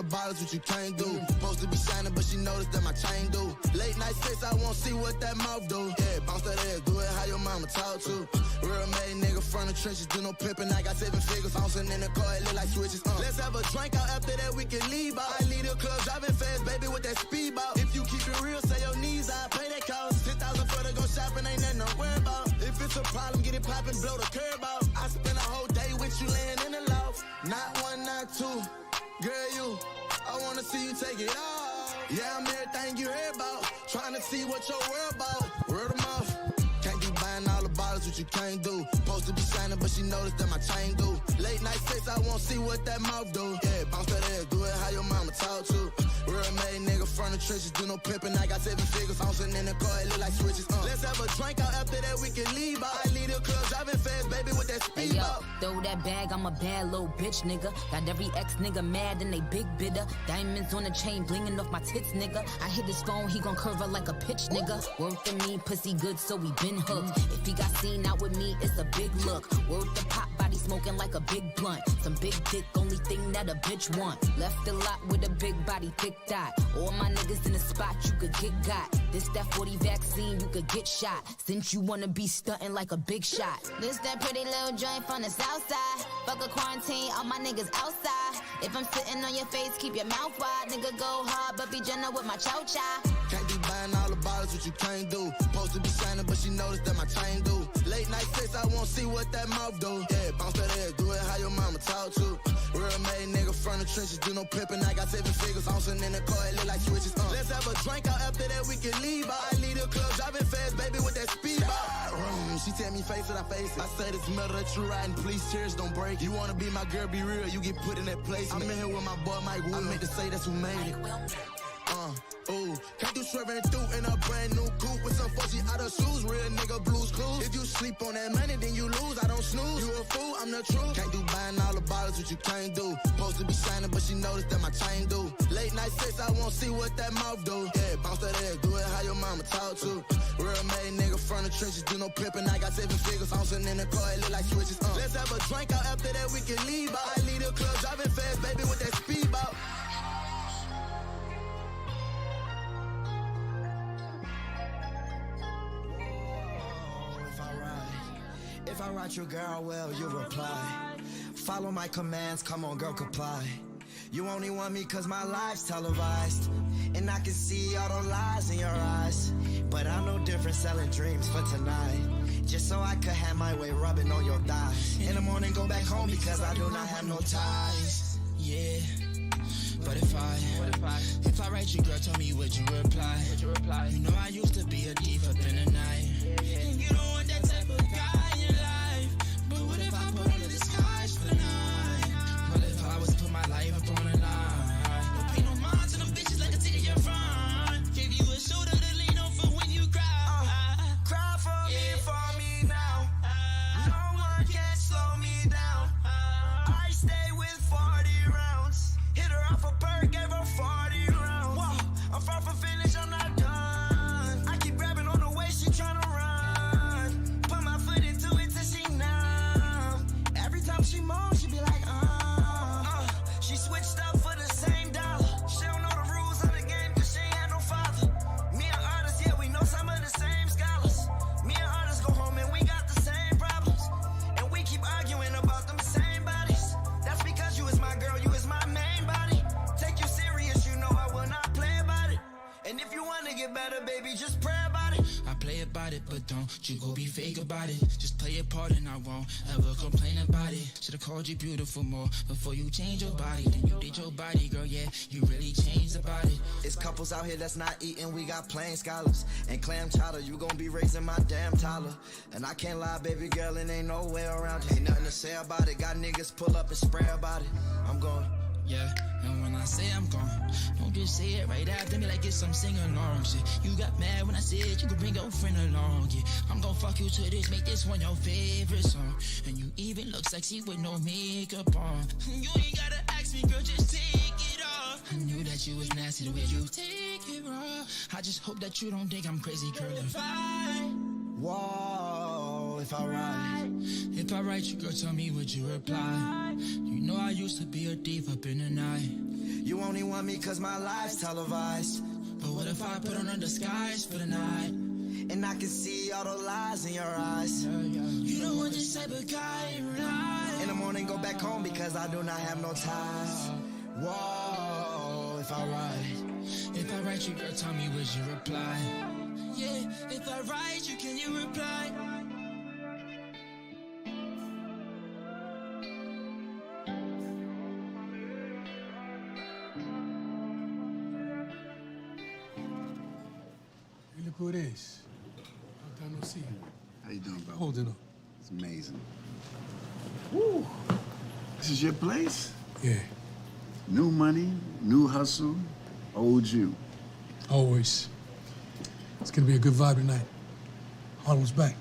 the bottles, what you can't do. Supposed to be shining, but she noticed that my chain do. Late night sex, I won't see what that mouth do. Yeah, bounce that ass, do it how your mama talk to. Real made nigga from the trenches, do no pimpin'. I got 7 figures, bouncing in the car, it look like switches. Let's have a drink out, after that we can leave out. I leave the club driving fast, baby, with that speedboat. If you keep it real, say your knees, I pay that cost. 10,000 for to go shopping, ain't nothing to worry about. If it's a problem, get it poppin', blow the curb out. I spend a whole day with you laying in the loft. Not one, not two, girl, you, I wanna see you take it off. Yeah, I'm everything you heard about. Trying to see what your world about. Word of mouth. Can't be buying all the bottles, what you can't do. Supposed to be shining, but she noticed that my chain do. Late night sex, I won't see what that mouth do. Yeah, bounce that ass, do it how your mama talk to. Real made nigga from the trenches, do no pimpin'. I got 7 figures, bouncing in the car, it look like switches. Let's have a drink out, after that we can leave out. I leave the club driving fast, baby, with that speed out. Throw that bag, I'm a bad little bitch, nigga. Got every ex nigga mad and they big bidder. Diamonds on the chain, blingin' off my tits, nigga. I hit his phone, he gon' curve her like a pitch, nigga. Worth the me, pussy good, so we been hooked. If he got seen out with me, it's a big look. Worth the pop, body smoking like a big blunt. Some big dick, only thing that a bitch want. Left the lot with a big body, thick dot. All my niggas in the spot, you could get got. This that 40 vaccine, you could get shot. Since you wanna be stunting like a big shot. This that pretty little joint from the south side. Fuck a quarantine, all my niggas outside. If I'm sitting on your face, keep your mouth wide. Nigga go hard, but be gentle with my chow-chow. Can't be buying all the bottles, what you can't do. Supposed to be shining, but she noticed that my chain do. Late night sex, I won't see what that mouth do. Yeah, bounce that ass, do it how your mama talk to. Real made nigga from the trenches, do no pimpin'. I got 7 figures, bouncing in the car, it look like switches. Let's have a drink out, after that we can leave out. I leave the club driving fast, baby, with that speed out. She tell me face it, I face it. I say this metal that you riding, please cheers, don't break. You wanna be my girl, be real, you get put in that place. I'm in here with my boy Mike Will. I meant to say that's who made it. Ooh, can't do swerving through in a brand new coupe with some fussy out of shoes. Real nigga blues clues. If you sleep on that money, then you lose. I don't snooze. You a fool, I'm the truth. Can't do buying all the bottles, what you can't do. Supposed to be shining, but she noticed that my chain do. Late night sex, I won't see what that mouth do. Yeah, bounce that ass, do it how your mama talk to. Real made nigga from the trenches, do no pimpin'. I got 7 figures, bouncing in the car, it look like switches. Let's have a drink out, after that we can leave out. I leave the club driving fast, baby, with that speed out. If I write you, girl, well, you reply. Follow my commands, come on, girl, comply. You only want me cause my life's televised. And I can see all the lies in your eyes. But I'm no different selling dreams for tonight. Just so I could have my way rubbing on your thighs. In the morning, go back home because I do not have no ties. Yeah. But if I write you, girl, tell me would you reply? You know I used to be a thief up in the night. And you don't want that type of guy in your life. But what if I put on the disguise for the night? What if I was put my life up on the line? Don't pay no mind to them bitches like a ticket you're fine. Give you a shoulder to lean on for when you cry. Cry for me now. No one can slow me down. I stay with 40 rounds. Hit her off a perk, gave her 40 rounds. Whoa, I'm far from finished, I'm not done. I keep grabbing on the way, she tryna run. Put my foot into it till she numb. Every time she moans, she be like, She switched up for the same dollar. She don't know the rules of the game cause she ain't had no father. Me and artists, yeah, we know some of the same scholars. Me and artists go home and we got the same problems. And we keep arguing about them same bodies. That's because you is my girl, you is my main body. Take you serious, you know I will not play about it. And if you wanna get better, baby, just pray about it. I play about it, but don't you go be fake about it. Just play your part and I won't ever complain about it. Should've called you beautiful more before you change your body. Then you did your body, girl, yeah, you really changed about it. It's couples out here that's not eating, we got plain scholars. And clam chowder, you gon' be raising my damn toddler. And I can't lie, baby girl, and ain't no way around it. Ain't nothing to say about it, got niggas pull up and spray about it. I'm going. Yeah, and when I say I'm gone, don't just say it right after me like it's some sing-along shit. You got mad when I said you could bring your friend along, yeah. I'm gon' fuck you to this, make this one your favorite song. And you even look sexy with no makeup on. You ain't gotta ask me, girl, just take it off. I knew that you was nasty the way you take it raw. I just hope that you don't think I'm crazy, girl. If I write you, girl, tell me would you reply? You know I used to be a thief up in the night. You only want me cause my life's televised. But what if I put on a disguise for the night? And I can see all the lies in your eyes. You don't want this type of guy, right? In the morning, go back home because I do not have no ties. Whoa, if I write you, girl, tell me would you reply? Yeah, if I write you, can you reply? Hey, look who it is. Long time no see. How you doing, bro? Holding up. It's amazing. Woo! This is your place? Yeah. New money, new hustle, old you. Always. It's gonna be a good vibe tonight. Harlem's back.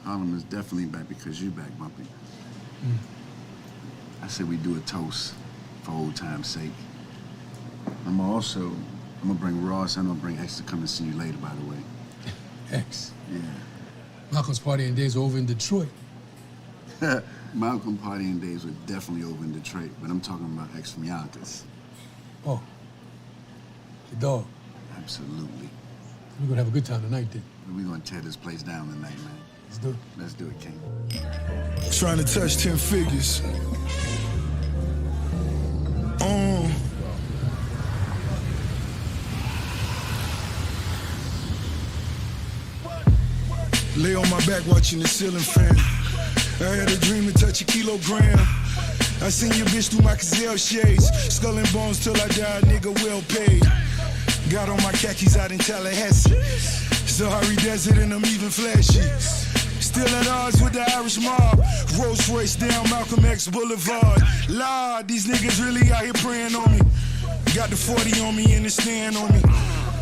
Harlem is definitely back because you back, Bumpy. I said we do a toast for old time's sake. I'm gonna bring Ross and I'm gonna bring X to come and see you later, by the way. X. Yeah. Malcolm's partying days are over in Detroit. Malcolm partying days were definitely over in Detroit, but I'm talking about X from Yonkers. Oh. The dog. Absolutely. We're gonna have a good time tonight, then. We're gonna tear this place down tonight, man. Let's do it. Let's do it, King. Trying to touch 10 figures. Lay on my back watching the ceiling fan. I had a dream to touch a kilogram. I seen your bitch through my gazelle shades. Skull and bones till I die, nigga well paid. Got on my khakis out in Tallahassee. Sahara Desert and I'm even flashy. Still at odds with the Irish mob. Rolls Royce down Malcolm X Boulevard. Lord, these niggas really out here praying on me. Got the 40 on me and the stand on me.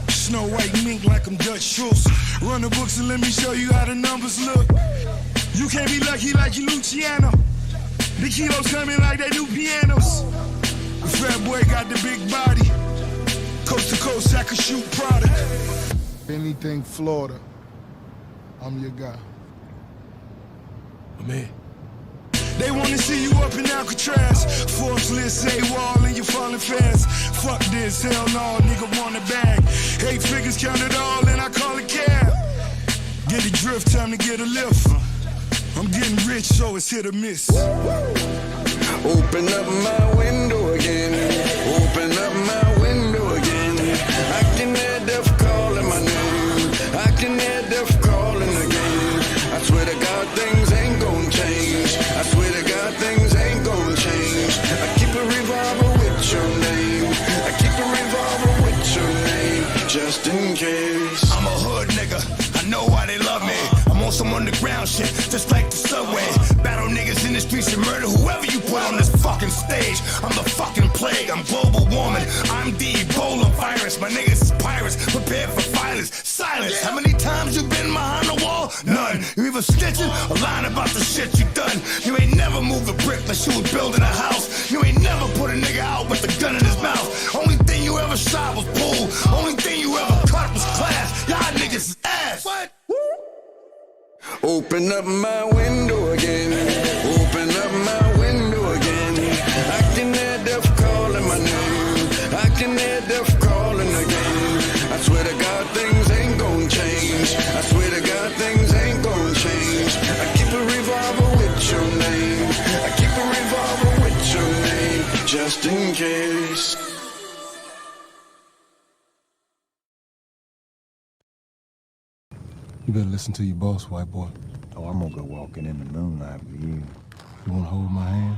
Snow White mink like I'm Dutch Schultz. Run the books and let me show you how the numbers look. You can't be lucky like you Luciano. The kilos coming like they do pianos. The fat boy got the big body. Coast to coast, I can shoot product. Anything Florida, I'm your guy. My man. They wanna see you up in Alcatraz. Forbes list say wall and you falling fast. Fuck this, hell no, nigga want a bag. 8 figures count it all and I call it cab. Get the drift, time to get a lift. I'm getting rich, so it's hit or miss. Open up my window again. Open up my window again. I can hear death calling my name. I can hear death calling again. I swear to God things ain't gon' change. I swear to God things ain't gon' change. I keep a revolver with your name. I keep a revolver with your name. Just in case. I'm a hood nigga, I know why they love me. I'm on some underground shit, just like the subway. Battle niggas in the streets and murder whoever you put on this fucking stage. I'm the fucking plague, I'm global warming. I'm the Ebola virus, my niggas is pirates, prepared for violence. Silence, how many times you been behind the wall? None. You either snitching or lying about the shit you done. You ain't never moved a brick like you was building a house. You ain't never put a nigga out with a gun in his mouth. Only thing you ever shot was pool. Only thing you ever cut was class. Y'all niggas is ass. What? Open up my window again. Open up my window again. I can hear death calling my name. I can hear death calling again. I swear to God things ain't gon' change. I swear to God things ain't gon' change. I keep a revolver with your name. I keep a revolver with your name. Just in case. You better listen to your boss, white boy. Oh, I'm gonna go walking in the moonlight with you. You wanna hold my hand?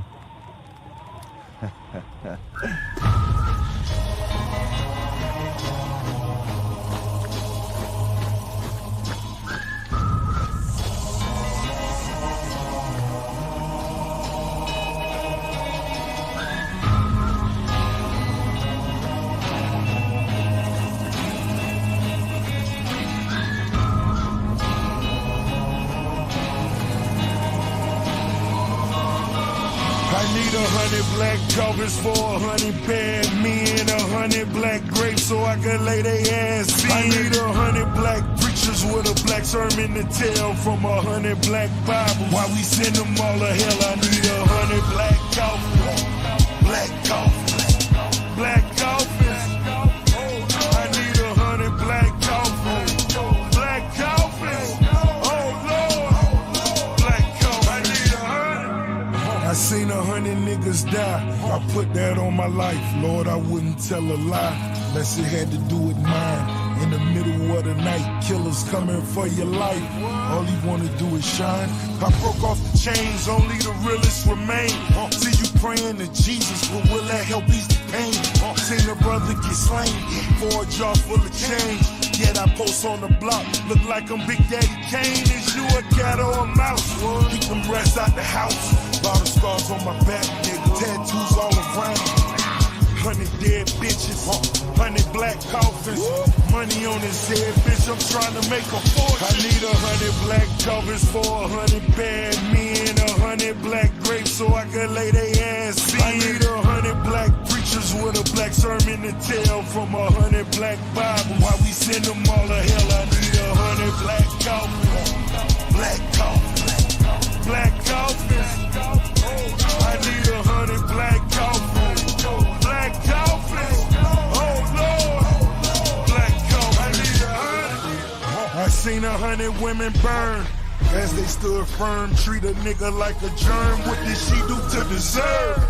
Need 100 black joggers for 100 bad men, 100 black grapes so I can lay they ass in. I need 100 black preachers with a black sermon to tell from 100 black Bibles. Why we send them all to hell, I need 100 black coffee, black coffee, black seen 100 niggas die. I put that on my life. Lord, I wouldn't tell a lie unless it had to do with mine. In the middle of the night, killers coming for your life. All he wanna do is shine. I broke off the chains, only the realest remain. See you praying to Jesus, but will that help ease the pain? Seen a brother get slain for a jar full of change. Yet I post on the block, look like I'm Big Daddy Kane. Is you a cat or a mouse? Keep them rats out the house. Lot of scars on my back, nigga. Tattoos all around. 100 dead bitches, 100 black coffins. Money on his head, bitch, I'm trying to make a fortune. I need 100 black covers for 100 bad men, 100 black grapes so I can lay they ass in. I need 100 black preachers with a black sermon to tell from 100 black Bibles. Why we send them all to hell, I need 100 black coffins. Black coffins. Black coffins. I need 100 black coffins. Black coffins. Oh Lord. Black coffins. I need 100. I seen 100 women burn as they stood firm. Treat a nigga like a germ. What did she do to deserve?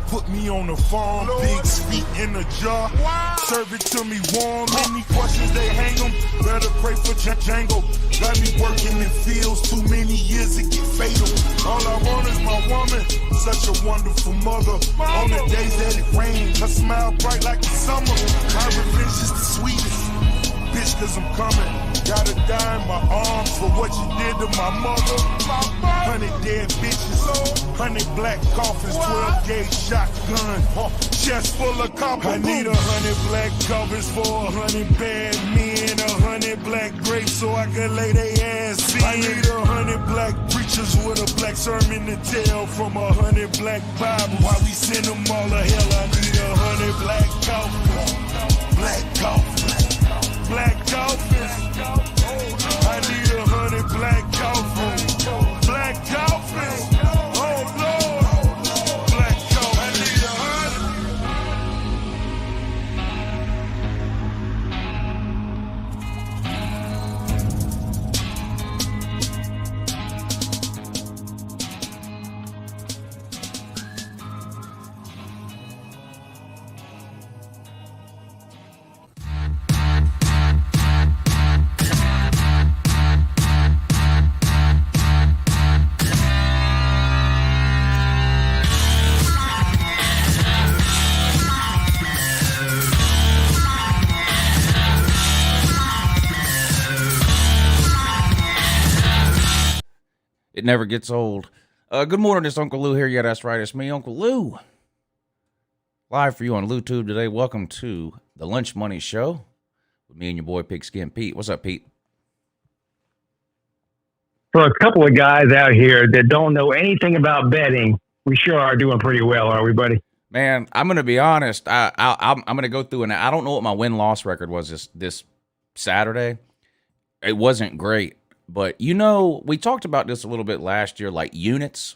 Put me on the farm, pigs feet in a jar. Serve it to me warm. Any questions they hang them. Better pray for Django. Got me working in fields too many years to get fatal. All I want is my woman, such a wonderful mother. On the days that it rained, her smile bright like the summer. My revenge is the sweetest. Bitch, cause I'm coming. Gotta die in my arms for what you did to my mother. 100 dead bitches, 100 black coffins, 12 gauge shotgun, chest full of copper. I need 100 black covers for 100 bad men, 100 black grapes so I can lay they ass in. I need 100 black preachers with a black sermon to tell from 100 black Bibles. Why we send them all to hell, I need 100 black coffins. Black coffins. Black coffins. I need 100 black coffins. Black coffins. Oh Lord. Black coffins. I need 100. It never gets old. Good morning, it's Uncle Lou here. Yeah, that's right, it's me, Uncle Lou. Live for you on LouTube today. Welcome to the Lunch Money Show with me and your boy Pigskin Pete. What's up, Pete? For a couple of guys out here that don't know anything about betting, we sure are doing pretty well, aren't we, buddy? Man, I'm going to be honest. I'm going to go through, and I don't know what my win-loss record was this Saturday. It wasn't great. But, you know, we talked about this a little bit last year, like units.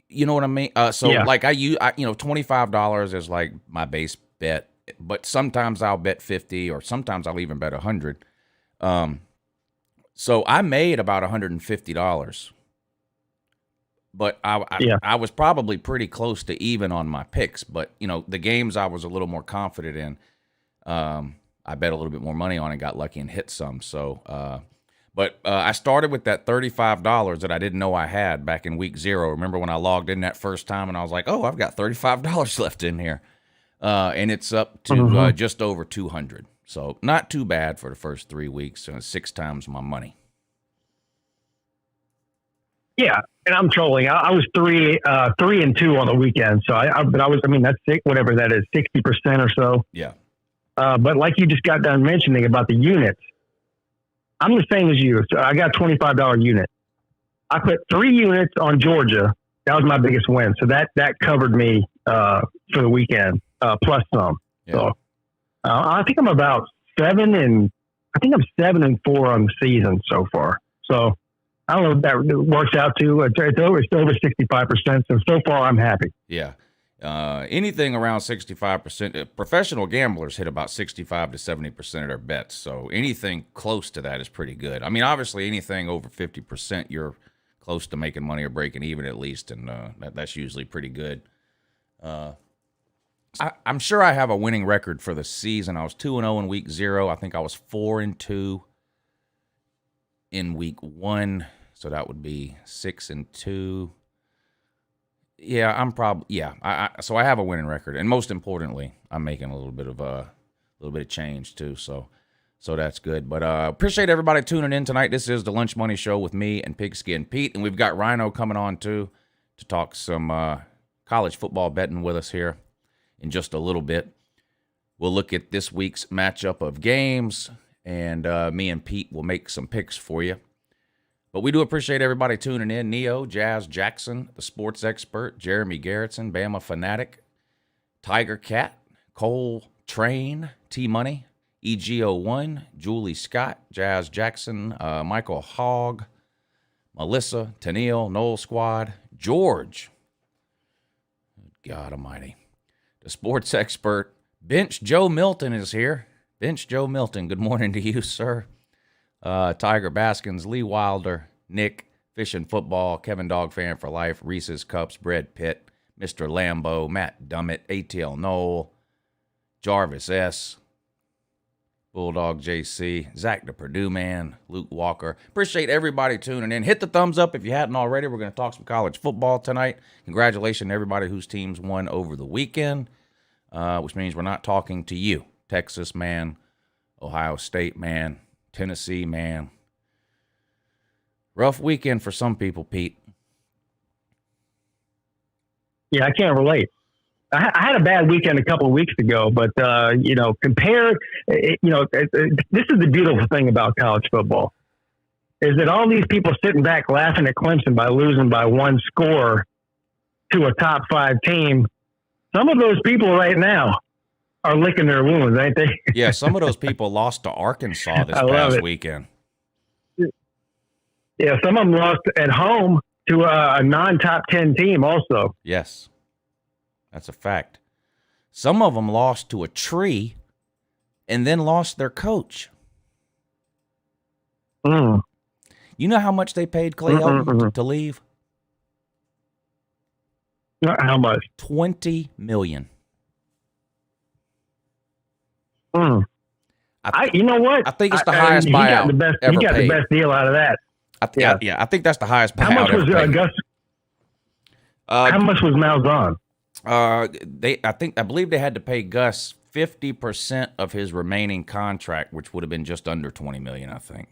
You know what I mean? Like, I $25 is like my base bet. But sometimes I'll bet 50 or sometimes I'll even bet 100. So I made about $150. But I was probably pretty close to even on my picks. But, you know, the games I was a little more confident in, I bet a little bit more money on and got lucky and hit some. So, But I started with that $35 that I didn't know I had back in week 0. Remember when I logged in that first time and I was like, oh, I've got $35 left in here. And it's up to just over 200. So not too bad for the first 3 weeks. 6 times my money. Yeah, and I'm trolling. I was 3-2 on the weekend. So that's whatever that is, 60% or so. Yeah. But like you just got done mentioning about the units, I'm the same as you. So I got a $25 unit. I put 3 units on Georgia. That was my biggest win. So that covered me for the weekend, plus some. Yeah. So I think I'm about 7 and 4 on the season so far. So I don't know if that works out too. It's over 65%. So far I'm happy. Yeah. Anything around 65%, professional gamblers hit about 65 to 70% of their bets. So anything close to that is pretty good. I mean, obviously anything over 50%, you're close to making money or breaking even at least, and that's usually pretty good. I'm sure I have a winning record for the season. I was 2-0 in week 0. I think I was 4-2 in week 1, so that would be 6-2. Yeah, I'm probably so I have a winning record, and most importantly, I'm making a little bit of change too. So that's good. But appreciate everybody tuning in tonight. This is the Lunch Money Show with me and Pigskin Pete, and we've got RHINO coming on too to talk some college football betting with us here in just a little bit. We'll look at this week's matchup of games, and me and Pete will make some picks for you. But we do appreciate everybody tuning in. Neo, Jazz Jackson, the sports expert, Jeremy Garrettson, Bama Fanatic, Tiger Cat, Cole Train, T-Money, EGO1, Julie Scott, Jazz Jackson, Michael Hogg, Melissa, Tennille, Noel Squad, George, God almighty, the sports expert, Bench Joe Milton is here. Bench Joe Milton, good morning to you, sir. Tiger Baskins, Lee Wilder, Nick, Fish and Football, Kevin Dog Fan for Life, Reese's Cups, Brad Pitt, Mr. Lambo, Matt Dummett, ATL Noel, Jarvis S., Bulldog JC, Zach the Purdue Man, Luke Walker. Appreciate everybody tuning in. Hit the thumbs up if you hadn't already. We're going to talk some college football tonight. Congratulations to everybody whose teams won over the weekend, which means we're not talking to you. Texas man, Ohio State man, Tennessee man. Rough weekend for some people, Pete. Yeah, I can't relate. I had a bad weekend a couple of weeks ago, but, compare, this is the beautiful thing about college football, is that all these people sitting back laughing at Clemson by losing by one score to a top 5 team, some of those people right now are licking their wounds, ain't they? Yeah, some of those people lost to Arkansas this past weekend. Yeah, some of them lost at home to a non-top 10 team also. Yes, that's a fact. Some of them lost to a tree and then lost their coach. Mm. You know how much they paid Clay Helton to leave? How much? $20 million. Mm. You know what? I think it's the highest buyout ever He got paid. the best deal out of that. I think that's the highest buyout How much was ever paid. Gus? How much was Malzahn? I believe they had to pay Gus 50% of his remaining contract, which would have been just under $20 million, I think.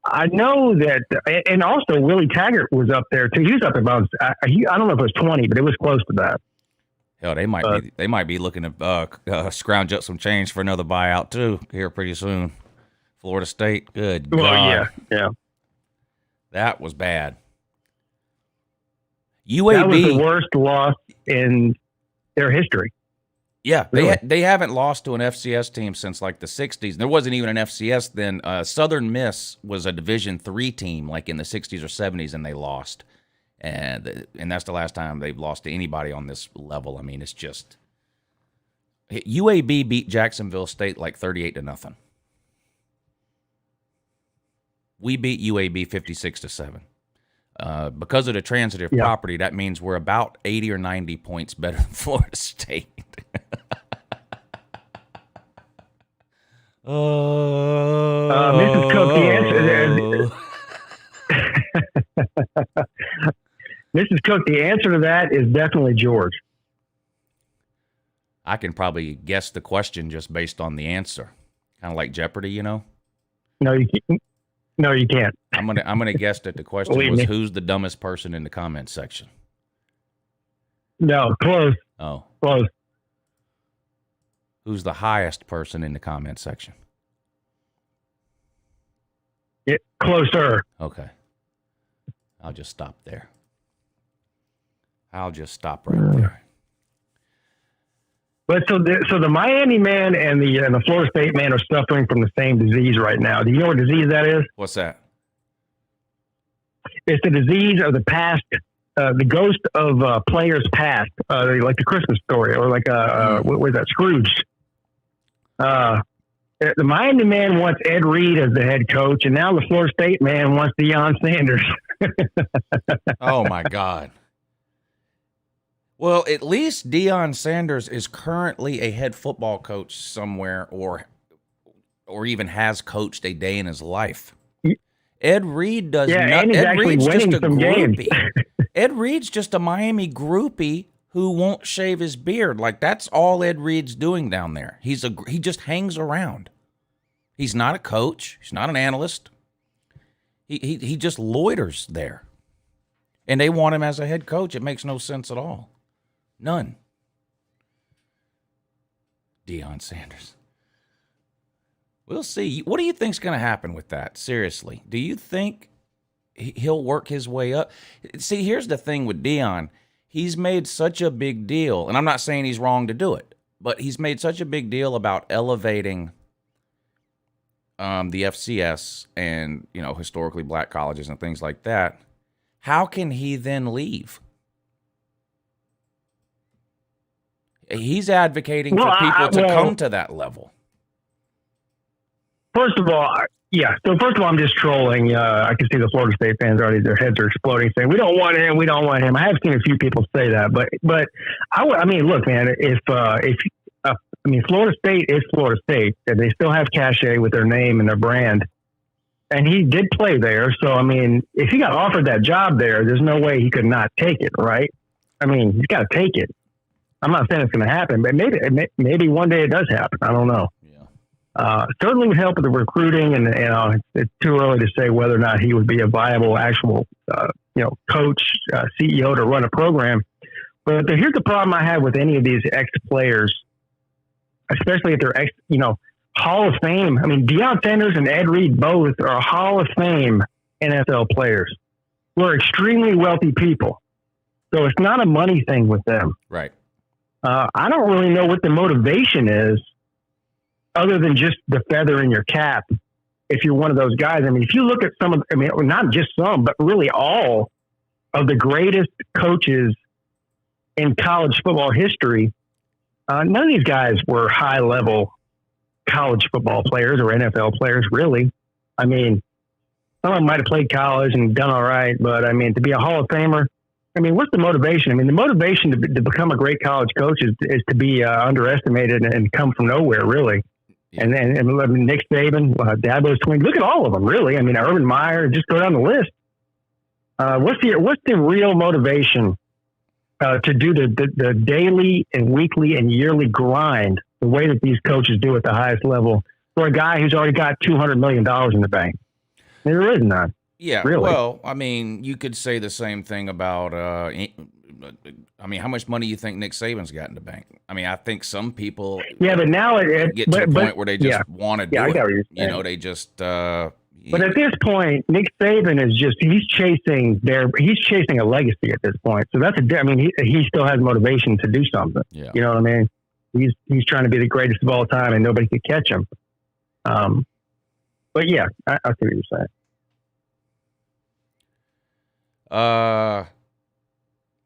I know that, and also Willie Taggart was up there too. He was up about, I don't know if it was 20, but it was close to that. Hell, they might be looking to scrounge up some change for another buyout too here pretty soon. Florida State, good God. Yeah. That was bad. UAB, that was the worst loss in their history. Yeah, really? they haven't lost to an FCS team since like the 60s. There wasn't even an FCS then. Southern Miss was a Division III team like in the 60s or 70s, and they lost. And that's the last time they've lost to anybody on this level. I mean, it's just UAB beat Jacksonville State like 38-0. We beat UAB 56-7. Because of the transitive property, that means we're about 80 or 90 points better than Florida State. Mrs. Cook, Mrs. Cook, the answer to that is definitely George. I can probably guess the question just based on the answer, kind of like Jeopardy, you know. No, you can't. No, you can't. I'm gonna guess that the question was who's the dumbest person in the comment section. No, close. Oh, close. Who's the highest person in the comment section? Closer. Okay. I'll just stop there. I'll just stop right there. But so the Miami man and the Florida State man are suffering from the same disease right now. Do you know what disease that is? What's that? It's the disease of the past, the ghost of players past, like the Christmas Story, or like what was that, Scrooge? The Miami man wants Ed Reed as the head coach, and now the Florida State man wants Deion Sanders. Oh, my God. Well, at least Deion Sanders is currently a head football coach somewhere or even has coached a day in his life. Ed Reed does not. And he's Ed Reed's winning just a some groupie. games. Ed Reed's just a Miami groupie who won't shave his beard. Like, that's all Ed Reed's doing down there. He just hangs around. He's not a coach. He's not an analyst. He just loiters there. And they want him as a head coach. It makes no sense at all. None. Deion Sanders. We'll see. What do you think's going to happen with that? Seriously. Do you think he'll work his way up? See, here's the thing with Deion. He's made such a big deal, and I'm not saying he's wrong to do it, but he's made such a big deal about elevating the FCS and, historically black colleges and things like that. How can he then leave? He's advocating for people to come to that level. First of all, So first of all, I'm just trolling. I can see the Florida State fans already; their heads are exploding, saying, "We don't want him. We don't want him." I have seen a few people say that, but I mean, look, man. If Florida State is Florida State, and they still have cachet with their name and their brand, and he did play there. So I mean, if he got offered that job there, there's no way he could not take it, right? I mean, he's got to take it. I'm not saying it's going to happen, but maybe one day it does happen. I don't know. Certainly would help with the recruiting, and it's too early to say whether or not he would be a viable actual, coach, CEO to run a program. But here's the problem I have with any of these ex-players, especially if they're Hall of Fame. I mean, Deion Sanders and Ed Reed both are Hall of Fame NFL players. We're extremely wealthy people, so it's not a money thing with them. Right. I don't really know what the motivation is, other than just the feather in your cap. If you're one of those guys, I mean, if you look at not just some, but really all of the greatest coaches in college football history, none of these guys were high level college football players or NFL players, really. I mean, some of them might have played college and done all right, but I mean, to be a Hall of Famer, I mean, what's the motivation? I mean, the motivation to become a great college coach is to be underestimated and come from nowhere, really. Yeah. And Nick Saban, Dabo's twins. Look at all of them, really. I mean, Urban Meyer. Just go down the list. What's the real motivation to do the daily and weekly and yearly grind the way that these coaches do at the highest level for a guy who's already got $200 million in the bank? There is none. Yeah. Really. Well, I mean, you could say the same thing about. How much money you think Nick Saban's got in the bank? I mean, I think some people. Yeah, but now it get to the point where they just want to do I got what you're it. saying. They just. But at this point, Nick Saban is he's chasing a legacy at this point. So he still has motivation to do something. Yeah. You know what I mean? He's trying to be the greatest of all time, and nobody could catch him. But yeah, I see what you're saying.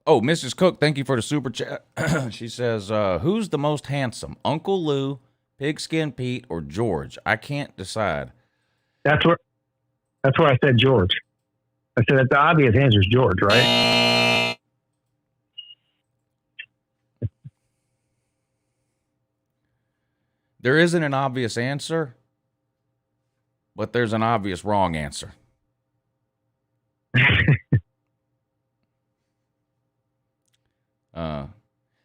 Mrs. Cook, thank you for the super chat. She says, who's the most handsome, UncleLou, Pigskin Pete, or George? I can't decide. That's where I said George. I said that the obvious answer is George, right? There isn't an obvious answer, but there's an obvious wrong answer.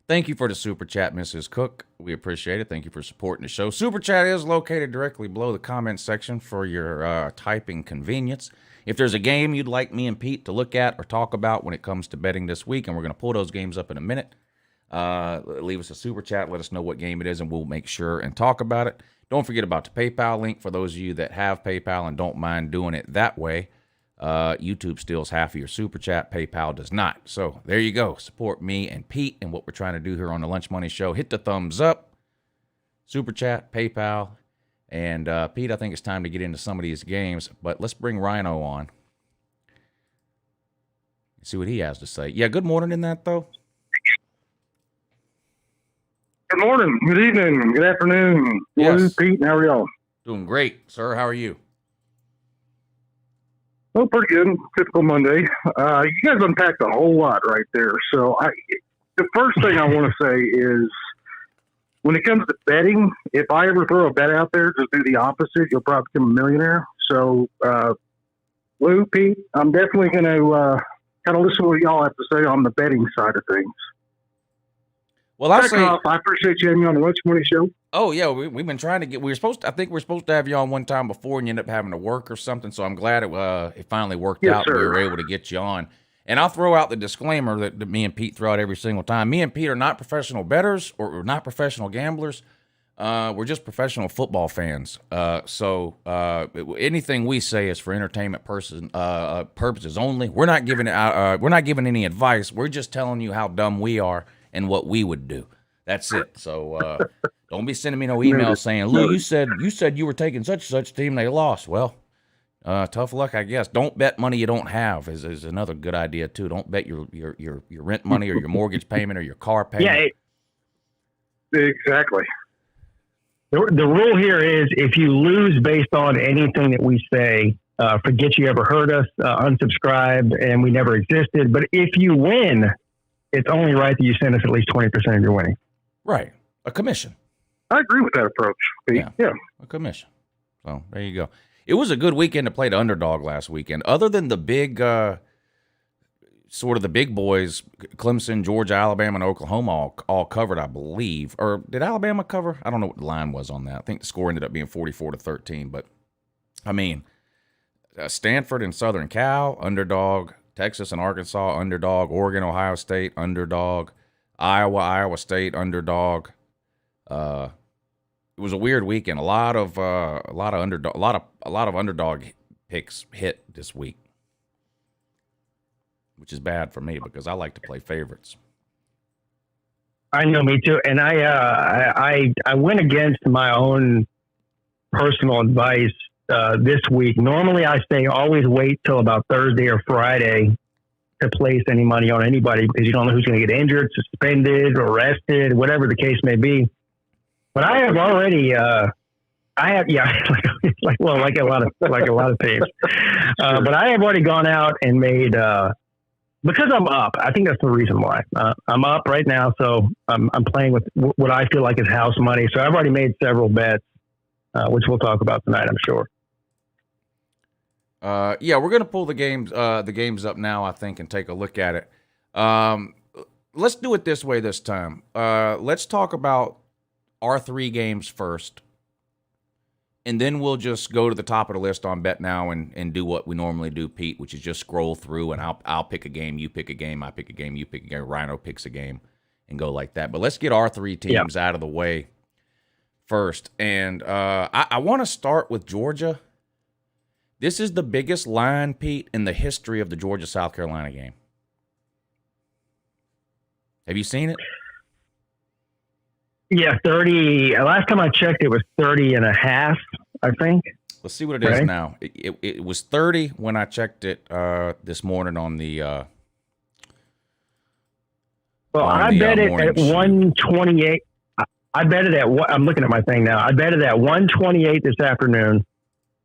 Thank you for the super chat, Mrs. Cook. We appreciate it. Thank you for supporting the show. Super chat is located directly below the comment section for your typing convenience. If there's a game you'd like me and Pete to look at or talk about when it comes to betting this week, and we're going to pull those games up in a minute, leave us a super chat. Let us know what game it is, and we'll make sure and talk about it. Don't forget about the PayPal link for those of you that have PayPal and don't mind doing it that way. YouTube steals half of your super chat. PayPal does not. So there you go. Support me and Pete and what we're trying to do here on the Lunch Money Show. Hit the thumbs up, super chat, PayPal, and Pete, I think it's time to get into some of these games. But let's bring RHINO on. See what he has to say. Yeah, good morning in that though. Good morning, good evening, good afternoon. Yes. Pete, how are y'all? Doing great, sir. How are you? Oh, pretty good. Typical Monday. You guys unpacked a whole lot right there. So the first thing I want to say is when it comes to betting, if I ever throw a bet out there, just do the opposite. You'll probably become a millionaire. So, Lou, Pete, I'm definitely going to kind of listen to what y'all have to say on the betting side of things. Well, I appreciate you having me on the Lunch Money Show. Oh yeah, we've been trying to get. I think we were supposed to have you on one time before, and you ended up having to work or something. So I'm glad it finally worked out. Sir. And we were able to get you on. And I'll throw out the disclaimer that me and Pete throw out every single time. Me and Pete are not professional bettors or not professional gamblers. We're just professional football fans. So anything we say is for entertainment purposes only. We're not giving any advice. We're just telling you how dumb we are and what we would do. That's it. So don't be sending me no emails saying, Lou, you said you were taking such and such team, they lost. Well, tough luck, I guess. Don't bet money you don't have is another good idea too. Don't bet your rent money or your mortgage payment or your car payment. Yeah, exactly. The rule here is if you lose based on anything that we say, forget you ever heard us, unsubscribe, and we never existed. But if you win, it's only right that you send us at least 20% of your winning. Right. A commission. I agree with that approach, Pete. Yeah. A commission. So there you go. It was a good weekend to play the underdog last weekend. Other than the big, sort of the big boys, Clemson, Georgia, Alabama, and Oklahoma all covered, I believe. Or did Alabama cover? I don't know what the line was on that. I think the score ended up being 44-13. But, I mean, Stanford and Southern Cal, underdog. Texas and Arkansas, underdog. Oregon, Ohio State, underdog. Iowa State, underdog. It was a weird weekend. A lot of underdog picks hit this week, which is bad for me because I like to play favorites. I know, me too. And I went against my own personal advice this week. Normally I say always wait till about Thursday or Friday to place any money on anybody because you don't know who's going to get injured, suspended, arrested, whatever the case may be. But I have already, like a lot of teams. But I have already gone out and made, because I'm up. I think that's the reason why I'm up right now. So I'm playing with what I feel like is house money. So I've already made several bets, which we'll talk about tonight, I'm sure. Yeah, we're gonna pull the games up now, I think, and take a look at it. Let's do it this way this time. Let's talk about our 3 games first, and then we'll just go to the top of the list on Bet Now and do what we normally do, Pete, which is just scroll through and I'll pick a game, you pick a game, I pick a game, you pick a game, RHINO picks a game, and go like that. But let's get our 3 teams out of the way first, and I want to start with Georgia. This is the biggest line, Pete, in the history of the Georgia-South Carolina game. Have you seen it? Yeah, 30. Last time I checked, it was 30.5, I think. Let's see what it is now. It was 30 when I checked it this morning on the I bet it at 128. I bet it at what I'm looking at my thing now. I bet it at 128 this afternoon.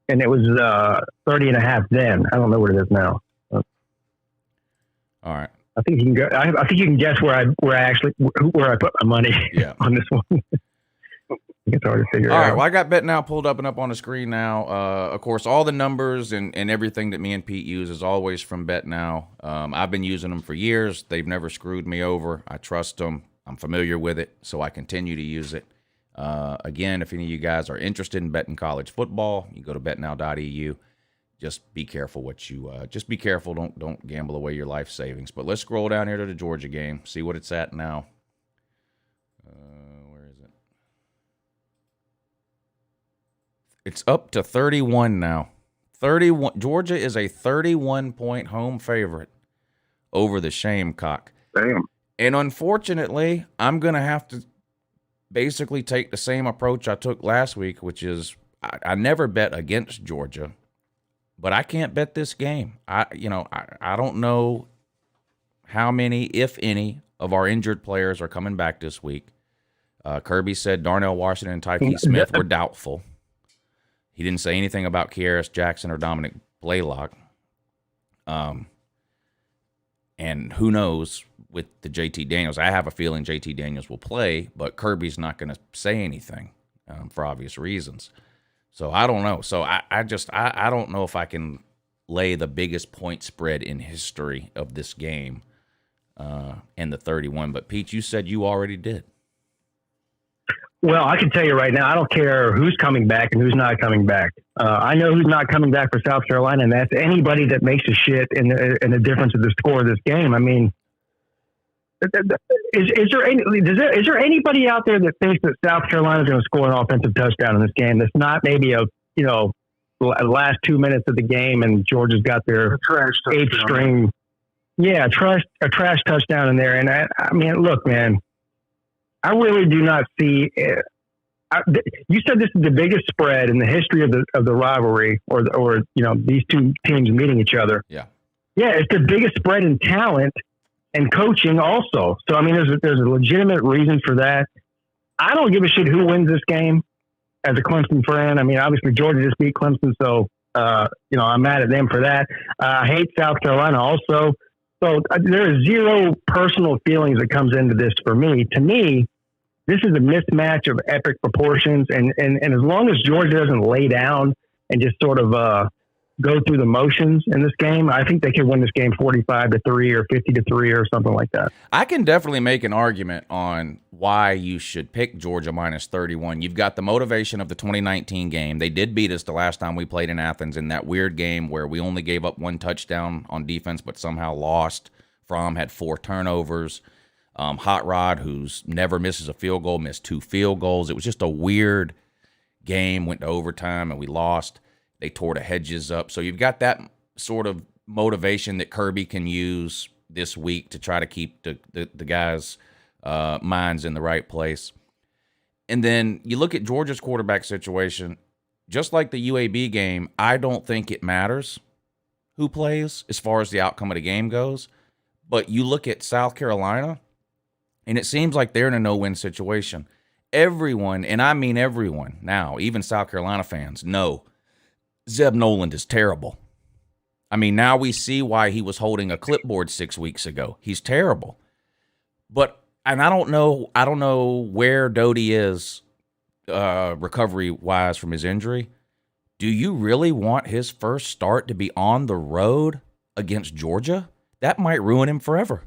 And it was 30.5 then. I don't know what it is now. All right. I think you can go. I think you can guess where I put my money on this one. It's hard to figure out. All right. Well, I got Bet Now pulled up and up on the screen now. Of course, all the numbers and everything that me and Pete use is always from Bet Now. I've been using them for years. They've never screwed me over. I trust them. I'm familiar with it, so I continue to use it. Again, if any of you guys are interested in betting college football, you go to betnow.eu. Just be careful be careful. Don't gamble away your life savings. But let's scroll down here to the Georgia game, see what it's at now. Where is it? It's up to 31 now. 31. Georgia is a 31-point home favorite over the Gamecock. Damn. And unfortunately, I'm going to have to basically take the same approach I took last week, which is I never bet against Georgia, but I can't bet this game. I don't know how many, if any, of our injured players are coming back this week. Kirby said Darnell Washington and Tyke Smith were doubtful. He didn't say anything about Kearis Jackson or Dominic Blaylock. And who knows with the JT Daniels. I have a feeling JT Daniels will play, but Kirby's not going to say anything for obvious reasons. So I don't know. So I don't know if I can lay the biggest point spread in history of this game in the 31. But, Pete, you said you already did. Well, I can tell you right now, I don't care who's coming back and who's not coming back. I know who's not coming back for South Carolina, and that's anybody that makes a shit in the difference of the score of this game. I mean, is there anybody out there that thinks that South Carolina is going to score an offensive touchdown in this game? That's not maybe last 2 minutes of the game and Georgia's got their eighth string. Yeah, a trash touchdown in there. And I mean, look, man, I really do not see. You said this is the biggest spread in the history of the rivalry, or these two teams meeting each other. Yeah, it's the biggest spread in talent and coaching also. So I mean, there's a legitimate reason for that. I don't give a shit who wins this game. As a Clemson fan, I mean, obviously Georgia just beat Clemson, so I'm mad at them for that. I hate South Carolina also. So there is zero personal feelings that comes into this for me. To me, this is a mismatch of epic proportions. And as long as Georgia doesn't lay down and just sort of go through the motions in this game, I think they could win this game 45-3 or 50-3 or something like that. I can definitely make an argument on why you should pick Georgia minus 31. You've got the motivation of the 2019 game. They did beat us the last time we played in Athens in that weird game where we only gave up 1 touchdown on defense but somehow lost. Fromm had 4 turnovers. Hot Rod, who's never misses a field goal, missed 2 field goals. It was just a weird game, went to overtime, and we lost. They tore the hedges up. So you've got that sort of motivation that Kirby can use this week to try to keep the guys' minds in the right place. And then you look at Georgia's quarterback situation, just like the UAB game, I don't think it matters who plays as far as the outcome of the game goes. But you look at South Carolina, and it seems like they're in a no-win situation. Everyone, and I mean everyone now, even South Carolina fans, know Zeb Noland is terrible. I mean, now we see why he was holding a clipboard 6 weeks ago. He's terrible. And I don't know where Doty is recovery-wise from his injury. Do you really want his first start to be on the road against Georgia? That might ruin him forever.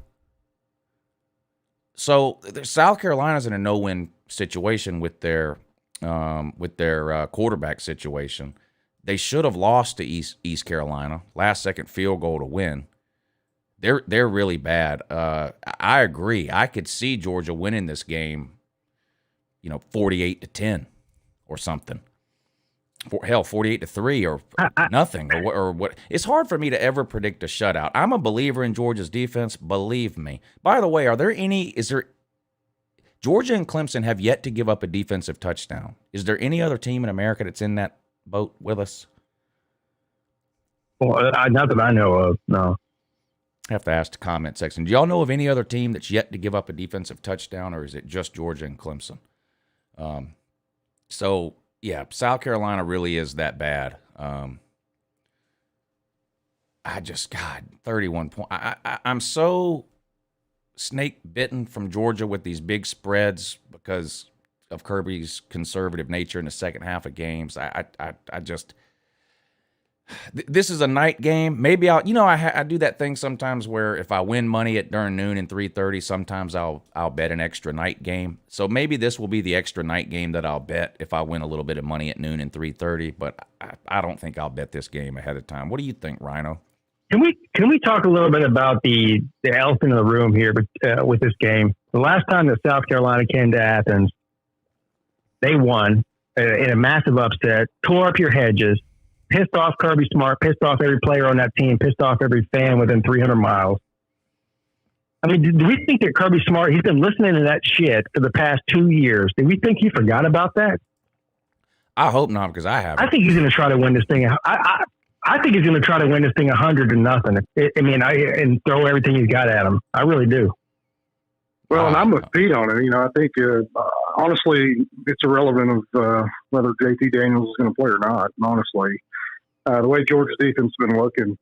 So South Carolina's in a no-win situation with their quarterback situation. They should have lost to East Carolina, last-second field goal to win. They're really bad. I agree. I could see Georgia winning this game, 48-10 or something. Hell, 48-3 or nothing or what. It's hard for me to ever predict a shutout. I'm a believer in Georgia's defense. Believe me. By the way, Georgia and Clemson have yet to give up a defensive touchdown. Is there any other team in America that's in that boat with us? Well, not that I know of, no. I have to ask the comment section. Do y'all know of any other team that's yet to give up a defensive touchdown, or is it just Georgia and Clemson? So, yeah, South Carolina really is that bad. 31 points. I'm so snake-bitten from Georgia with these big spreads because of Kirby's conservative nature in the second half of games. This is a night game. Maybe I do that thing sometimes where if I win money at during noon and 3:30, sometimes I'll bet an extra night game. So maybe this will be the extra night game that I'll bet if I win a little bit of money at noon and 3:30. But I don't think I'll bet this game ahead of time. What do you think, RHINO? Can we talk a little bit about the elephant in the room here with this game? The last time that South Carolina came to Athens, they won in a massive upset, tore up your hedges, pissed off Kirby Smart, pissed off every player on that team, pissed off every fan within 300 miles. I mean, do we think that Kirby Smart, he's been listening to that shit for the past 2 years. Do we think he forgot about that? I hope not, because I haven't. I think he's going to try to win this thing. I think he's going to try to win this thing 100-0. And throw everything he's got at him. I really do. Well, and I'm with Pete on it. I think honestly, it's irrelevant of whether JT Daniels is going to play or not. Honestly, the way Georgia's defense has been looking,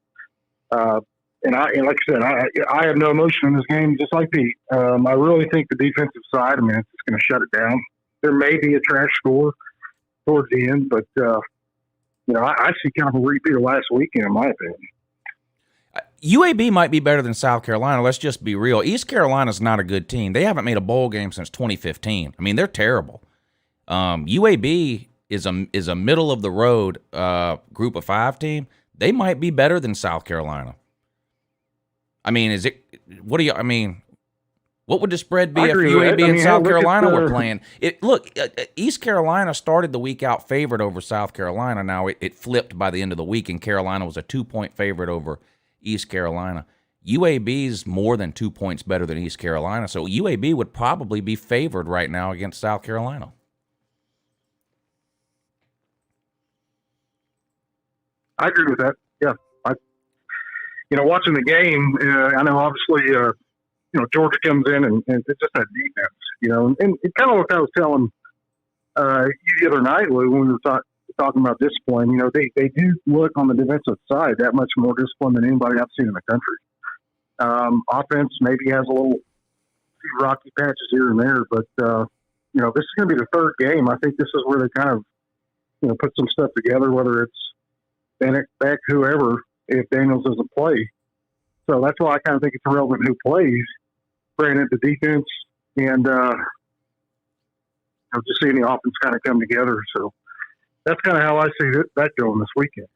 and like I said, I have no emotion in this game, just like Pete. I really think the defensive side, it's just going to shut it down. There may be a trash score towards the end, but I see kind of a repeat of last weekend, in my opinion. UAB might be better than South Carolina. Let's just be real. East Carolina's not a good team. They haven't made a bowl game since 2015. They're terrible. UAB is a middle of the road group of 5 team. They might be better than South Carolina. What would the spread be if UAB and South Carolina were playing? East Carolina started the week out favored over South Carolina. Now it flipped by the end of the week, and Carolina was a 2-point favorite over East Carolina. UAB's more than 2 points better than East Carolina, so UAB would probably be favored right now against South Carolina. I agree with that. Yeah. Watching the game, I know obviously, Georgia comes in and it's just that defense, and it's kind of what I was telling you the other night, Lou, when we were talking about discipline. They do look on the defensive side that much more disciplined than anybody I've seen in the country. Offense maybe has a few rocky patches here and there, but this is going to be the third game. I think this is where they kind of put some stuff together, whether it's Bennett, Beck, whoever, if Daniels doesn't play. So that's why I kind of think it's irrelevant who plays. Granted, the defense and just seeing the offense kind of come together. So that's kind of how I see that going this weekend.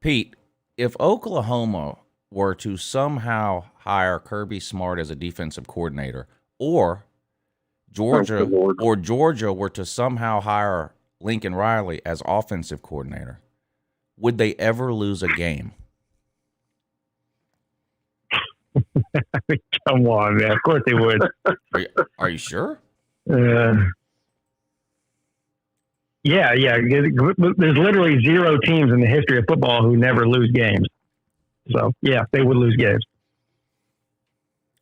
Pete, if Oklahoma were to somehow hire Kirby Smart as a defensive coordinator, or Georgia were to somehow hire Lincoln Riley as offensive coordinator, would they ever lose a game? Come on, man. Of course they would. Are you sure? Yeah. There's literally 0 teams in the history of football who never lose games. So, yeah, they would lose games.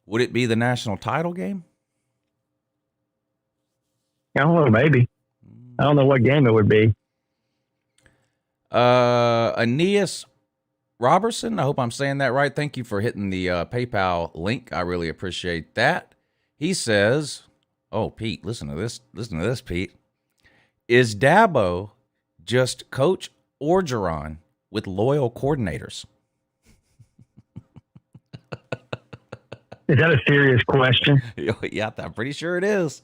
Would it be the national title game? I don't know, maybe. I don't know what game it would be. Aeneas Robertson, I hope I'm saying that right. Thank you for hitting the PayPal link. I really appreciate that. He says, oh, Pete, listen to this, Pete. Is Dabo just Coach Orgeron with loyal coordinators? Is that a serious question? Yeah, I'm pretty sure it is.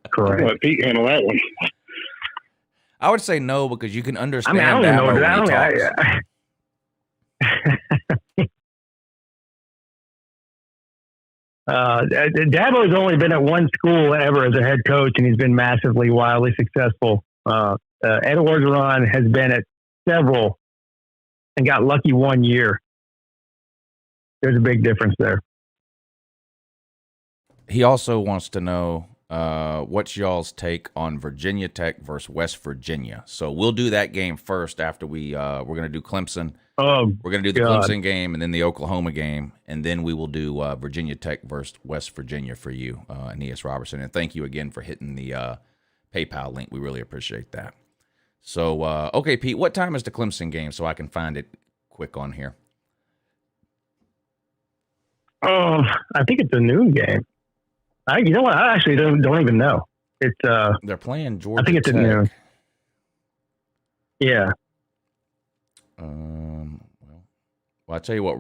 Correct. Let Pete handle that one. I would say no, because you can understand. I don't Dabo know. Dabo's only been at one school ever as a head coach, and he's been massively, wildly successful. Ed Orgeron has been at several and got lucky 1 year. There's a big difference there. He also wants to know what's y'all's take on Virginia Tech versus West Virginia. So we'll do that game first after we're going to do Clemson. We're going to do the Clemson game and then the Oklahoma game, and then we will do Virginia Tech versus West Virginia for you, Aeneas Robertson. And thank you again for hitting the PayPal link. We really appreciate that. So, okay, Pete, what time is the Clemson game so I can find it quick on here? I think it's a noon game. You know what? I actually don't even know. It's they're playing Georgia. I think it's at noon. Yeah. Well, I tell you what,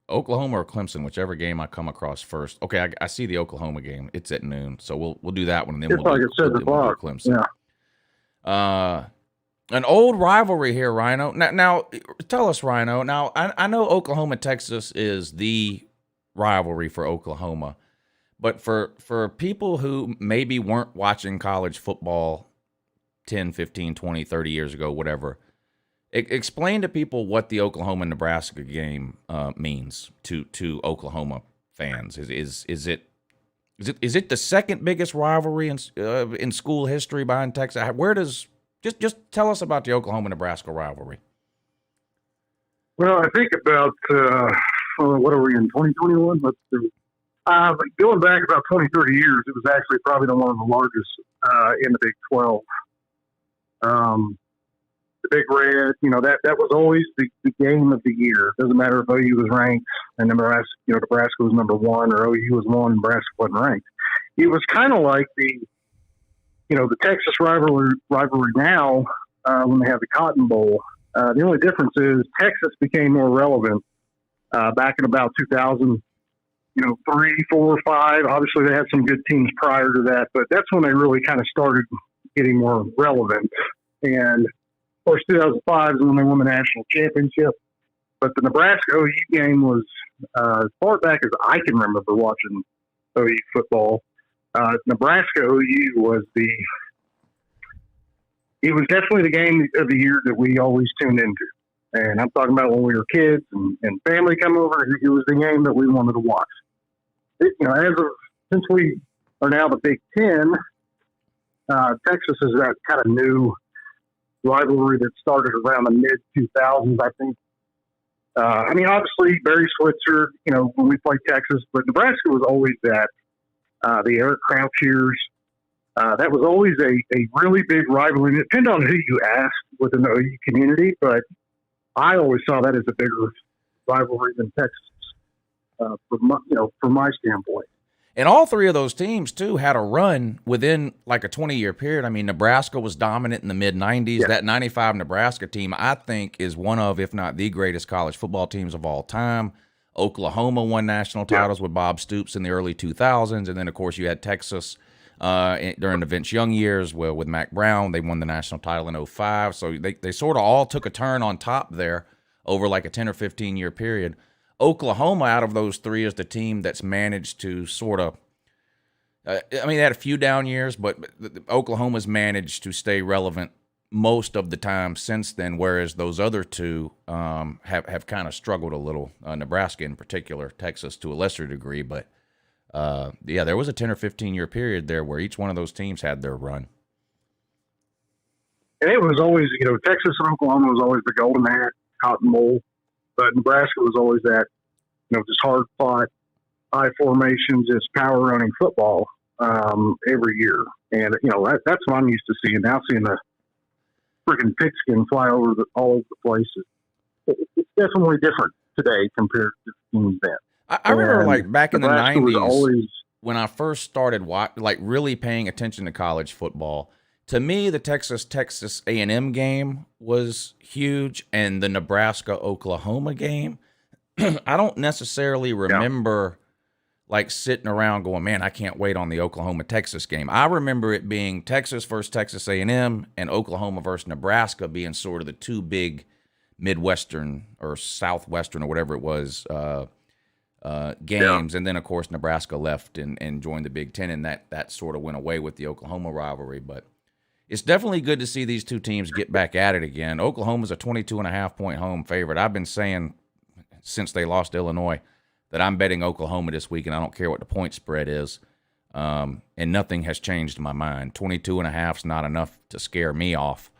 Oklahoma or Clemson, whichever game I come across first. Okay, I see the Oklahoma game. It's at noon, so we'll do that one, and then we'll do Clemson. Yeah. An old rivalry here, RHINO. Now, tell us, RHINO. Now, I know Oklahoma Texas is the rivalry for Oklahoma. But for people who maybe weren't watching college football 10, 15, 20, 30 years ago, whatever, explain to people what the Oklahoma-Nebraska game means to Oklahoma fans. Is it the second biggest rivalry in school history behind Texas? Where does just tell us about the Oklahoma-Nebraska rivalry? Well, I think about what are we in 2021? Let's do Going back about 20, 30 years, it was actually probably one of the largest in the Big 12. The Big Red, that was always the game of the year. It doesn't matter if OU was ranked and Nebraska was number one, or OU was one and Nebraska wasn't ranked. It was kind of like the Texas rivalry now when they have the Cotton Bowl. The only difference is Texas became more relevant back in about 2000, 3, 4, 5. Obviously, they had some good teams prior to that, but that's when they really kind of started getting more relevant. And, of course, 2005 is when they won the national championship. But the Nebraska-OU game was, as far back as I can remember watching OU football, Nebraska-OU was it was definitely the game of the year that we always tuned into. And I'm talking about when we were kids and family come over, it was the game that we wanted to watch. Since we are now the Big Ten, Texas is that kind of new rivalry that started around the mid-2000s, I think. Obviously, Barry Switzer, when we played Texas, but Nebraska was always that. The Eric Crouch years, that was always a really big rivalry. It depended on who you asked within the OU community, but I always saw that as a bigger rivalry than Texas, from my standpoint. And all three of those teams, too, had a run within like a 20-year period. I mean, Nebraska was dominant in the mid-'90s. Yeah. That 95 Nebraska team, I think, is one of, if not the greatest college football teams of all time. Oklahoma won national titles with Bob Stoops in the early 2000s. And then, of course, you had Texas during the Vince Young years with Mac Brown. They won the national title in 2005. So they sort of all took a turn on top there over like a 10 or 15-year period. Oklahoma, out of those three, is the team that's managed to sort of they had a few down years, but Oklahoma's managed to stay relevant most of the time since then, whereas those other two have kind of struggled a little, Nebraska in particular, Texas to a lesser degree. But, there was a 10 or 15-year period there where each one of those teams had their run. And it was always, Texas and Oklahoma was always the Golden Hat, Cotton Bowl. But Nebraska was always that, just hard-fought, high formation, just power-running football every year. And, that's what I'm used to seeing. Now seeing the freaking pigskin fly all over the place. It's definitely different today compared to the teams then. I remember, like, back in the Nebraska 90s, when I first started really paying attention to college football, to me, the Texas A&M game was huge, and the Nebraska-Oklahoma game, I don't necessarily remember like sitting around going, man, I can't wait on the Oklahoma-Texas game. I remember it being Texas versus Texas A&M and Oklahoma versus Nebraska being sort of the two big Midwestern or Southwestern or whatever it was games. And then, of course, Nebraska left and joined the Big Ten, and that sort of went away with the Oklahoma rivalry. But it's definitely good to see these two teams get back at it again. Oklahoma's a 22.5-point home favorite. I've been saying since they lost to Illinois that I'm betting Oklahoma this week, and I don't care what the point spread is. And nothing has changed in my mind. 22.5 is not enough to scare me off.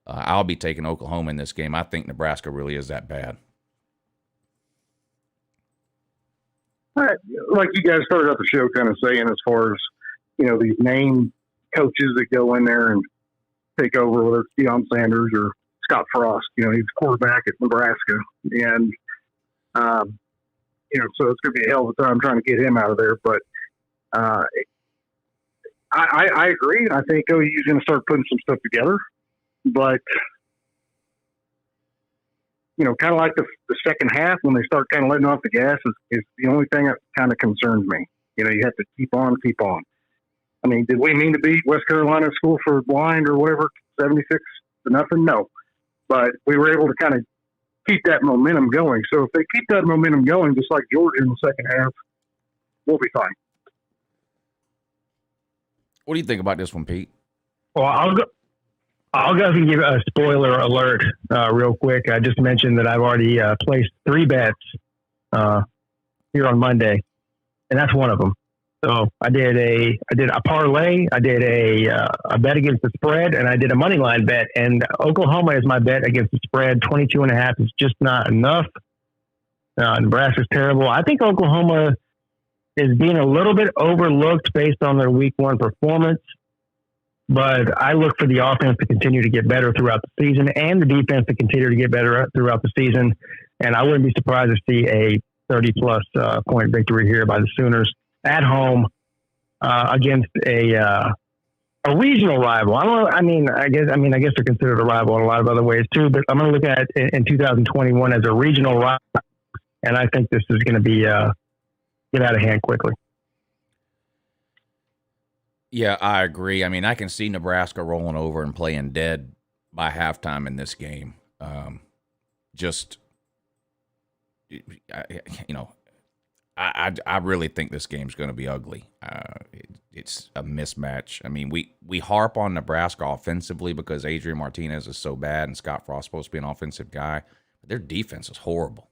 I'll be taking Oklahoma in this game. I think Nebraska really is that bad. Like you guys started out the show kind of saying, as far as, these name coaches that go in there and take over, whether it's Deion Sanders or Scott Frost, he's quarterback at Nebraska. And, so it's going to be a hell of a time trying to get him out of there. But I agree. I think OU's going to start putting some stuff together. But, kind of like the second half when they start kind of letting off the gas is the only thing that kind of concerns me. You have to keep on. I mean, did we mean to beat West Carolina School for Blind or whatever, 76-0? No. But we were able to kind of keep that momentum going. So if they keep that momentum going, just like Georgia in the second half, we'll be fine. What do you think about this one, Pete? Well, I'll go ahead and give a spoiler alert real quick. I just mentioned that I've already placed 3 bets here on Monday, and that's one of them. So I did a parlay, I did a bet against the spread, and I did a money line bet. And Oklahoma is my bet against the spread. 22.5 is just not enough. Nebraska's terrible. I think Oklahoma is being a little bit overlooked based on their week 1 performance. But I look for the offense to continue to get better throughout the season and the defense to continue to get better throughout the season. And I wouldn't be surprised to see a 30-plus point victory here by the Sooners at home against a regional rival. I guess they're considered a rival in a lot of other ways too. But I'm going to look at it in 2021 as a regional rival, and I think this is going to be get out of hand quickly. Yeah, I agree. I mean, I can see Nebraska rolling over and playing dead by halftime in this game. I really think this game's going to be ugly. It's a mismatch. I mean, we harp on Nebraska offensively because Adrian Martinez is so bad and Scott Frost's supposed to be an offensive guy, but their defense is horrible.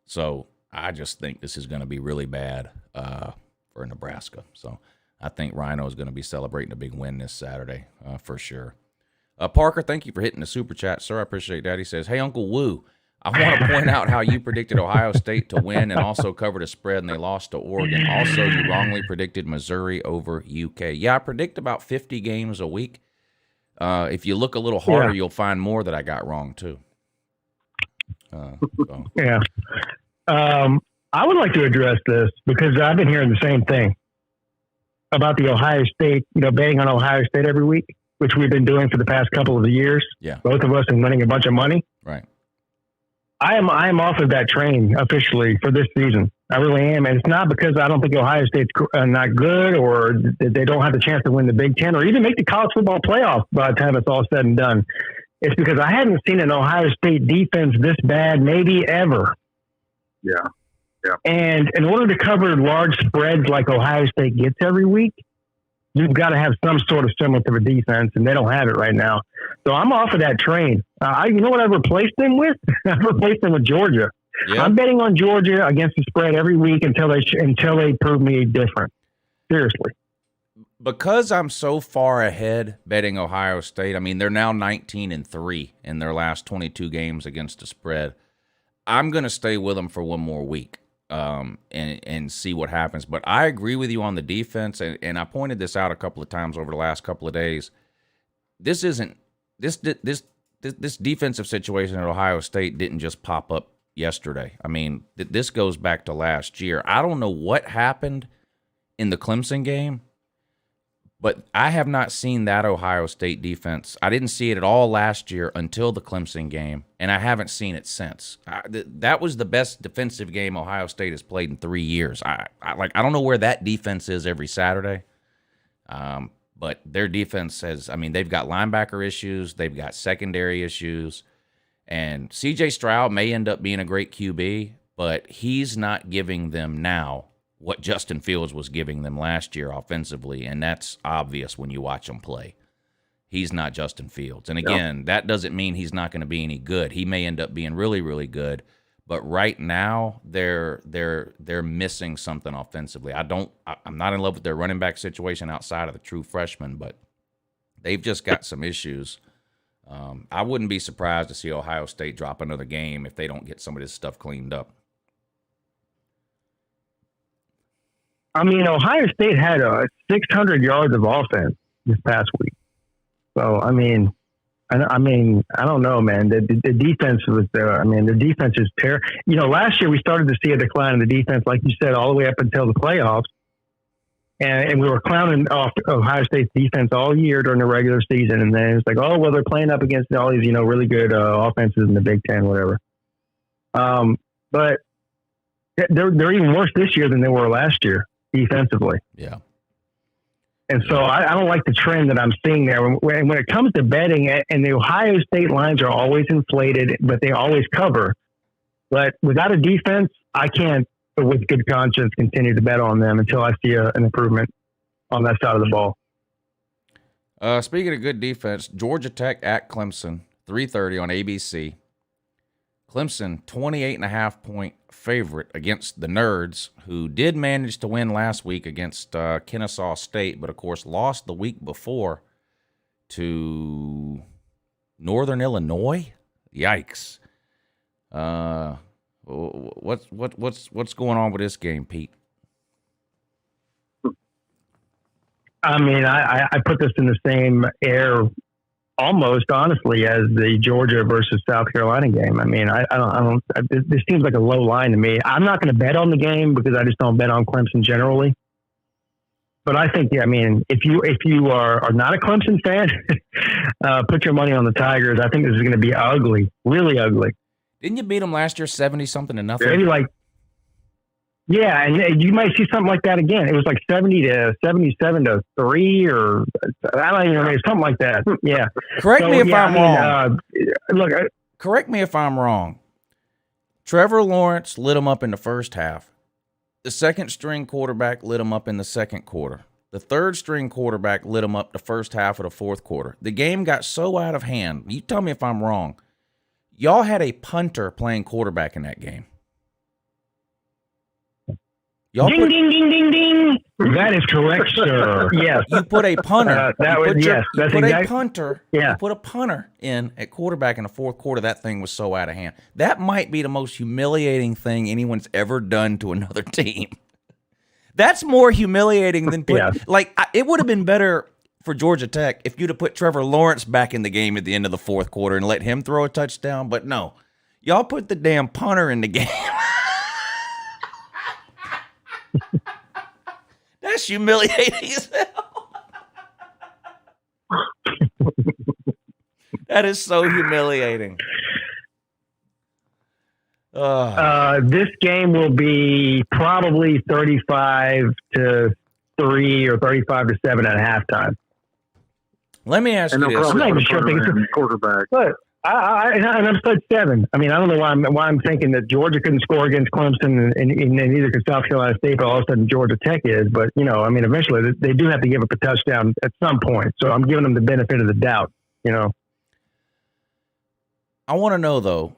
So I just think this is going to be really bad for Nebraska. So I think RHINO is going to be celebrating a big win this Saturday for sure. Parker, thank you for hitting the super chat, sir. I appreciate that. He says, "Hey, Uncle Woo, I want to point out how you predicted Ohio State to win and also covered a spread and they lost to Oregon. Also, you wrongly predicted Missouri over UK." Yeah, I predict about 50 games a week. If you look a little harder, you'll find more that I got wrong too. Yeah. I would like to address this because I've been hearing the same thing about the Ohio State, betting on Ohio State every week, which we've been doing for the past couple of years. Yeah. Both of us and winning a bunch of money. Right. I am off of that train officially for this season. I really am. And it's not because I don't think Ohio State's not good or they don't have the chance to win the Big Ten or even make the college football playoff by the time it's all said and done. It's because I hadn't seen an Ohio State defense this bad, maybe ever. Yeah. Yeah. And in order to cover large spreads like Ohio State gets every week, you've got to have some sort of semblance of a defense, and they don't have it right now. So I'm off of that train. You know what I've replaced them with? I've replaced them with Georgia. Yeah. I'm betting on Georgia against the spread every week until they prove me different. Seriously. Because I'm so far ahead betting Ohio State, I mean, they're now 19-3 in their last 22 games against the spread. I'm going to stay with them for one more week and see what happens. But I agree with you on the defense, and I pointed this out a couple of times over the last couple of days. This defensive situation at Ohio State didn't just pop up yesterday. I mean, this goes back to last year. I don't know what happened in the Clemson game, but I have not seen that Ohio State defense. I didn't see it at all last year until the Clemson game, and I haven't seen it since. That was the best defensive game Ohio State has played in 3 years. I don't know where that defense is every Saturday, but their defense they've got linebacker issues, they've got secondary issues, and C.J. Stroud may end up being a great QB, but he's not giving them now what Justin Fields was giving them last year offensively, and that's obvious when you watch him play. He's not Justin Fields. And again, that doesn't mean he's not going to be any good. He may end up being really, really good, but right now they're missing something offensively. I'm not in love with their running back situation outside of the true freshman, but they've just got some issues. I wouldn't be surprised to see Ohio State drop another game if they don't get some of this stuff cleaned up. I mean, Ohio State had 600 yards of offense this past week. So, I don't know, man. The defense was there. I mean, the defense is terrible. Last year we started to see a decline in the defense, like you said, all the way up until the playoffs. And we were clowning off Ohio State's defense all year during the regular season. And then it's like, oh, well, they're playing up against all these, really good offenses in the Big Ten, whatever. But they're even worse this year than they were last year defensively. Yeah. And so I don't like the trend that I'm seeing there. When it comes to betting, and the Ohio State lines are always inflated, but they always cover. But without a defense, I can't, with good conscience, continue to bet on them until I see an improvement on that side of the ball. Speaking of good defense, Georgia Tech at Clemson, 3:30 on ABC. Clemson, 28.5-point favorite against the Nerds, who did manage to win last week against Kennesaw State, but, of course, lost the week before to Northern Illinois. Yikes. What's going on with this game, Pete? I mean, I put this in the same air, almost honestly, as the Georgia versus South Carolina game. I mean, I don't. This seems like a low line to me. I'm not going to bet on the game because I just don't bet on Clemson generally. But I think, yeah, I mean, if you are not a Clemson fan, put your money on the Tigers. I think this is going to be ugly, really ugly. Didn't you beat them last year 70-something to nothing? Maybe like, yeah, and you might see something like that again. It was like 77-3, or I don't even know, something like that. Yeah. Correct me if I'm wrong. Look, correct me if I'm wrong. Trevor Lawrence lit them up in the first half. The second string quarterback lit him up in the second quarter. The third string quarterback lit him up the first half of the fourth quarter. The game got so out of hand. You tell me if I'm wrong. Y'all had a punter playing quarterback in that game. Ding, ding, ding, ding, ding. That is correct, sir. Yes. You put a punter. You put a punter in at quarterback in the fourth quarter. That thing was so out of hand. That might be the most humiliating thing anyone's ever done to another team. That's more humiliating than it would have been better for Georgia Tech if you'd have put Trevor Lawrence back in the game at the end of the fourth quarter and let him throw a touchdown. But no, y'all put the damn punter in the game. That's humiliating as hell. That is so humiliating. This game will be probably 35-3 or 35-7 at halftime. Let me ask you this. I'm not even sure it's quarterback. But and I'm said 7. I mean, I don't know why I'm thinking that Georgia couldn't score against Clemson and neither could South Carolina State, but all of a sudden Georgia Tech is. But, you know, I mean, eventually they do have to give up a touchdown at some point. So I'm giving them the benefit of the doubt, you know. I want to know, though,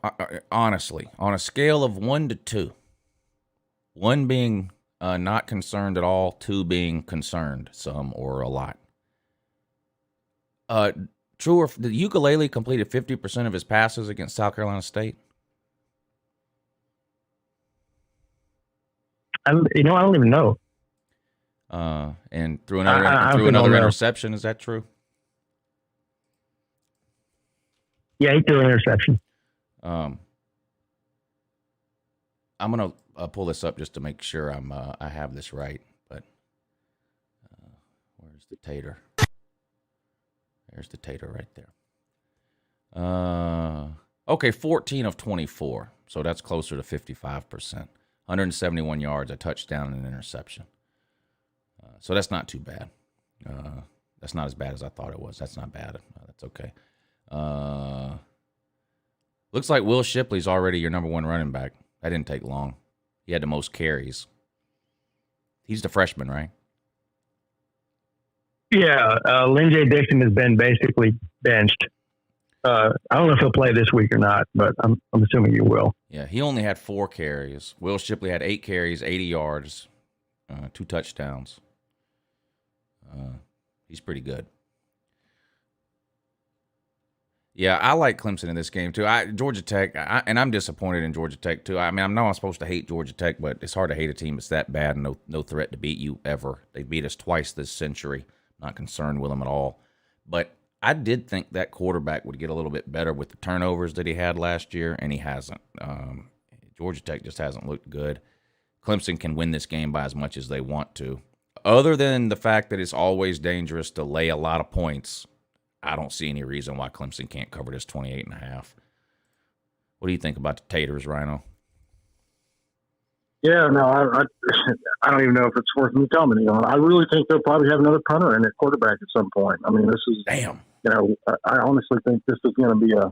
honestly, on a scale of 1 to 2, 1 being not concerned at all, 2 being concerned some or a lot. True or did UncleLou completed 50% of his passes against South Carolina State? I don't even know. And threw another interception. Is that true? Yeah, he threw an interception. I'm gonna pull this up just to make sure I have this right. But where's the tater? There's the tater right there. Okay, 14 of 24. So that's closer to 55%. 171 yards, a touchdown, and an interception. So that's not too bad. That's not as bad as I thought it was. That's not bad. That's okay. Looks like Will Shipley's already your number 1 running back. That didn't take long. He had the most carries. He's the freshman, right? Yeah, Lynn Dixon has been basically benched. I don't know if he'll play this week or not, but I'm assuming he will. Yeah, he only had 4 carries. Will Shipley had 8 carries, 80 yards, 2 touchdowns. He's pretty good. Yeah, I like Clemson in this game, too. Georgia Tech, and I'm disappointed in Georgia Tech, too. I mean, I know I'm supposed to hate Georgia Tech, but it's hard to hate a team that's that bad and no threat to beat you ever. They beat us twice this century. Not concerned with them at all. But I did think that quarterback would get a little bit better with the turnovers that he had last year, and he hasn't. Georgia Tech just hasn't looked good. Clemson can win this game by as much as they want to. Other than the fact that it's always dangerous to lay a lot of points, I don't see any reason why Clemson can't cover this 28.5. What do you think about the Taters, RHINO? Yeah, no, I don't even know if it's worth me commenting on. I really think they'll probably have another punter in at quarterback at some point. I mean, this is damn. You know, I honestly think this is going to be a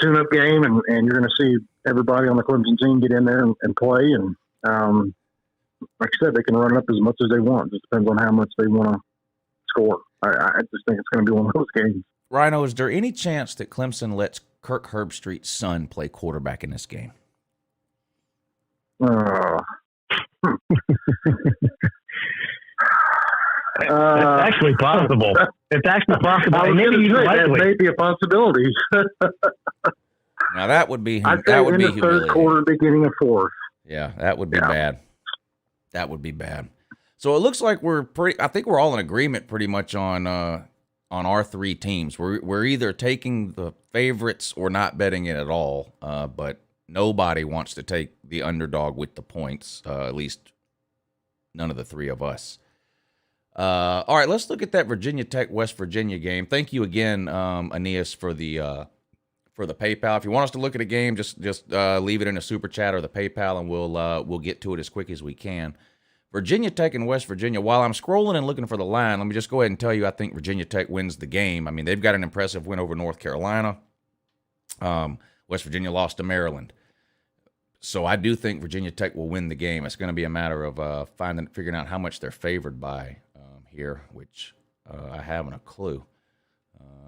tune-up game, and you're going to see everybody on the Clemson team get in there and play. And like I said, they can run it up as much as they want. It just depends on how much they want to score. I just think it's going to be one of those games. RHINO, is there any chance that Clemson lets Kirk Herbstreit's son play quarterback in this game? It's actually possible. It's actually possible. That may be a possibility. Now that would be I'd that would in be the humiliating. third quarter, beginning of fourth. Yeah, that would be bad. That would be bad. So it looks like I think we're all in agreement pretty much on our three teams. We're either taking the favorites or not betting it at all. But nobody wants to take the underdog with the points. At least none of the three of us. All right, let's look at that Virginia Tech West Virginia game. Thank you again, Aeneas, for the PayPal. If you want us to look at a game, just leave it in a super chat or the PayPal, and we'll get to it as quick as we can. Virginia Tech and West Virginia. While I'm scrolling and looking for the line, let me just go ahead and tell you I think Virginia Tech wins the game. I mean, they've got an impressive win over North Carolina. West Virginia lost to Maryland. So I do think Virginia Tech will win the game. It's going to be a matter of figuring out how much they're favored by here, which I haven't a clue.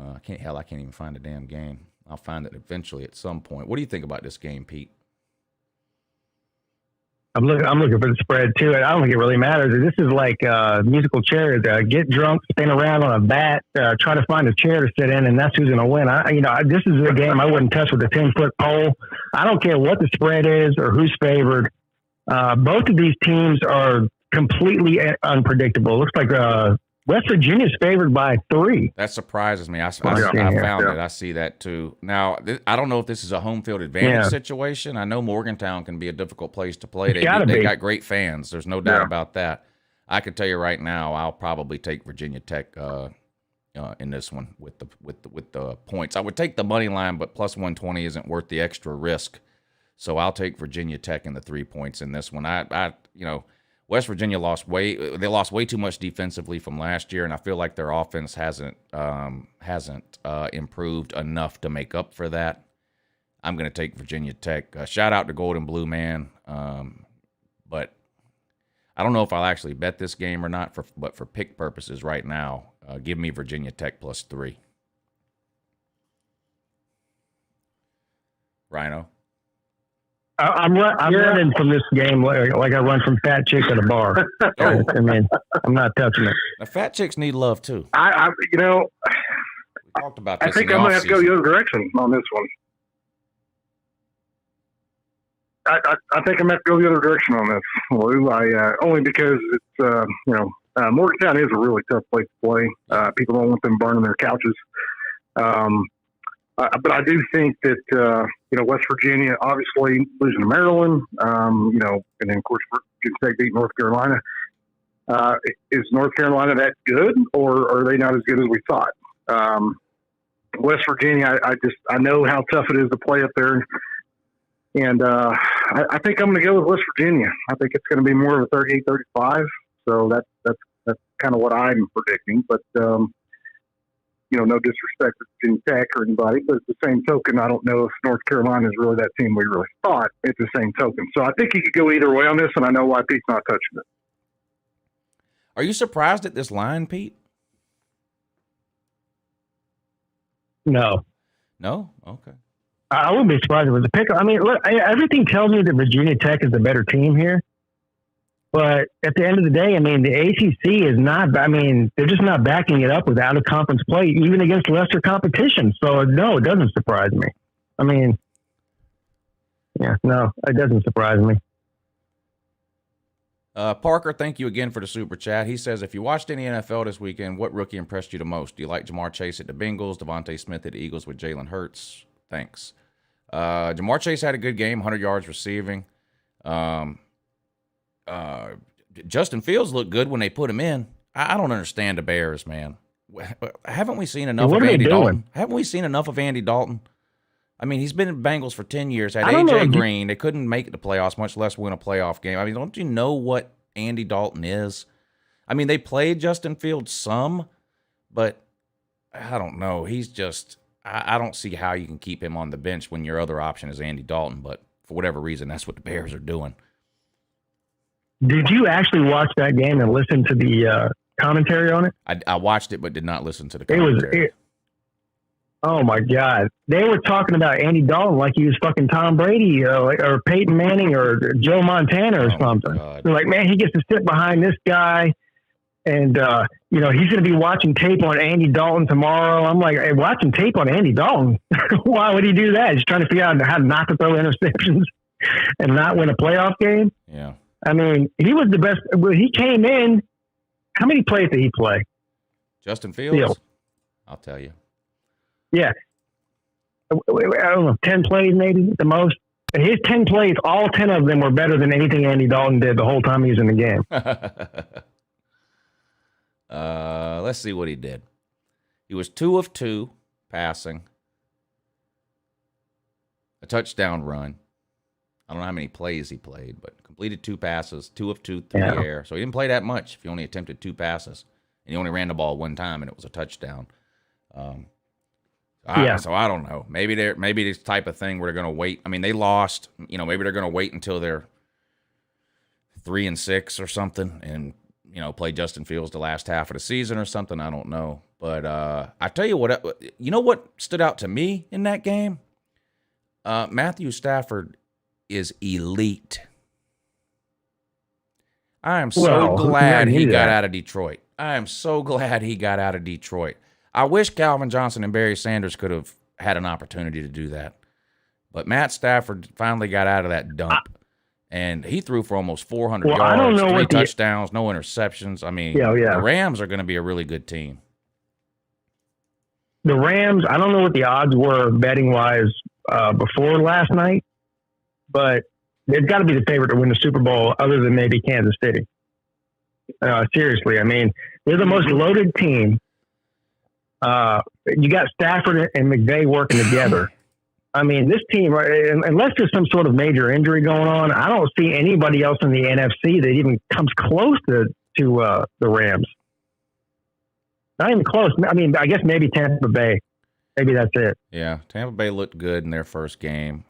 I can't even find a damn game. I'll find it eventually at some point. What do you think about this game, Pete? I'm looking for the spread too. I don't think it really matters. This is like musical chairs. Get drunk, spin around on a bat, try to find a chair to sit in, and that's who's going to win. This is a game I wouldn't touch with a 10-foot pole. I don't care what the spread is or who's favored. Both of these teams are completely unpredictable. It looks like West Virginia's favored by 3. That surprises me. I found it. I see that too. Now, I don't know if this is a home field advantage situation. I know Morgantown can be a difficult place to play. They got great fans. There's no doubt about that. I can tell you right now, I'll probably take Virginia Tech in this one with the points. I would take the money line, but plus 120 isn't worth the extra risk. So I'll take Virginia Tech in the 3 points in this one. West Virginia lost way too much defensively from last year, and I feel like their offense hasn't improved enough to make up for that. I'm going to take Virginia Tech. Shout out to Golden Blue Man, but I don't know if I'll actually bet this game or not. But for pick purposes right now, give me Virginia Tech plus 3. RHINO. I'm running from this game like I run from fat chicks at a bar. I mean, I'm not touching it. The fat chicks need love too. We talked about this. I think I'm gonna have to go the other direction on this one. I think I'm gonna have to go the other direction on this, Lou. Only because it's Morgantown is a really tough place to play. People don't want them burning their couches. But I do think that, West Virginia, obviously losing to Maryland, and then, of course, Virginia State beat North Carolina. Is North Carolina that good, or are they not as good as we thought? West Virginia, I know how tough it is to play up there. And I think I'm going to go with West Virginia. I think it's going to be more of a 38-35. So that's kind of what I'm predicting. But, no disrespect to Virginia Tech or anybody, but at the same token, I don't know if North Carolina is really that team we really thought at the same token. So I think you could go either way on this, and I know why Pete's not touching it. Are you surprised at this line, Pete? No. No? Okay. I wouldn't be surprised if it was a pick. I mean, look, everything tells me that Virginia Tech is the better team here. But at the end of the day, I mean, the ACC is not, they're just not backing it up with out-of-conference play, even against lesser competition. So, no, it doesn't surprise me. No, it doesn't surprise me. Parker, thank you again for the super chat. He says, if you watched any NFL this weekend, what rookie impressed you the most? Do you like Jamar Chase at the Bengals, Devontae Smith at the Eagles with Jalen Hurts? Thanks. Jamar Chase had a good game, 100 yards receiving. Justin Fields looked good when they put him in. I don't understand the Bears, man. Haven't we seen enough of Andy Dalton? Haven't we seen enough of Andy Dalton? I mean, he's been in Bengals for 10 years. Had A.J. Green. They couldn't make it to playoffs, much less win a playoff game. I mean, don't you know what Andy Dalton is? I mean, they played Justin Fields some, but I don't know. He's just – I don't see how you can keep him on the bench when your other option is Andy Dalton. But for whatever reason, that's what the Bears are doing. Did you actually watch that game and listen to the commentary on it? I watched it, but did not listen to the commentary. Oh, my God. They were talking about Andy Dalton like he was fucking Tom Brady or Peyton Manning or Joe Montana or something. They're like, man, he gets to sit behind this guy, and, he's going to be watching tape on Andy Dalton tomorrow. I'm like, hey, watching tape on Andy Dalton? Why would he do that? He's trying to figure out how not to throw interceptions and not win a playoff game? Yeah. I mean, he was the best. When he came in, how many plays did he play? Justin Fields? I'll tell you. Yeah. I don't know, 10 plays maybe, the most. And his 10 plays, all 10 of them were better than anything Andy Dalton did the whole time he was in the game. Let's see what he did. He was 2 of 2 passing, a touchdown run. I don't know how many plays he played, but completed 2 passes, 2 of 2 through the air. So he didn't play that much if he only attempted 2 passes. And he only ran the ball 1 time, and it was a touchdown. So I don't know. Maybe this type of thing where they're going to wait. I mean, they lost. Maybe they're going to wait until they're 3-6 or something, and play Justin Fields the last half of the season or something. I don't know. But I tell you what. What stood out to me in that game? Matthew Stafford is elite. I am so glad he got out of Detroit. I am so glad he got out of Detroit. I wish Calvin Johnson and Barry Sanders could have had an opportunity to do that. But Matt Stafford finally got out of that dump. And he threw for almost 400 yards, I don't know 3 touchdowns, no interceptions. I mean, the Rams are going to be a really good team. The Rams, I don't know what the odds were betting-wise before last night, but they've got to be the favorite to win the Super Bowl other than maybe Kansas City. Seriously, I mean, they're the most loaded team. You got Stafford and McVay working together. I mean, this team, unless there's some sort of major injury going on, I don't see anybody else in the NFC that even comes close to the Rams. Not even close. I mean, I guess maybe Tampa Bay. Maybe that's it. Yeah, Tampa Bay looked good in their first game.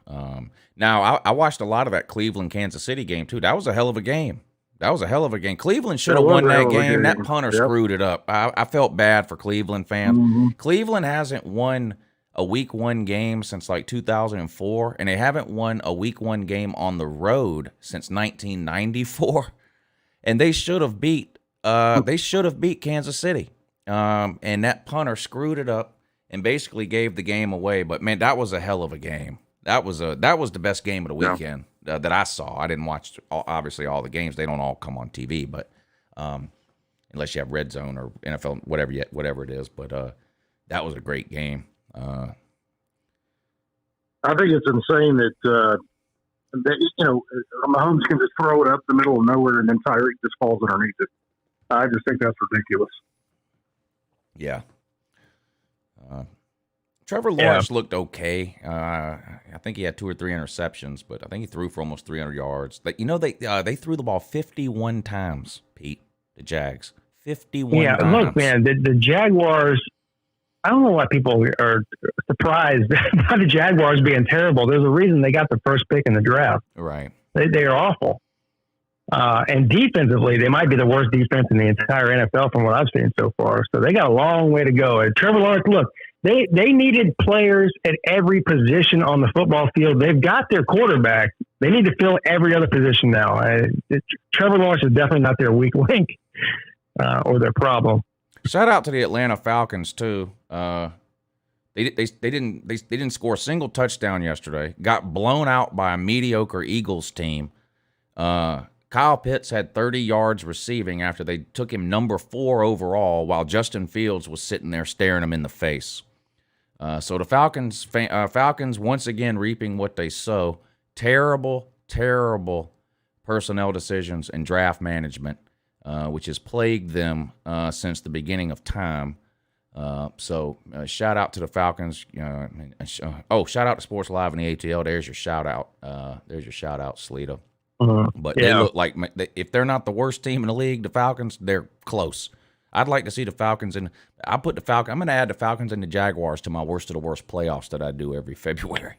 Now, I watched a lot of that Cleveland-Kansas City game, too. That was a hell of a game. Cleveland should have won that game. That punter screwed it up. I felt bad for Cleveland fans. Mm-hmm. Cleveland hasn't won a Week 1 game since like 2004, and they haven't won a Week 1 game on the road since 1994. And they should have beat Kansas City. And that punter screwed it up and basically gave the game away. But man, that was a hell of a game. That was the best game of the weekend that I saw. I didn't watch obviously all the games. They don't all come on TV, but unless you have Red Zone or NFL, whatever it is. But that was a great game. I think it's insane that Mahomes can just throw it up the middle of nowhere and then Tyreek just falls underneath it. I just think that's ridiculous. Yeah. Trevor Lawrence looked okay. I think he had 2 or 3 interceptions, but I think he threw for almost 300 yards. But, they threw the ball 51 times, Pete, the Jags. 51 times. Yeah, look, man, the Jaguars, I don't know why people are surprised by the Jaguars being terrible. There's a reason they got the first pick in the draft. Right. They are awful. And defensively, they might be the worst defense in the entire NFL from what I've seen so far. So they got a long way to go. And Trevor Lawrence, look, they needed players at every position on the football field. They've got their quarterback. They need to fill every other position now. Trevor Lawrence is definitely not their weak link or their problem. Shout out to the Atlanta Falcons too. They didn't score a single touchdown yesterday. Got blown out by a mediocre Eagles team. Kyle Pitts had 30 yards receiving after they took him number 4 overall, while Justin Fields was sitting there staring him in the face. So the Falcons once again reaping what they sow. Terrible personnel decisions and draft management, which has plagued them since the beginning of time. So shout out to the Falcons. Shout out to Sports Live and the ATL. There's your shout out. Sleeta. But they look like, if they're not the worst team in the league, the Falcons, they're close. I'd like to see the Falcons in. I'm going to add the Falcons and the Jaguars to my worst of the worst playoffs that I do every February.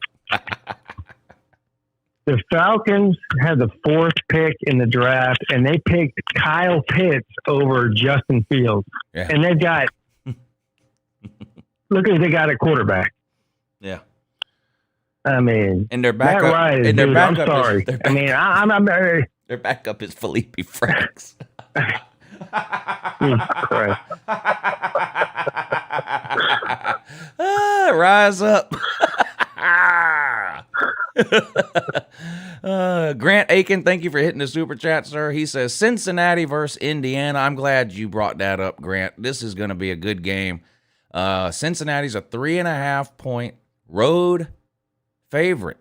The Falcons had the 4th pick in the draft, and they picked Kyle Pitts over Justin Fields. Yeah. And they've got, look at they got a quarterback. Yeah. I mean, and their backup. Right, and their dude, backup I'm sorry. I'm very. Their backup is Felipe Franks. Christ. Rise up. Grant Aiken, thank you for hitting the super chat, sir. He says Cincinnati versus Indiana. I'm glad you brought that up, Grant. This is going to be a good game. Cincinnati's a 3.5-point road favorite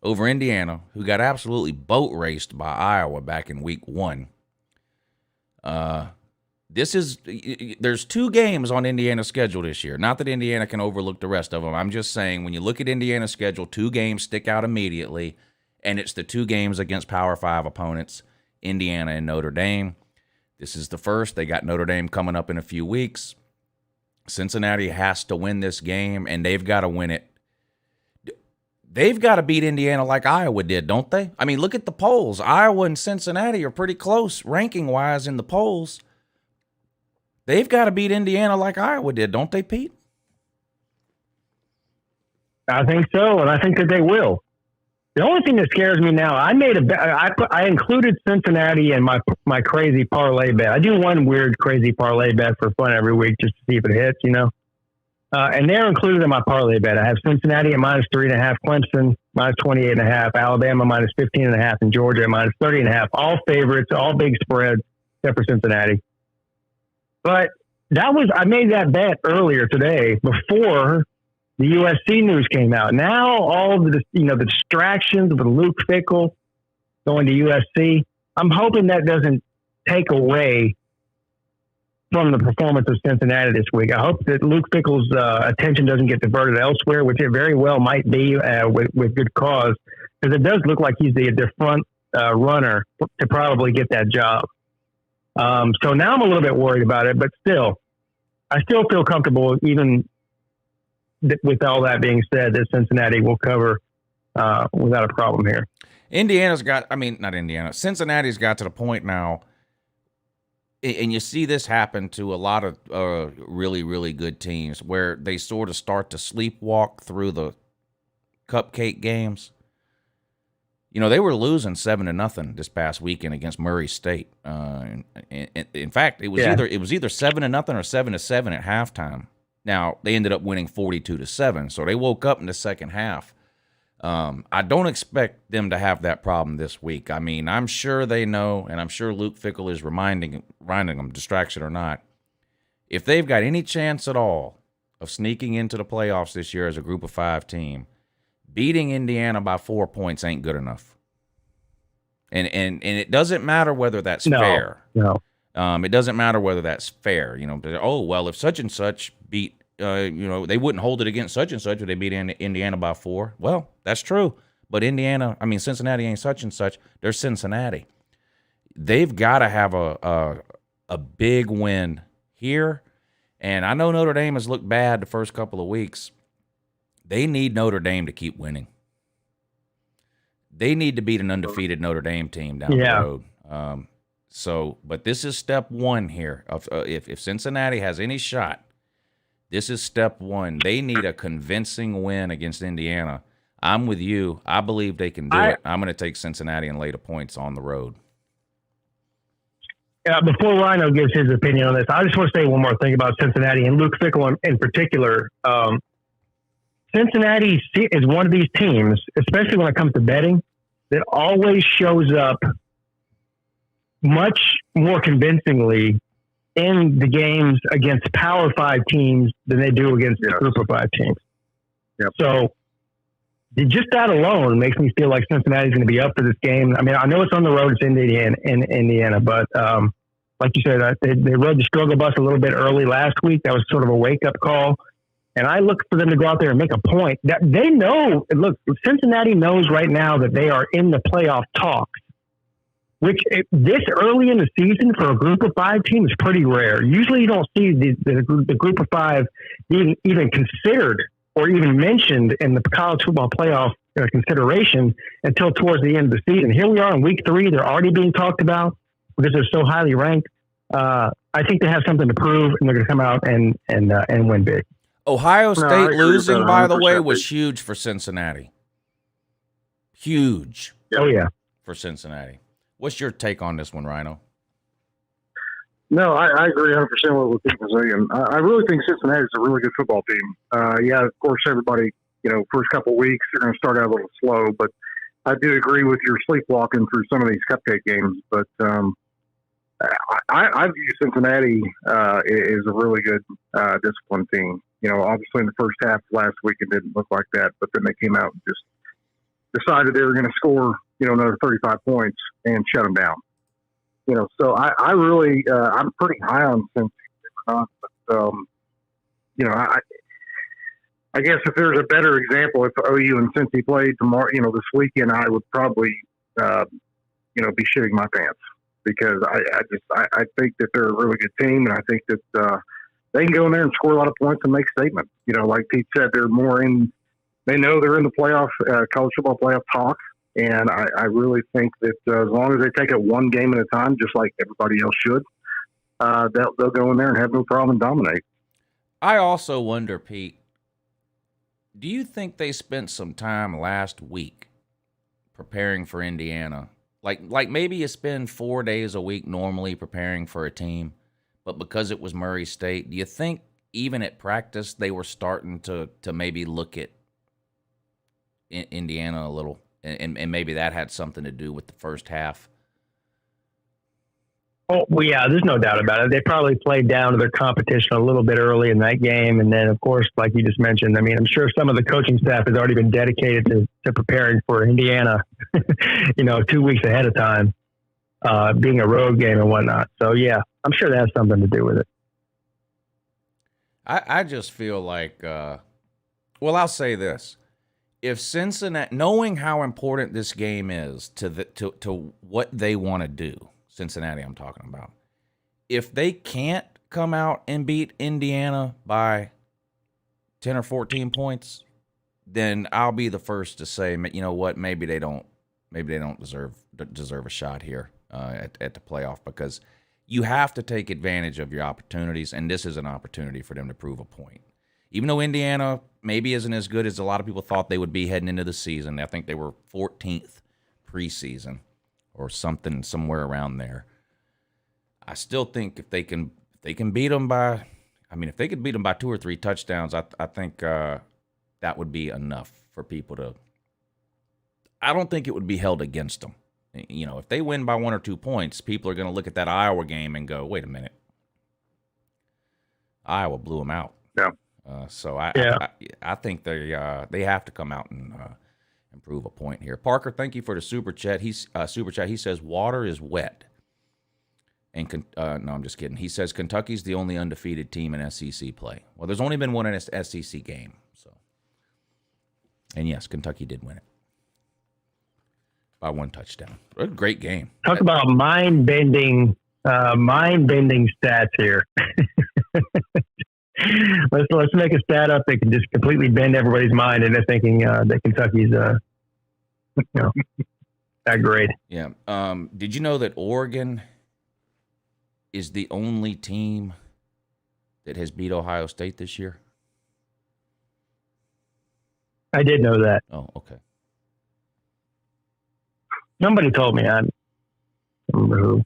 over Indiana, who got absolutely boat raced by Iowa back in week 1. There's 2 games on Indiana's schedule this year. Not that Indiana can overlook the rest of them. I'm just saying when you look at Indiana's schedule, 2 games stick out immediately, and it's the 2 games against Power 5 opponents, Indiana and Notre Dame. This is the first. They got Notre Dame coming up in a few weeks. Cincinnati has to win this game, and they've got to win it. They've got to beat Indiana like Iowa did, don't they? I mean, look at the polls. Iowa and Cincinnati are pretty close ranking-wise in the polls. They've got to beat Indiana like Iowa did, don't they, Pete? I think so, and I think that they will. The only thing that scares me now, I included Cincinnati in my crazy parlay bet. I do one weird crazy parlay bet for fun every week just to see if it hits, and they're included in my parlay bet. I have Cincinnati at -3.5, Clemson -28.5, Alabama -15.5, and Georgia at -30.5. All favorites, all big spreads, except for Cincinnati. But I made that bet earlier today before the USC news came out. Now all of the distractions with Luke Fickell going to USC, I'm hoping that doesn't take away from the performance of Cincinnati this week. I hope that Luke Fickell's attention doesn't get diverted elsewhere, which it very well might be with good cause, because it does look like he's the front runner to probably get that job. So now I'm a little bit worried about it, but still, I still feel comfortable even with all that being said, that Cincinnati will cover without a problem here. Cincinnati's got to the point now, and you see this happen to a lot of really, really good teams where they sort of start to sleepwalk through the cupcake games. They were losing 7-0 this past weekend against Murray State. In fact, it was either 7-0 or 7-7 at halftime. Now they ended up winning 42-7, so they woke up in the second half. I don't expect them to have that problem this week. I mean, I'm sure they know, and I'm sure Luke Fickell is reminding them, distraction or not, if they've got any chance at all of sneaking into the playoffs this year as a Group of 5 team, beating Indiana by 4 points ain't good enough. And it doesn't matter whether that's fair. No. It doesn't matter whether that's fair. If such and such beat, they wouldn't hold it against such and such if they beat Indiana by 4. Well, that's true. But Cincinnati ain't such and such. They're Cincinnati. They've got to have a big win here. And I know Notre Dame has looked bad the first couple of weeks. They need Notre Dame to keep winning. They need to beat an undefeated Notre Dame team down the road. But this is step 1 here. If Cincinnati has any shot, this is step 1. They need a convincing win against Indiana. I'm with you. I believe they can do it. I'm going to take Cincinnati and lay the points on the road. Before RHINO gives his opinion on this, I just want to say one more thing about Cincinnati and Luke Fickell in particular. Cincinnati is one of these teams, especially when it comes to betting, that always shows up much more convincingly in the games against Power 5 teams than they do against the Group of 5 teams. Yep. So just that alone makes me feel like Cincinnati's going to be up for this game. I mean, I know it's on the road, it's in Indiana, but like you said, they rode the struggle bus a little bit early last week. That was sort of a wake-up call. And I look for them to go out there and make a point. That they know, look, Cincinnati knows right now that they are in the playoff talks, which this early in the season for a Group of 5 team is pretty rare. Usually you don't see the Group of 5 being even considered or even mentioned in the college football playoff consideration until towards the end of the season. Here we are in week 3. They're already being talked about because they're so highly ranked. I think they have something to prove, and they're going to come out and win big. Ohio State losing, by the way, was huge for Cincinnati. Huge. Oh, yeah. For Cincinnati. What's your take on this one, RHINO? No, I agree 100% with what people say. And I really think Cincinnati is a really good football team. Of course, everybody, first couple of weeks, they're going to start out a little slow. But I do agree with your sleepwalking through some of these cupcake games, but I view Cincinnati is a really good disciplined team. You know, obviously in the first half last week it didn't look like that, but then they came out and just decided they were going to score, you know, another 35 points and shut them down. You know, so I really I'm pretty high on Cincinnati, but you know, I guess if there's a better example, if OU and Cincy played tomorrow, you know, this weekend, I would probably you know, be shitting my pants, because I think that they're a really good team, and I think that they can go in there and score a lot of points and make statements. You know, like Pete said, they're more in. They know they're in the playoff, college football playoff talk, and I really think that as long as they take it one game at a time, just like everybody else should, they'll go in there and have no problem and dominate. I also wonder, Pete, do you think they spent some time last week preparing for Indiana? Like maybe you spend 4 days a week normally preparing for a team, but because it was Murray State, do you think even at practice they were starting to maybe look at Indiana a little, and maybe that had something to do with the first half? Oh, well, yeah, there's no doubt about it. They probably played down to their competition a little bit early in that game. And then, of course, like you just mentioned, I mean, I'm sure some of the coaching staff has already been dedicated to preparing for Indiana, you know, 2 weeks ahead of time, being a road game and whatnot. So, yeah, I'm sure that has something to do with it. I just feel like, well, I'll say this. If Cincinnati, knowing how important this game is to what they want to do, Cincinnati I'm talking about, if they can't come out and beat Indiana by 10 or 14 points, then I'll be the first to say, you know what, maybe they don't deserve a shot here at the playoff, because you have to take advantage of your opportunities, and this is an opportunity for them to prove a point. Even though Indiana maybe isn't as good as a lot of people thought they would be heading into the season, I think they were 14th preseason or something, somewhere around there. I still think if they can beat them by, I mean, if they could beat them by 2 or 3 touchdowns, I think that would be enough for people to. I don't think it would be held against them. You know, if they win by 1 or 2 points, people are going to look at that Iowa game and go, "Wait a minute, Iowa blew them out." Yeah. So I think they have to come out and prove a point here. Parker, thank you for the super chat. He says water is wet. And no, I'm just kidding. He says Kentucky's the only undefeated team in SEC play. Well, there's only been one in an SEC game. So, and yes, Kentucky did win it by 1 touchdown. A great game. Talk about mind-bending stats here. Let's make a stat up that can just completely bend everybody's mind into thinking that Kentucky's that great. Yeah. Did you know that Oregon is the only team that has beat Ohio State this year? I did know that. Oh, okay. Somebody told me. I don't remember who.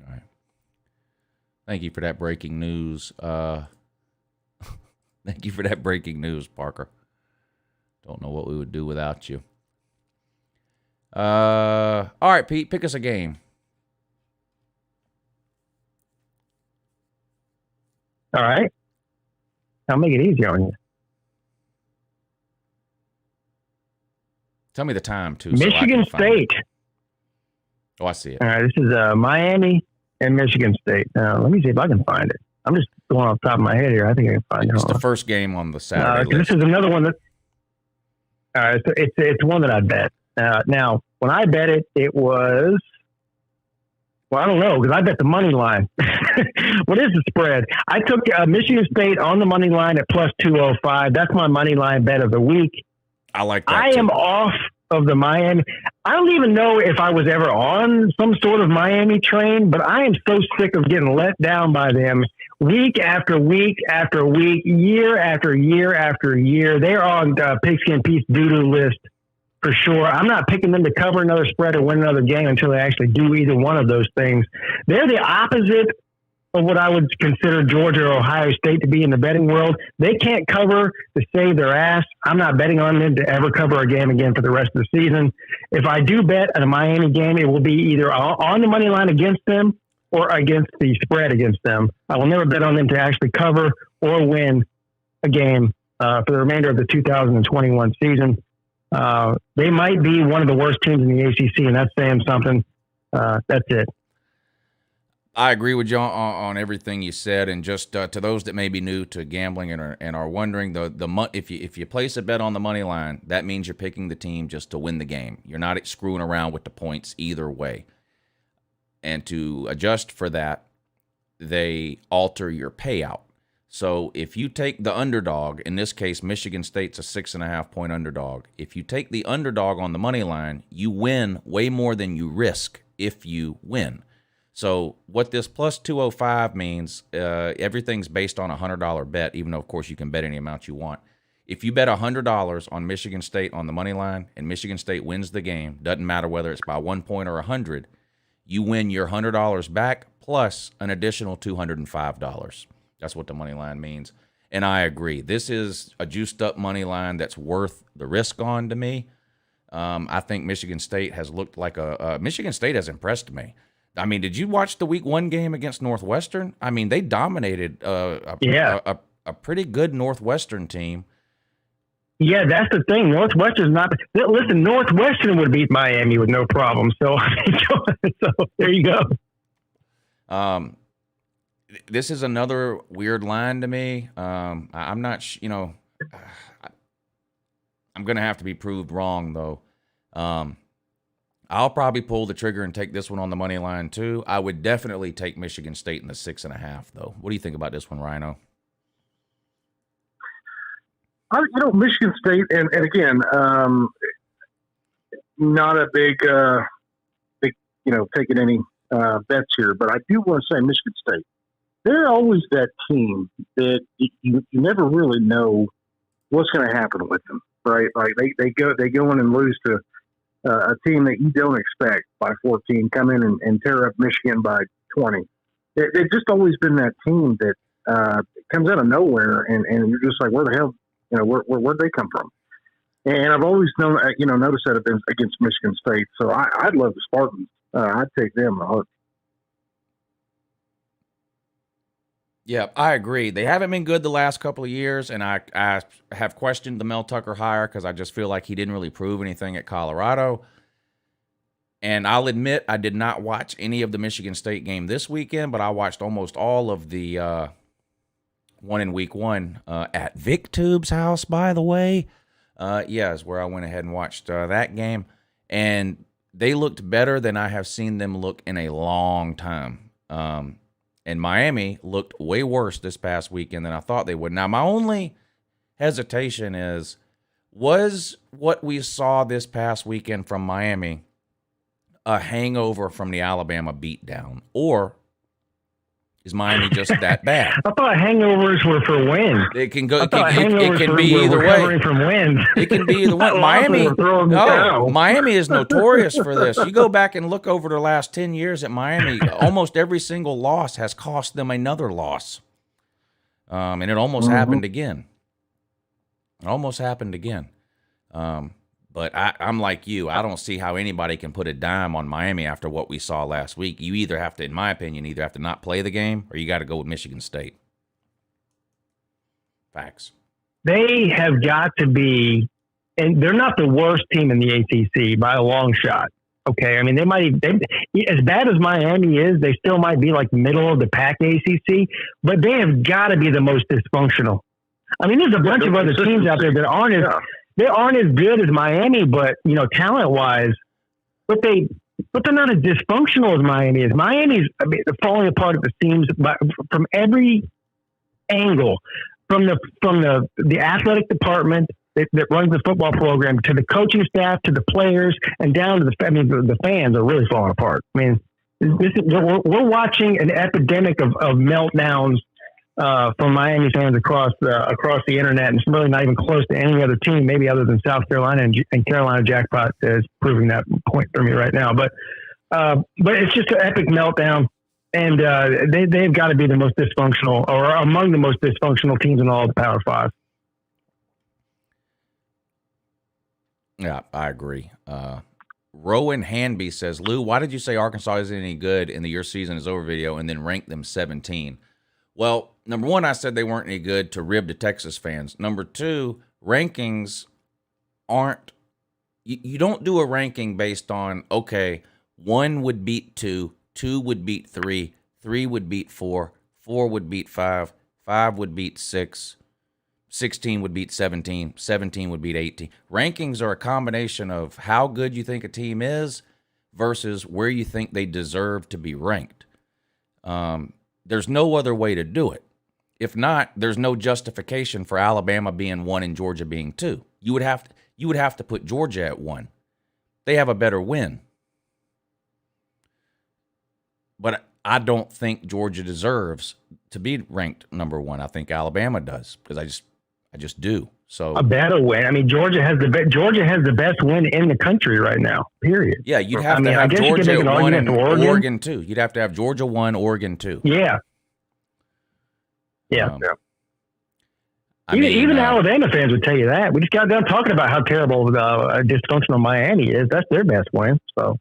All right. Thank you for that breaking news. Thank you for that breaking news, Parker. Don't know what we would do without you. All right, Pete, pick us a game. All right. I'll make it easy on you. Tell me the time, too. Michigan State. Oh, I see it. All right, this is Miami and Michigan State. Let me see if I can find it. I'm just going off the top of my head here. I think I can find it. It's the first game on the Saturday list. This is another one that. All right, so it's one that I bet. Now, when I bet it, it was. Well, I don't know, because I bet the money line. What is the spread? I took Michigan State on the money line at plus 205. That's my money line bet of the week. I like that. I am off of the Miami. I don't even know if I was ever on some sort of Miami train, but I am so sick of getting let down by them week after week after week, year after year after year. They're on Pigskin Pete's doo-doo list for sure. I'm not picking them to cover another spread or win another game until they actually do either one of those things. They're the opposite of what I would consider Georgia or Ohio State to be in the betting world. They can't cover to save their ass. I'm not betting on them to ever cover a game again for the rest of the season. If I do bet at a Miami game, it will be either on the money line against them or against the spread against them. I will never bet on them to actually cover or win a game for the remainder of the 2021 season. They might be one of the worst teams in the ACC, and that's saying something. That's it. I agree with you on everything you said, and just to those that may be new to gambling and are wondering, if you place a bet on the money line, that means you're picking the team just to win the game. You're not screwing around with the points either way. And to adjust for that, they alter your payout. So if you take the underdog, in this case, Michigan State's a 6.5-point underdog. If you take the underdog on the money line, you win way more than you risk if you win. So what this plus 205 means, everything's based on a $100 bet, even though, of course, you can bet any amount you want. If you bet $100 on Michigan State on the money line and Michigan State wins the game, doesn't matter whether it's by 1 point or 100, you win your $100 back plus an additional $205. That's what the money line means. And I agree. This is a juiced-up money line that's worth the risk on to me. I think Michigan State has looked like Michigan State has impressed me. I mean, did you watch the Week 1 game against Northwestern? I mean, they dominated a pretty good Northwestern team. Yeah, that's the thing. Northwestern's not. Listen, Northwestern would beat Miami with no problem. So there you go. This is another weird line to me. I'm not, I'm going to have to be proved wrong, though. I'll probably pull the trigger and take this one on the money line, too. I would definitely take Michigan State in the 6.5, though. What do you think about this one, RHINO? Michigan State, and again, not a big, taking any bets here, but I do want to say Michigan State. They're always that team that you never really know what's going to happen with them, right? Like they go in and lose to a team that you don't expect by 14, come in and tear up Michigan by 20. They've just always been that team that comes out of nowhere, and you're just like, where the hell, where'd they come from? And I've always known, noticed that against Michigan State. So I'd love the Spartans. I'd take them. Yeah, I agree. They haven't been good the last couple of years, and I have questioned the Mel Tucker hire because I just feel like he didn't really prove anything at Colorado. And I'll admit I did not watch any of the Michigan State game this weekend, but I watched almost all of the one in Week 1 at VicTube's house, by the way. Is where I went ahead and watched that game. And they looked better than I have seen them look in a long time. And Miami looked way worse this past weekend than I thought they would. Now, my only hesitation was what we saw this past weekend from Miami a hangover from the Alabama beatdown? Or is Miami just that bad? I thought hangovers were for wins. It can go. It can be either way. From wins. It can be either way. Miami is notorious for this. You go back and look over the last 10 years at Miami. Almost every single loss has cost them another loss, and it almost happened again. But I'm like you. I don't see how anybody can put a dime on Miami after what we saw last week. You either have to, in my opinion, not play the game or you got to go with Michigan State. Facts. They have got to be, and they're not the worst team in the ACC by a long shot. Okay, I mean, as bad as Miami is, they still might be like middle of the pack ACC, but they have got to be the most dysfunctional. I mean, there's a bunch of other teams out there that aren't as good as Miami, but talent wise, but they're not as dysfunctional as Miami is. Miami's falling apart at the seams from every angle, from the athletic department that runs the football program to the coaching staff to the players and down to the fans are really falling apart. I mean, we're watching an epidemic of meltdowns. From Miami fans across the internet, and it's really not even close to any other team, maybe other than South Carolina and Carolina Jackpot is proving that point for me right now. But it's just an epic meltdown. And they've got to be the most dysfunctional, or among the most dysfunctional teams in all the Power Five. Yeah, I agree. Rowan Hanby says, Lou, why did you say Arkansas isn't any good in the Your Season is Over video and then rank them 17? Well, number one, I said they weren't any good to rib the Texas fans. Number two, rankings aren't – you don't do a ranking based on, okay, 1 would beat 2, 2 would beat 3, 3 would beat 4, 4 would beat 5, 5 would beat 6, 16 would beat 17, 17 would beat 18. Rankings are a combination of how good you think a team is versus where you think they deserve to be ranked. There's no other way to do it. If not, there's no justification for Alabama being 1 and Georgia being 2. You would have to put Georgia at 1. They have a better win. But I don't think Georgia deserves to be ranked number 1. I think Alabama does, because I just do. So a better win. I mean, Georgia has the best win in the country right now. Period. Yeah, you'd have to have Georgia 1 and Oregon 2. You'd have to have Georgia 1, Oregon 2. Yeah. Yeah. Even Alabama fans would tell you that. We just got done talking about how terrible dysfunctional Miami is. That's their best win. So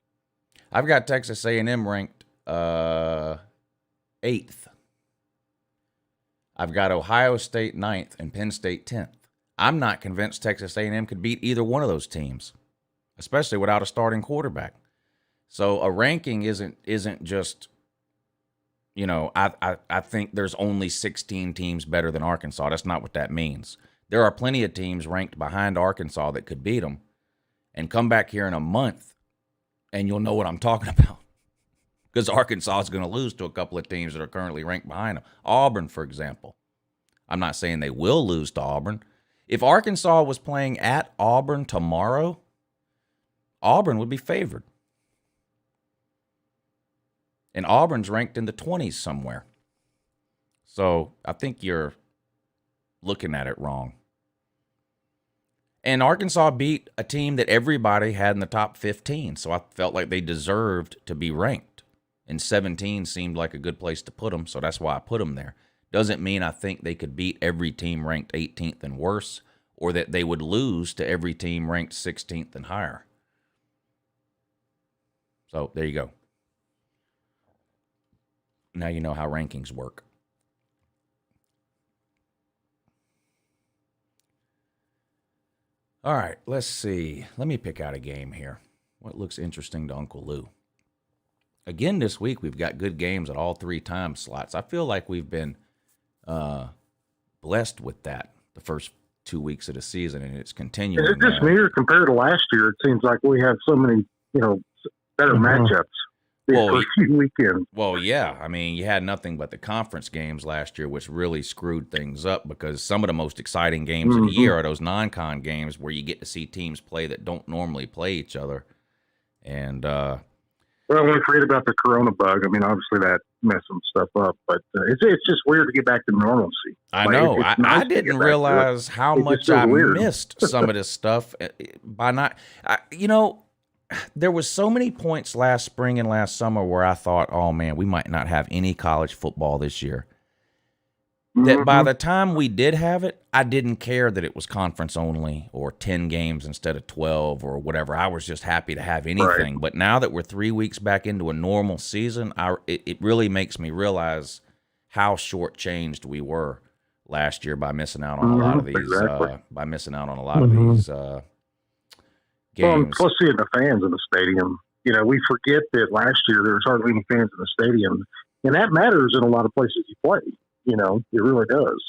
I've got Texas A&M ranked 8th. I've got Ohio State 9th and Penn State 10th. I'm not convinced Texas A&M could beat either one of those teams, especially without a starting quarterback. So a ranking isn't just, I think there's only 16 teams better than Arkansas. That's not what that means. There are plenty of teams ranked behind Arkansas that could beat them. And come back here in a month, and you'll know what I'm talking about. Because Arkansas is going to lose to a couple of teams that are currently ranked behind them. Auburn, for example. I'm not saying they will lose to Auburn. If Arkansas was playing at Auburn tomorrow, Auburn would be favored. And Auburn's ranked in the 20s somewhere. So I think you're looking at it wrong. And Arkansas beat a team that everybody had in the top 15. So I felt like they deserved to be ranked. And 17 seemed like a good place to put them, so that's why I put them there. Doesn't mean I think they could beat every team ranked 18th and worse, or that they would lose to every team ranked 16th and higher. So there you go. Now you know how rankings work. All right, let's see. Let me pick out a game here. What looks interesting to Uncle Lou? Again, this week, we've got good games at all 3 time slots. I feel like we've been blessed with that the first 2 weeks of the season, and it's continuing. Is it just me, or compared to last year, it seems like we have so many, better matchups for a few weekends. Well, yeah. I mean, you had nothing but the conference games last year, which really screwed things up, because some of the most exciting games of the year are those non-con games where you get to see teams play that don't normally play each other. And well, when we forget about the corona bug, I mean, obviously that messed some stuff up, but it's just weird to get back to normalcy. I know. I didn't realize how much I missed some of this stuff by not, there was so many points last spring and last summer where I thought, oh man, we might not have any college football this year. That by the time we did have it, I didn't care that it was conference only or 10 games instead of 12 or whatever. I was just happy to have anything. Right. But now that we're 3 weeks back into a normal season, it really makes me realize how shortchanged we were last year by missing out on a lot of these. These games. Well, plus seeing the fans in the stadium. We forget that last year there was hardly any fans in the stadium, and that matters in a lot of places you play. It really does.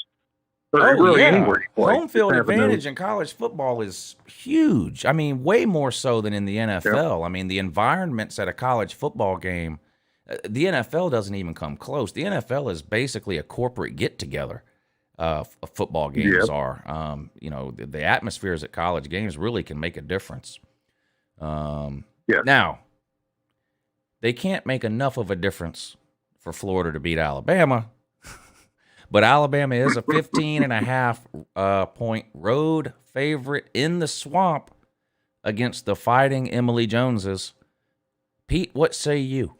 Anywhere you play. Home field advantage in college football is huge. I mean, way more so than in the NFL. Yep. I mean, the environments at a college football game, the NFL doesn't even come close. The NFL is basically a corporate get-together. Football games are. The atmospheres at college games really can make a difference. Now, they can't make enough of a difference for Florida to beat Alabama. But Alabama is a 15.5 point road favorite in the swamp against the Fighting Emily Joneses. Pete, what say you?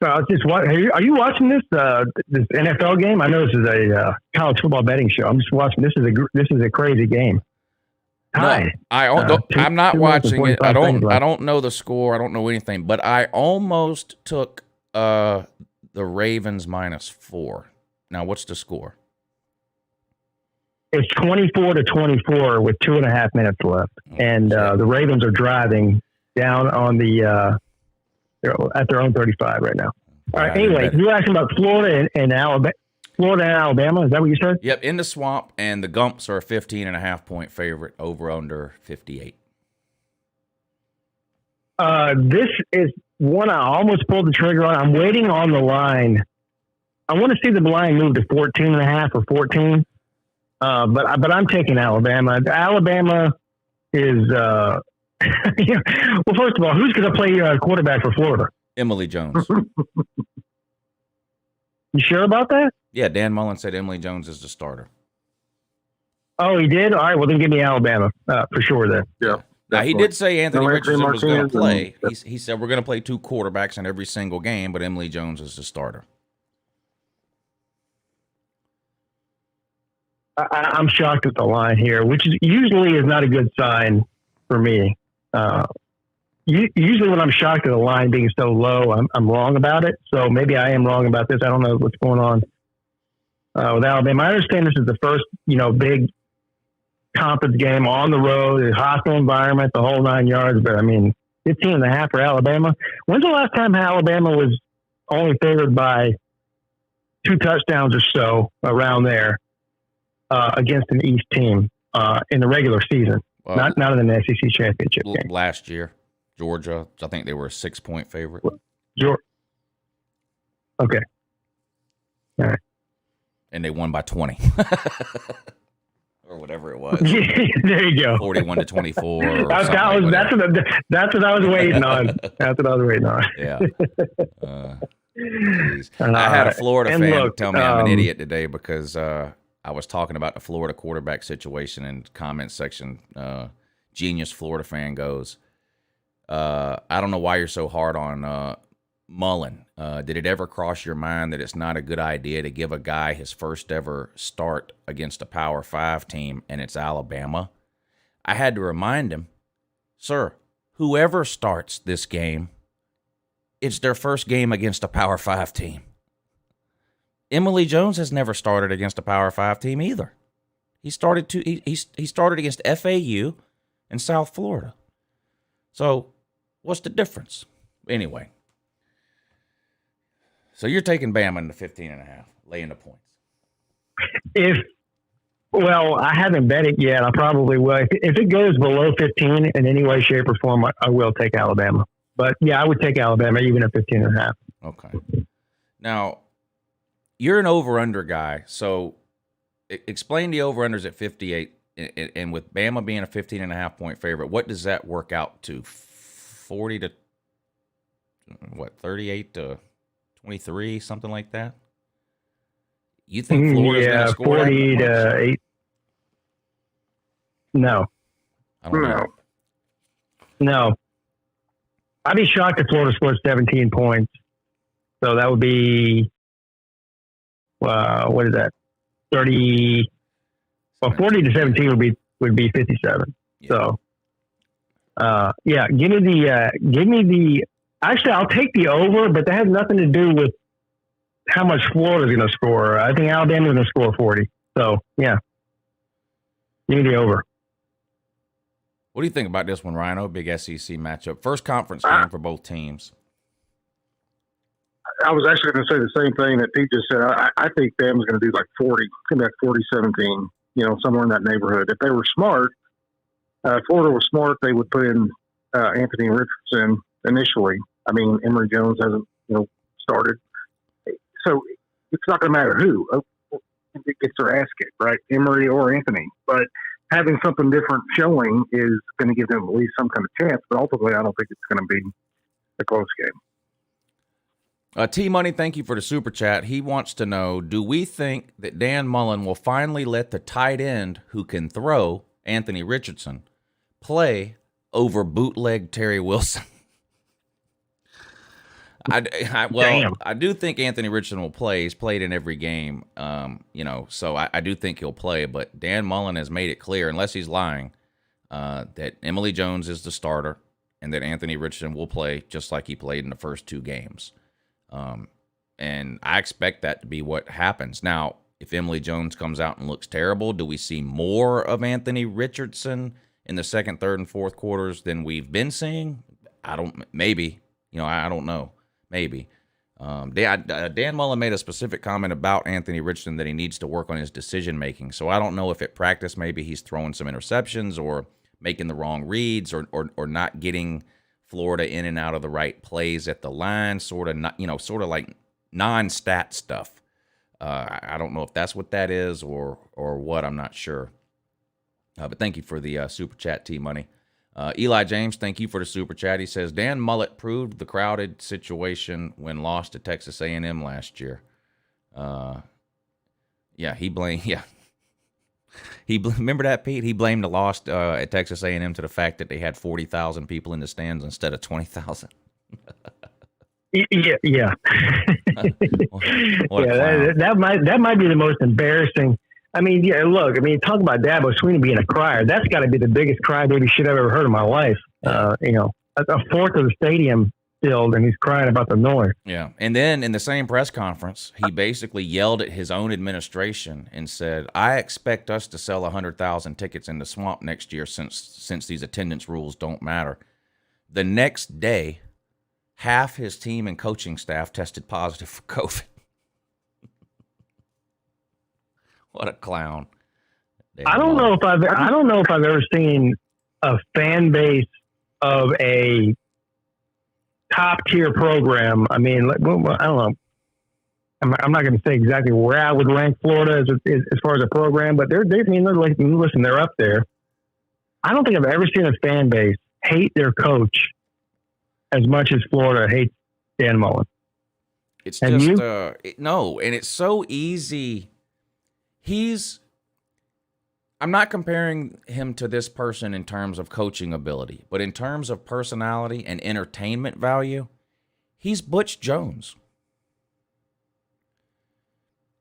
So I was just are you watching this NFL game? I know this is a college football betting show. I'm just watching. This is a crazy game. No, I'm not watching it. I don't know the score. I don't know anything. But I almost took the Ravens -4. Now, what's the score? It's 24-24 with 2.5 minutes left, and the Ravens are driving down on the at their own 35 right now. All right. Anyway, you were asking about Florida and Alabama. Florida and Alabama. Is that what you said? Yep. In the swamp, and the Gumps are a 15.5-point favorite. Over under 58. This is one I almost pulled the trigger on. I'm waiting on the line. I want to see the line move to 14.5 or 14. But I'm taking Alabama. Alabama is. Well, first of all, who's going to play quarterback for Florida? Emily Jones. You sure about that? Yeah, Dan Mullen said Emily Jones is the starter. Oh, he did? All right, well, then give me Alabama for sure then. Yeah. Now, he did say Anthony Richardson was going to play. He said we're going to play 2 quarterbacks in every single game, but Emily Jones is the starter. I'm shocked at the line here, which usually is not a good sign for me. Usually when I'm shocked at the line being so low, I'm wrong about it. So maybe I am wrong about this. I don't know what's going on with Alabama. I understand this is the first, big conference game on the road, a hostile environment, the whole 9 yards. But I mean, 15.5 for Alabama. When's the last time Alabama was only favored by 2 touchdowns or so around there against an East team in the regular season? Not in the SEC championship game. Last year, Georgia, I think they were a 6-point favorite. Okay. All right. And they won by 20. Or whatever it was. There you go. 41-24. That's what I was waiting on. That's what I was waiting on. Yeah. I had a Florida fan tell me I'm an idiot today because I was talking about the Florida quarterback situation in the comment section. Genius Florida fan goes, I don't know why you're so hard on Mullen. Did it ever cross your mind that it's not a good idea to give a guy his first ever start against a Power 5 team and it's Alabama? I had to remind him, sir, whoever starts this game, it's their first game against a Power 5 team. Emily Jones has never started against a Power 5 team either. He started against FAU and South Florida. So what's the difference? Anyway. So you're taking Bama in the 15.5, laying the points. I haven't bet it yet. I probably will. If it goes below 15 in any way, shape, or form, I will take Alabama. But yeah, I would take Alabama even at 15.5. Okay. Now, you're an over-under guy, so explain the over-unders at 58, and with Bama being a 15.5-point favorite, what does that work out to? 40 to, 38 to 23, something like that? You think Florida's going to score 40 to 8? No. I don't know. No. I'd be shocked if Florida scores 17 points. So that would be, what is that? 30. Well, 40 to 17 would be 57. Yeah. So, give me the. Actually, I'll take the over, but that has nothing to do with how much Florida's going to score. I think Alabama's going to score 40. So, yeah, give me the over. What do you think about this one, RHINO? Big SEC matchup. First conference game for both teams. I was actually going to say the same thing that Pete just said. I think Bama's going to do like 40, come back 40-17, somewhere in that neighborhood. If they were smart, Florida was smart, they would put in Anthony Richardson initially. I mean, Emory Jones hasn't, started. So it's not going to matter who gets their ass kicked, right? Emory or Anthony. But having something different showing is going to give them at least some kind of chance. But ultimately, I don't think it's going to be a close game. T-Money, thank you for the super chat. He wants to know, do we think that Dan Mullen will finally let the tight end who can throw, Anthony Richardson, play over bootleg Terry Wilson? I do think Anthony Richardson will play. He's played in every game, so I do think he'll play. But Dan Mullen has made it clear, unless he's lying, that Emily Jones is the starter and that Anthony Richardson will play just like he played in the first 2 games. And I expect that to be what happens. Now, if Emily Jones comes out and looks terrible, do we see more of Anthony Richardson in the second, third, and fourth quarters than we've been seeing? Maybe. I don't know. Maybe. Dan Mullen made a specific comment about Anthony Richardson that he needs to work on his decision-making. So I don't know if at practice maybe he's throwing some interceptions or making the wrong reads or not getting Florida in and out of the right plays at the line, sort of like non-stat stuff. I don't know if that's what that is or what. I'm not sure. But thank you for the super chat, T-Money. Eli James, thank you for the super chat. He says, Dan Mullet proved the crowded situation when lost to Texas A&M last year. Remember that, Pete? He blamed the loss at Texas A&M to the fact that they had 40,000 people in the stands instead of 20,000. Yeah. That might be the most embarrassing. I mean, talk about Dabo Swinney being a crier. That's got to be the biggest crybaby shit I've ever heard in my life. A fourth of the stadium filled, and he's crying about the noise. Yeah, and then in the same press conference, he basically yelled at his own administration and said, "I expect us to sell 100,000 tickets in the Swamp next year since these attendance rules don't matter." The next day, half his team and coaching staff tested positive for COVID. What a clown! I don't know if I've ever seen a fan base of a top tier program. I mean, I don't know. I'm not going to say exactly where I would rank Florida as far as a program, but they're up there. I don't think I've ever seen a fan base hate their coach as much as Florida hates Dan Mullen. It's just no, and it's so easy. I'm not comparing him to this person in terms of coaching ability, but in terms of personality and entertainment value, he's Butch Jones.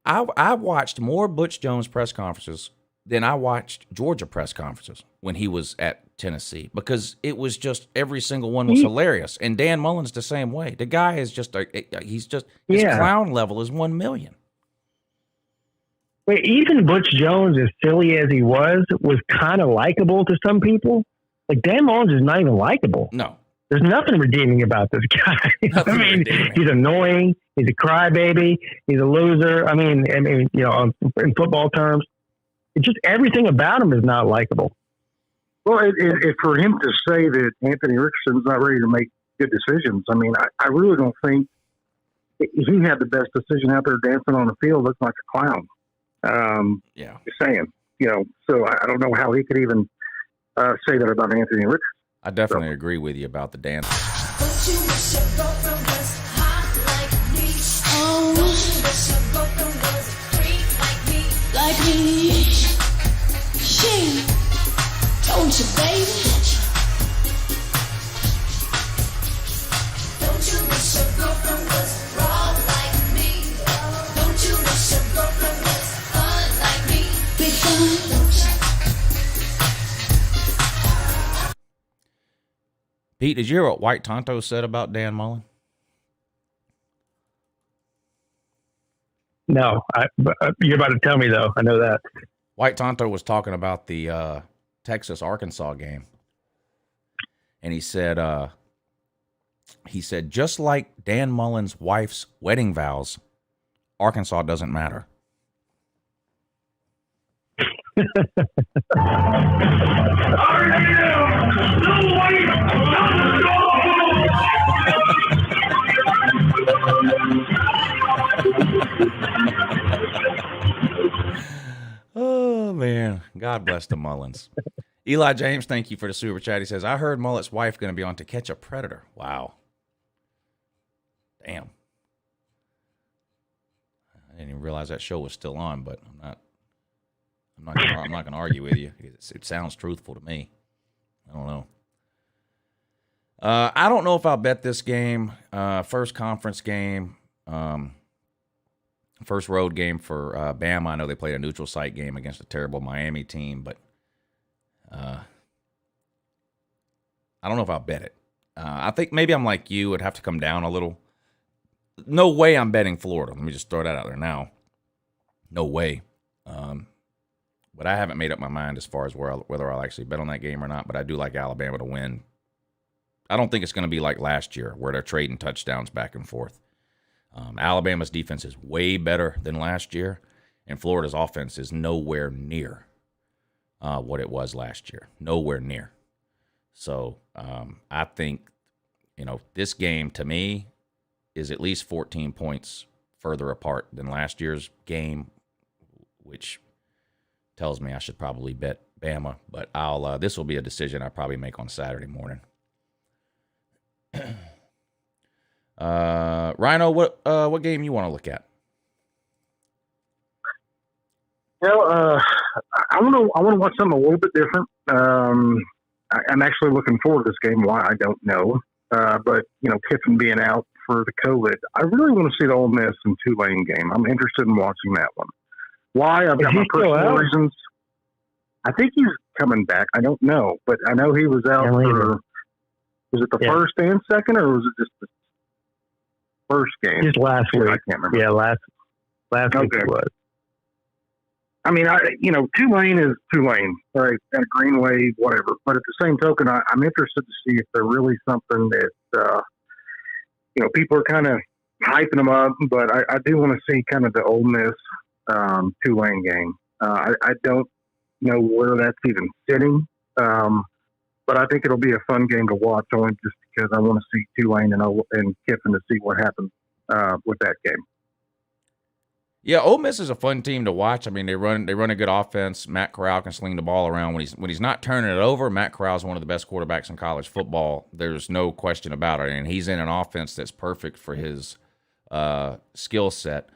I watched more Butch Jones press conferences than I watched Georgia press conferences when he was at Tennessee, because it was just every single one was hilarious. And Dan Mullen's the same way. The guy is just his clown level is 1 million. Wait, even Butch Jones, as silly as he was kind of likable to some people. Like, Dan Mullen is not even likable. No. There's nothing redeeming about this guy. He's annoying. He's a crybaby. He's a loser. I mean, in football terms, it's just everything about him is not likable. Well, for him to say that Anthony Richardson's not ready to make good decisions, I mean, I really don't think he had the best decision out there dancing on the field, looking like a clown. Just saying, so I don't know how he could even say that about Anthony Richardson. I definitely agree with you about the dance. Like me, she told you, baby. Don't you wish your girlfriend was wrong like me? Don't you wish your girlfriend was fun like me? Big fun. Pete, did you hear what White Tonto said about Dan Mullen? No, you're about to tell me, though. I know that. White Tonto was talking about the Texas-Arkansas game. And he said, just like Dan Mullen's wife's wedding vows, Arkansas doesn't matter. Oh, man. God bless the Mullins. Eli James, thank you for the super chat. He says, I heard Mullet's wife going to be on To Catch a Predator. Wow. Damn. I didn't even realize that show was still on, but I'm not going to argue with you. It sounds truthful to me. I don't know. I don't know if I'll bet this game. First conference game, first road game for Bama. I know they played a neutral site game against a terrible Miami team, but I don't know if I'll bet it. I think maybe I'm like you. It'd have to come down a little. No way I'm betting Florida. Let me just throw that out there now. No way. But I haven't made up my mind as far as whether I'll actually bet on that game or not, but I do like Alabama to win. I don't think it's going to be like last year where they're trading touchdowns back and forth. Alabama's defense is way better than last year, and Florida's offense is nowhere near what it was last year. Nowhere near. So I think, this game to me is at least 14 points further apart than last year's game, which tells me I should probably bet Bama. But this will be a decision I probably make on Saturday morning. RHINO, what game you want to look at? Well, I want to watch something a little bit different. I'm actually looking forward to this game. Why, I don't know. But Kiffin being out for the COVID, I really want to see the Ole Miss and Tulane game. I'm interested in watching that one. Why? I've got my personal reasons. I think he's coming back. I don't know, but I know he was out for. Was it the first and second, or was it just the first game? Just last week. I can't remember. Yeah, last week it was. I mean, Tulane is Tulane, right? At Greenway, whatever. But at the same token, I'm interested to see if they're really something that, people are kind of hyping them up. But I do want to see kind of the Ole Miss Tulane game. I don't know where that's even sitting. But I think it'll be a fun game to watch, only just because I want to see Tulane and Kiffin to see what happens with that game. Yeah, Ole Miss is a fun team to watch. I mean, they run a good offense. Matt Corral can sling the ball around when he's not turning it over. Matt Corral is one of the best quarterbacks in college football. There's no question about it, and he's in an offense that's perfect for his skill set.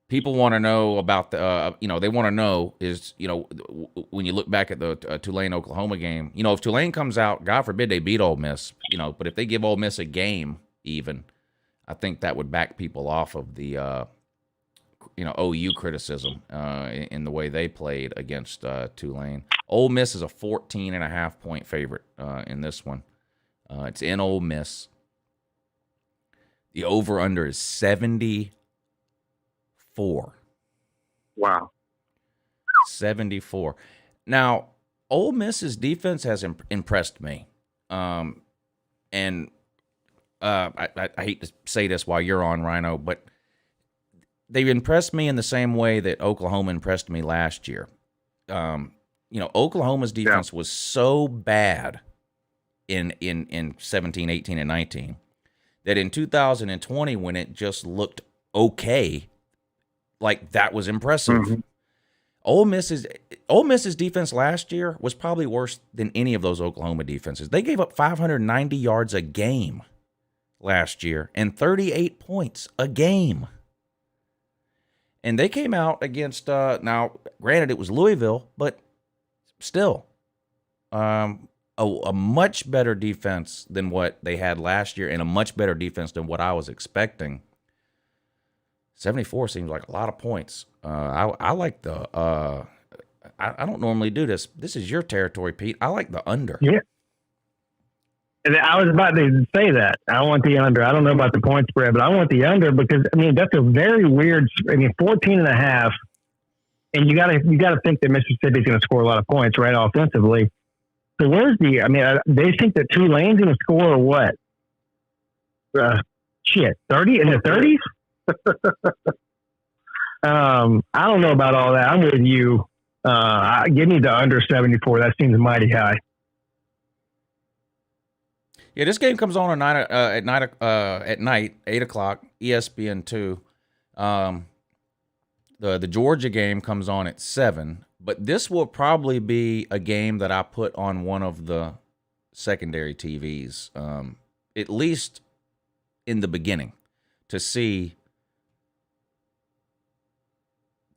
People want to know about they want to know is, when you look back at the Tulane-Oklahoma game, if Tulane comes out, God forbid they beat Ole Miss, but if they give Ole Miss a game even, I think that would back people off of the, OU criticism in the way they played against Tulane. Ole Miss is a 14.5-point favorite in this one. It's in Ole Miss. The over-under is 74. Wow. 74. Now, Ole Miss's defense has impressed me. I hate to say this while you're on, RHINO, but they've impressed me in the same way that Oklahoma impressed me last year. Oklahoma's defense was so bad in 17, 18, and 19 that in 2020, when it just looked okay, like that was impressive. Mm-hmm. Ole Miss's defense last year was probably worse than any of those Oklahoma defenses. They gave up 590 yards a game last year and 38 points a game. And they came out against, now, granted, it was Louisville, but still, a much better defense than what they had last year and a much better defense than what I was expecting. 74 seems like a lot of points. I like the I don't normally do this. This is your territory, Pete. I like the under. Yeah. And I was about to say that. I want the under. I don't know about the point spread, but I want the under because, that's a very weird, 14.5. And you gotta think that Mississippi's going to score a lot of points, right, offensively. So where's they think that Tulane's going to score or what? 30 in the 30s? I don't know about all that. I'm with you. Give me the under 74. That seems mighty high. Yeah, this game comes on at night, 8:00, ESPN2. The Georgia game comes on at 7, but this will probably be a game that I put on one of the secondary TVs, at least in the beginning, to see,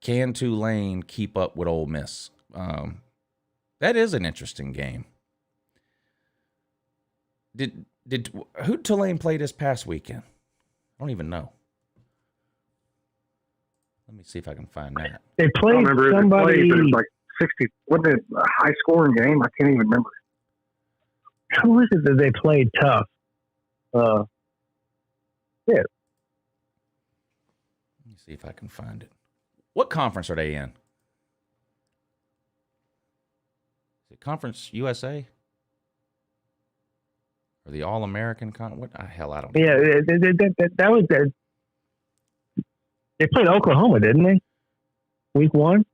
can Tulane keep up with Ole Miss? That is an interesting game. Did who'd Tulane play this past weekend? I don't even know. Let me see if I can find that. They played I don't remember somebody. It was like 60. Wasn't it a high scoring game? I can't even remember. Who was it that they played tough? Yeah. Let me see if I can find it. What conference are they in? Is it Conference USA? Or the All-American What the hell? I don't know. Yeah, that was that. They played Oklahoma, didn't they? Week 1?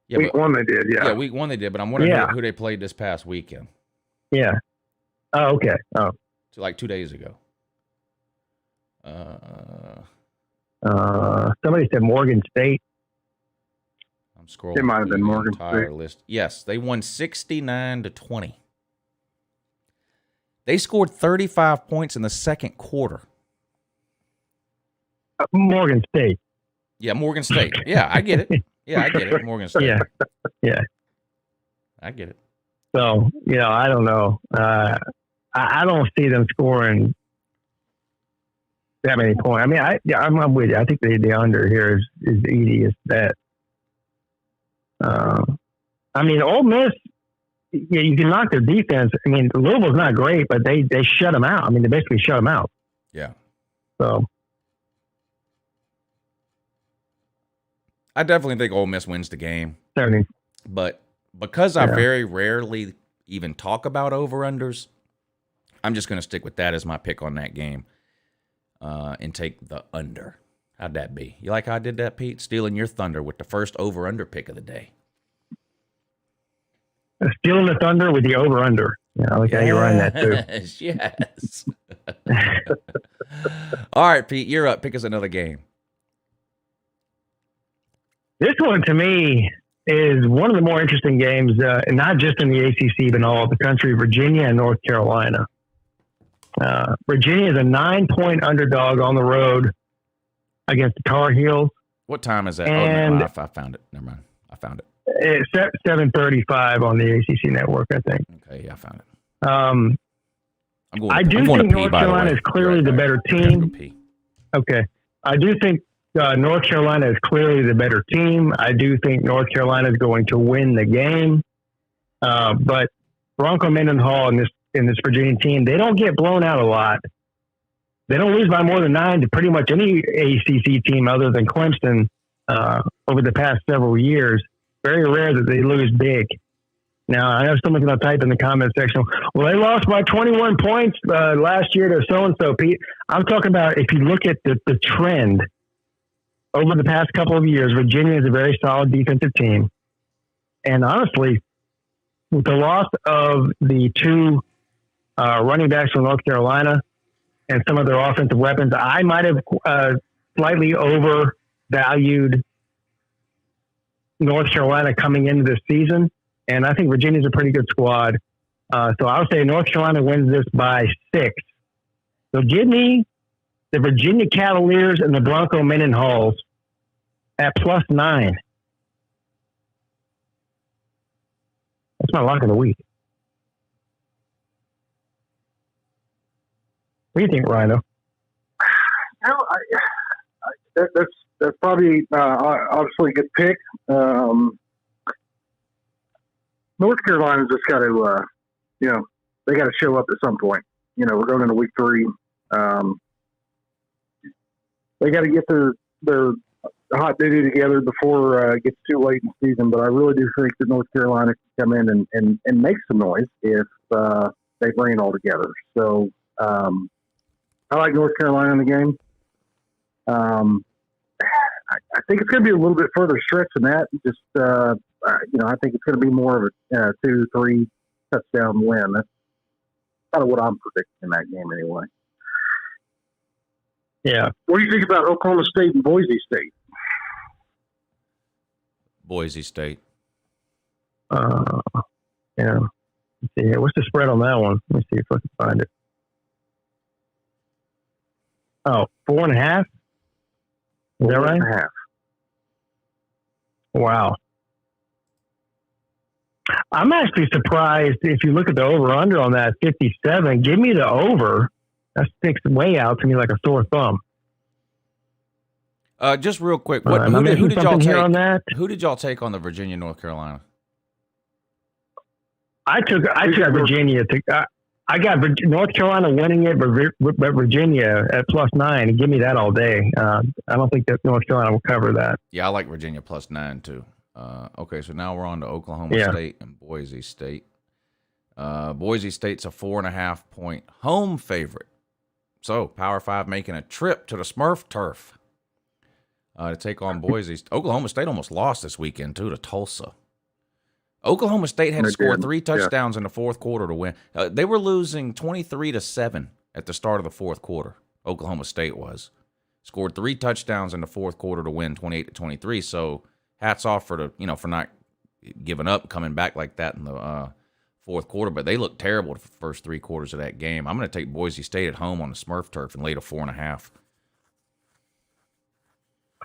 Yeah, week 1 they did, yeah. Yeah, week 1 they did, but I'm wondering who they played this past weekend. Yeah. Oh, okay. Oh. So like 2 days ago. Somebody said Morgan State. I'm scrolling. It might have been Morgan State. List. Yes, they won 69-20. They scored 35 points in the second quarter. Morgan State. Yeah, Morgan State. Yeah, I get it. Yeah, I get it. Morgan State. Yeah. I get it. So, I don't know. I don't see them scoring that many points. I mean, I'm with you. I think the under here is the easiest bet. I mean, Ole Miss, you can knock their defense. I mean, Louisville's not great, but they shut them out. I mean, they basically shut them out. Yeah. So I definitely think Ole Miss wins the game. 70. But because I very rarely even talk about over-unders, I'm just going to stick with that as my pick on that game and take the under. How'd that be? You like how I did that, Pete? Stealing your thunder with the first over-under pick of the day. Stealing the thunder with the over-under. Yeah, I like how you run that, too. Yes. All right, Pete, you're up. Pick us another game. This one, to me, is one of the more interesting games, not just in the ACC, but in all of the country, Virginia and North Carolina. Virginia is a 9-point underdog on the road against the Tar Heels. What time is that? And I found it. Never mind. I found it. It's 7:35 on the ACC network, I think. Okay, yeah, I found it. I do think North Carolina is clearly the better team. Okay. I do think North Carolina is clearly the better team. I do think North Carolina is going to win the game. But Bronco Mendenhall and this Virginia team, they don't get blown out a lot. They don't lose by more than 9 to pretty much any ACC team other than Clemson over the past several years. Very rare that they lose big. Now, I know someone's going to type in the comment section, well, they lost by 21 points last year to so-and-so, Pete. I'm talking about if you look at the trend over the past couple of years, Virginia is a very solid defensive team. And honestly, with the loss of the 2 running backs from North Carolina and some of their offensive weapons, I might have slightly overvalued North Carolina coming into this season. And I think Virginia's a pretty good squad. So I'll say North Carolina wins this by 6. So give me the Virginia Cavaliers and the Bronco Mendenhalls at +9. That's my lock of the week. What do you think, RHINO? That's probably obviously a good pick. North Carolina's just got to, they got to show up at some point. We're going into week 3. They got to get their hot duty together before it gets too late in the season. But I really do think that North Carolina can come in and make some noise if they bring it all together. So I like North Carolina in the game. I think it's going to be a little bit further stretch than that. Just, I think it's going to be more of a 2-3 touchdown win. That's kind of what I'm predicting in that game anyway. Yeah. What do you think about Oklahoma State and Boise State? Boise State. Let's see here. What's the spread on that one? Let me see if I can find it. Oh, 4.5? Is that right? 4.5. Wow. I'm actually surprised if you look at the over-under on that 57. Give me the over. That sticks way out to me like a sore thumb. Just real quick, who did y'all take on that? Who did y'all take on the Virginia, North Carolina? I took Virginia. I got North Carolina winning it, but Virginia at +9. Give me that all day. I don't think that North Carolina will cover that. Yeah, I like Virginia +9 too. Okay, so now we're on to Oklahoma State and Boise State. Boise State's a 4.5-point home favorite. So Power 5 making a trip to the Smurf turf to take on Boise. Oklahoma State almost lost this weekend too to Tulsa. Oklahoma State had to score 3 touchdowns in the fourth quarter to win. They were losing 23-7 at the start of the fourth quarter. Oklahoma State scored 3 touchdowns in the fourth quarter to win 28-23. So hats off for not giving up, coming back like that in the fourth quarter. But they looked terrible the first 3 quarters of that game. I'm going to take Boise State at home on the Smurf turf and lay to 4.5.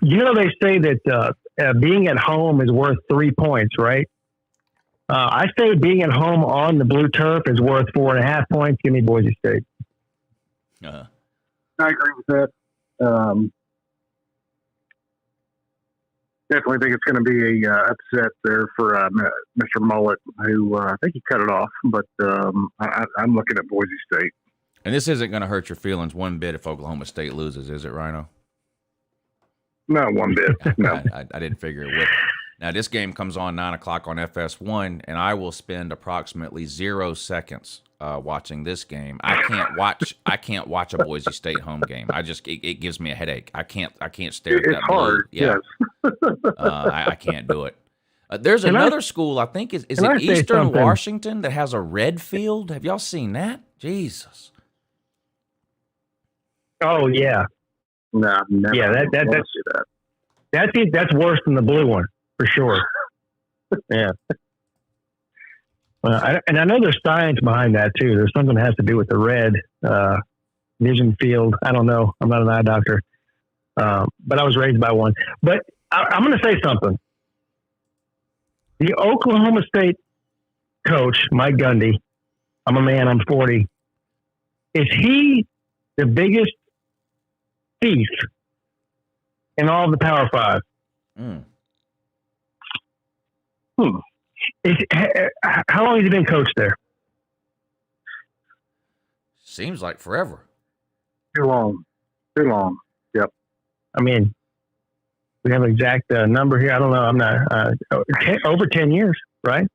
They say that being at home is worth 3 points, right? I say being at home on the blue turf is worth 4.5 points. Give me Boise State. I agree with that. Definitely think it's going to be a upset there for Mr. Mullet, who I think he cut it off. But I'm looking at Boise State. And this isn't going to hurt your feelings one bit if Oklahoma State loses, is it, RHINO? Not one bit. No, I didn't figure it would. Now, this game comes on 9 o'clock on FS1, and I will spend approximately 0 seconds watching this game. I can't watch a Boise State home game. It gives me a headache. I can't stare at that. It's hard. Yeah. Yes. I can't do it. There's another school, I think, is it Eastern Washington that has a red field? Have y'all seen that? Jesus. Oh, yeah. No, never. Yeah, that's worse than the blue one. For sure. Yeah. And I know there's science behind that, too. There's something that has to do with the red vision field. I don't know. I'm not an eye doctor. But I was raised by one. But I'm going to say something. The Oklahoma State coach, Mike Gundy, I'm a man, I'm 40. Is he the biggest thief in all of the Power 5? How long has he been coached there? Seems like forever. Too long. Yep. I mean, we have an exact number here. I don't know. I'm not over 10 years, right?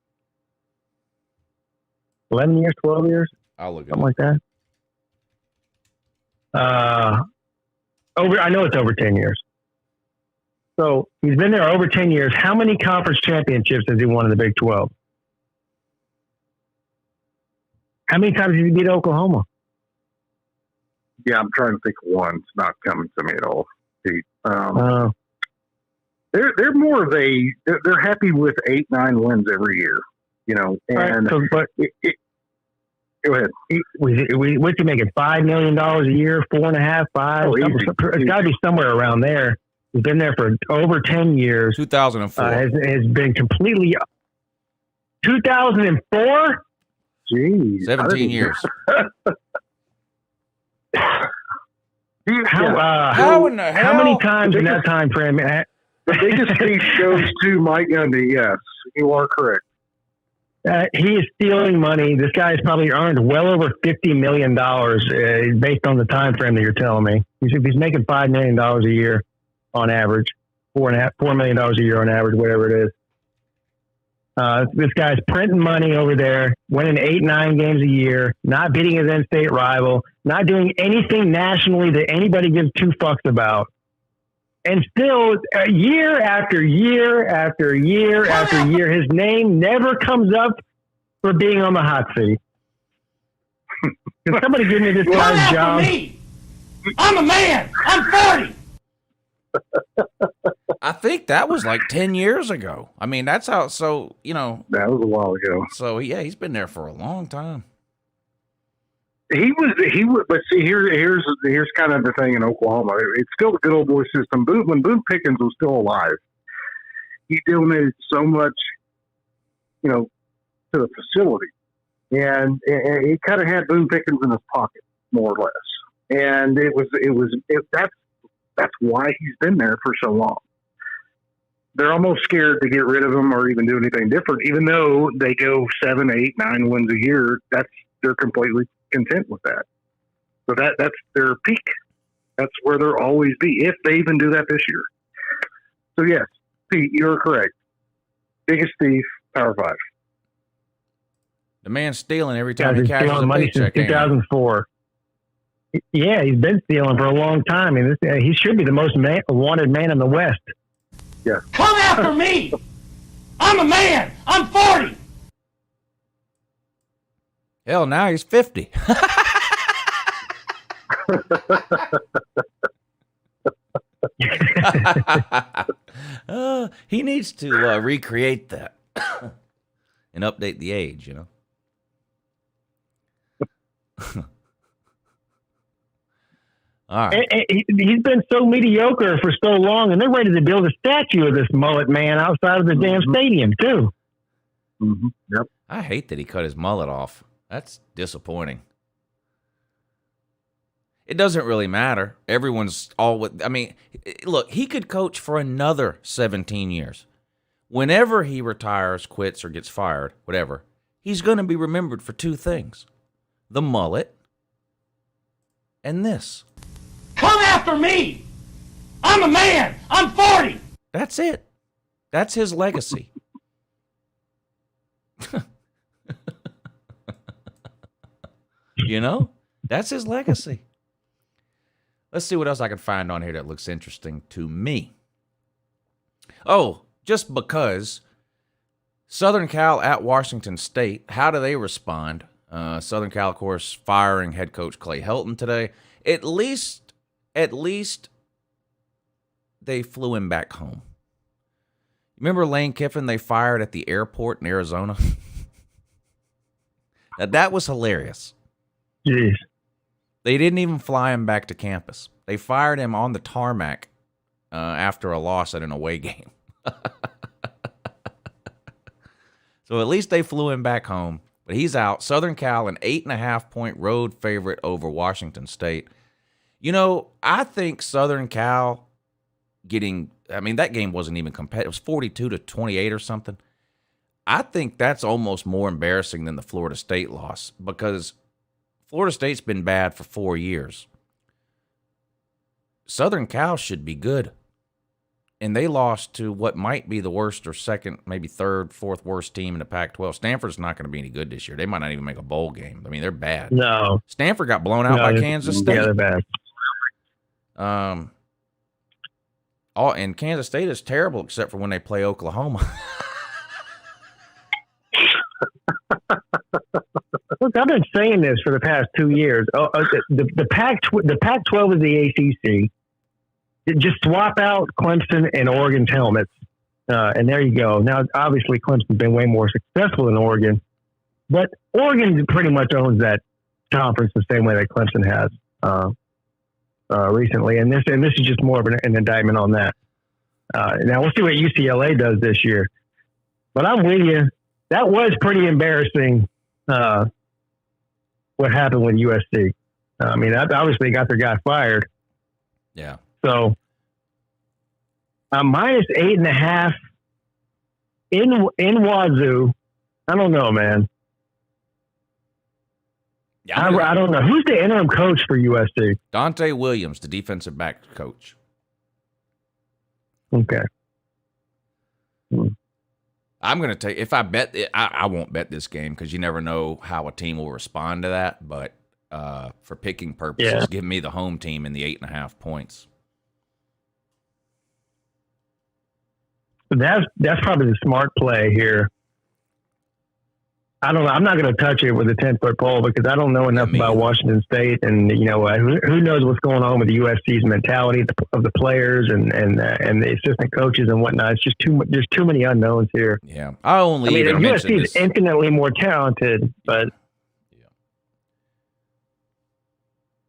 11 years, 12 years. I'll look at something like that. I know it's over 10 years. So he's been there over 10 years. How many conference championships has he won in the Big 12? How many times has he beat Oklahoma? Yeah, I'm trying to think of one. It's not coming to me at all, Pete. They're more of they're happy with 8-9 wins every year, And right, go ahead. What's he making? $5 million a year, 4.5, 5. It's got to be somewhere around there. He's been there for over 10 years. 2004. Has been completely... 2004? Jeez. 17 years. How many times in that time frame? The biggest piece goes to Mike Gundy, yes. You are correct. He is stealing money. This guy has probably earned well over $50 million based on the time frame that you're telling me. He's making $5 million a year on average, $4 million a year on average, whatever it is. This guy's printing money over there, winning 8-9 games a year, not beating his in-state rival, not doing anything nationally that anybody gives two fucks about. And still, year after year after year after year, his name never comes up for being on the hot seat. Can somebody give me this guy's job? I'm a man. I'm 40. I think that was like 10 years ago. I mean, that's how, so, That was a while ago. So, yeah, he's been there for a long time. He was, but see, here's kind of the thing in Oklahoma. It's still the good old boy system. When Boone Pickens was still alive, he donated so much, to the facility, and he kind of had Boone Pickens in his pocket, more or less. And that's why he's been there for so long. They're almost scared to get rid of him or even do anything different, even though they go 7, 8, 9 wins a year. They're completely content with that. So that's their peak. That's where they'll always be, if they even do that this year. So yes, Pete, you're correct. Biggest thief, Power 5. The man's stealing every time he cashes a money paycheck. Since 2004. Yeah, he's been stealing for a long time. I mean, he should be the most wanted man in the West. Yeah. Come after me! I'm a man! I'm 40! Hell, now he's 50. He needs to recreate that and update the age, you know. All right. He's been so mediocre for so long, and they're ready to build a statue of this mullet man outside of the damn stadium, too. Mm-hmm. Yep. I hate that he cut his mullet off. That's disappointing. It doesn't really matter. Everyone's all. I mean, look, he could coach for another 17 years. Whenever he retires, quits, or gets fired, whatever, he's going to be remembered for two things: the mullet and this. Come after me! I'm a man! I'm 40! That's it. That's his legacy. You know? That's his legacy. Let's see what else I can find on here that looks interesting to me. Oh, just because Southern Cal at Washington State, how do they respond? Southern Cal, of course, firing head coach Clay Helton today. At least they flew him back home. Remember Lane Kiffin they fired at the airport in Arizona? Now, that was hilarious. Jeez. They didn't even fly him back to campus. They fired him on the tarmac after a loss at an away game. So at least they flew him back home. But he's out. Southern Cal, an 8.5-point road favorite over Washington State. You know, I think Southern Cal that game wasn't even competitive. It was 42-28 or something. I think that's almost more embarrassing than the Florida State loss, because Florida State's been bad for 4 years. Southern Cal should be good. And they lost to what might be the worst or second, maybe third, fourth worst team in the Pac-12. Stanford's not going to be any good this year. They might not even make a bowl game. I mean, they're bad. No. Stanford got blown out by Kansas State. Yeah, they're bad. And Kansas State is terrible except for when they play Oklahoma. Look, I've been saying this for the past 2 years. The Pac-12 is the ACC. Just swap out Clemson and Oregon's helmets, and there you go. Now, obviously, Clemson's been way more successful than Oregon, but Oregon pretty much owns that conference the same way that Clemson has recently. And this is just more of an indictment on that. Now, we'll see what UCLA does this year. But I'm with you. That was pretty embarrassing, what happened with USC. I mean, that obviously got their guy fired. Yeah. So, minus 8.5 in Wazoo. I don't know, man. Yeah, I don't know. Who's the interim coach for USC? Dante Williams, the defensive back coach. Okay. I'm going to take, if I bet, I won't bet this game because you never know how a team will respond to that. But for picking purposes, give me the home team in the 8.5 points. That's probably the smart play here. I don't know. I'm not going to touch it with a 10-foot pole because I don't know enough about Washington State, and who knows what's going on with the USC's mentality of the players and the assistant coaches and whatnot. It's just there's too many unknowns here. Yeah, USC is infinitely more talented, but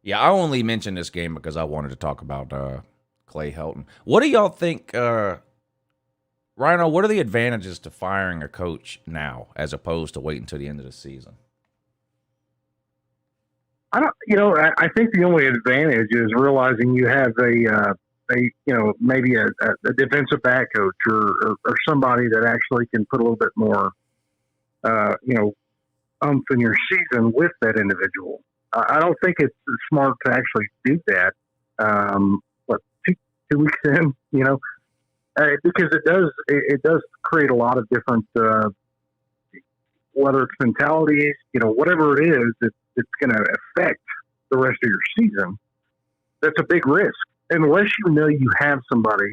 I only mentioned this game because I wanted to talk about Clay Helton. What do y'all think RHINO, what are the advantages to firing a coach now as opposed to waiting until the end of the season? I think the only advantage is realizing you have maybe a defensive back coach or somebody that actually can put a little bit more, umph in your season with that individual. I don't think it's smart to actually do that. 2 weeks in, because it does create a lot of different, whether it's mentalities, whatever it is, it's going to affect the rest of your season. That's a big risk unless you have somebody.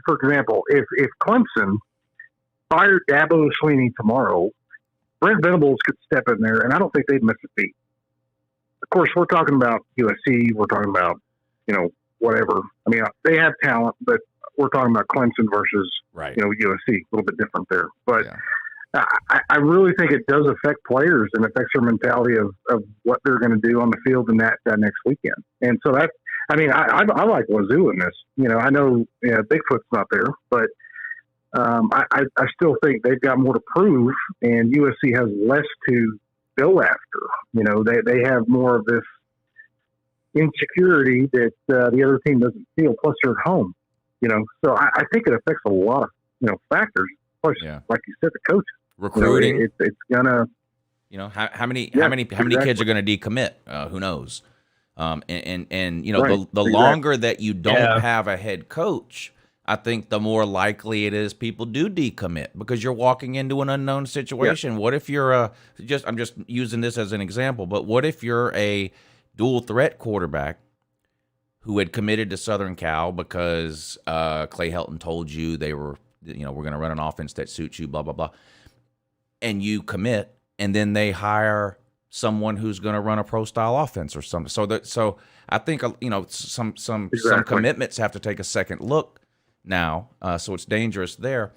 For example, if Clemson fired Dabo Swinney tomorrow, Brent Venables could step in there, and I don't think they'd miss a beat. Of course, we're talking about USC. We're talking about whatever. I mean, they have talent, but we're talking about Clemson versus USC. A little bit different there, but. Yeah. I really think it does affect players and affects their mentality of what they're going to do on the field in that next weekend. And so I like Wazoo in this. I know Bigfoot's not there, but I still think they've got more to prove, and USC has less to go after. They have more of this insecurity that the other team doesn't feel. Plus, they're at home. So I think it affects a lot of factors. Plus, like you said, the coaches. Recruiting, it's gonna, how many kids are going to decommit? Who knows? The longer that you don't have a head coach, I think the more likely it is people do decommit because you're walking into an unknown situation. What if you're I'm just using this as an example, but what if you're a dual threat quarterback who had committed to Southern Cal because Clay Helton told you they were, we're going to run an offense that suits you, blah, blah, blah. And you commit, and then they hire someone who's going to run a pro-style offense or something. So I think some commitments have to take a second look now. So it's dangerous there.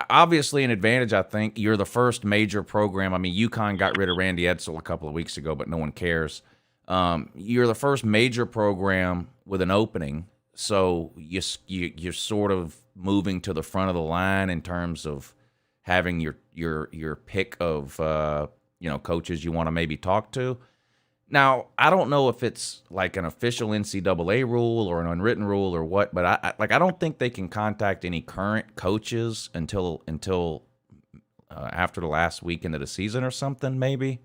Obviously, an advantage. I think you're the first major program. I mean, UConn got rid of Randy Edsall a couple of weeks ago, but no one cares. You're the first major program with an opening, so you're sort of moving to the front of the line in terms of having your pick of coaches you want to maybe talk to. Now, I don't know if it's like an official NCAA rule or an unwritten rule or what, but I don't think they can contact any current coaches until after the last weekend of the season or something maybe.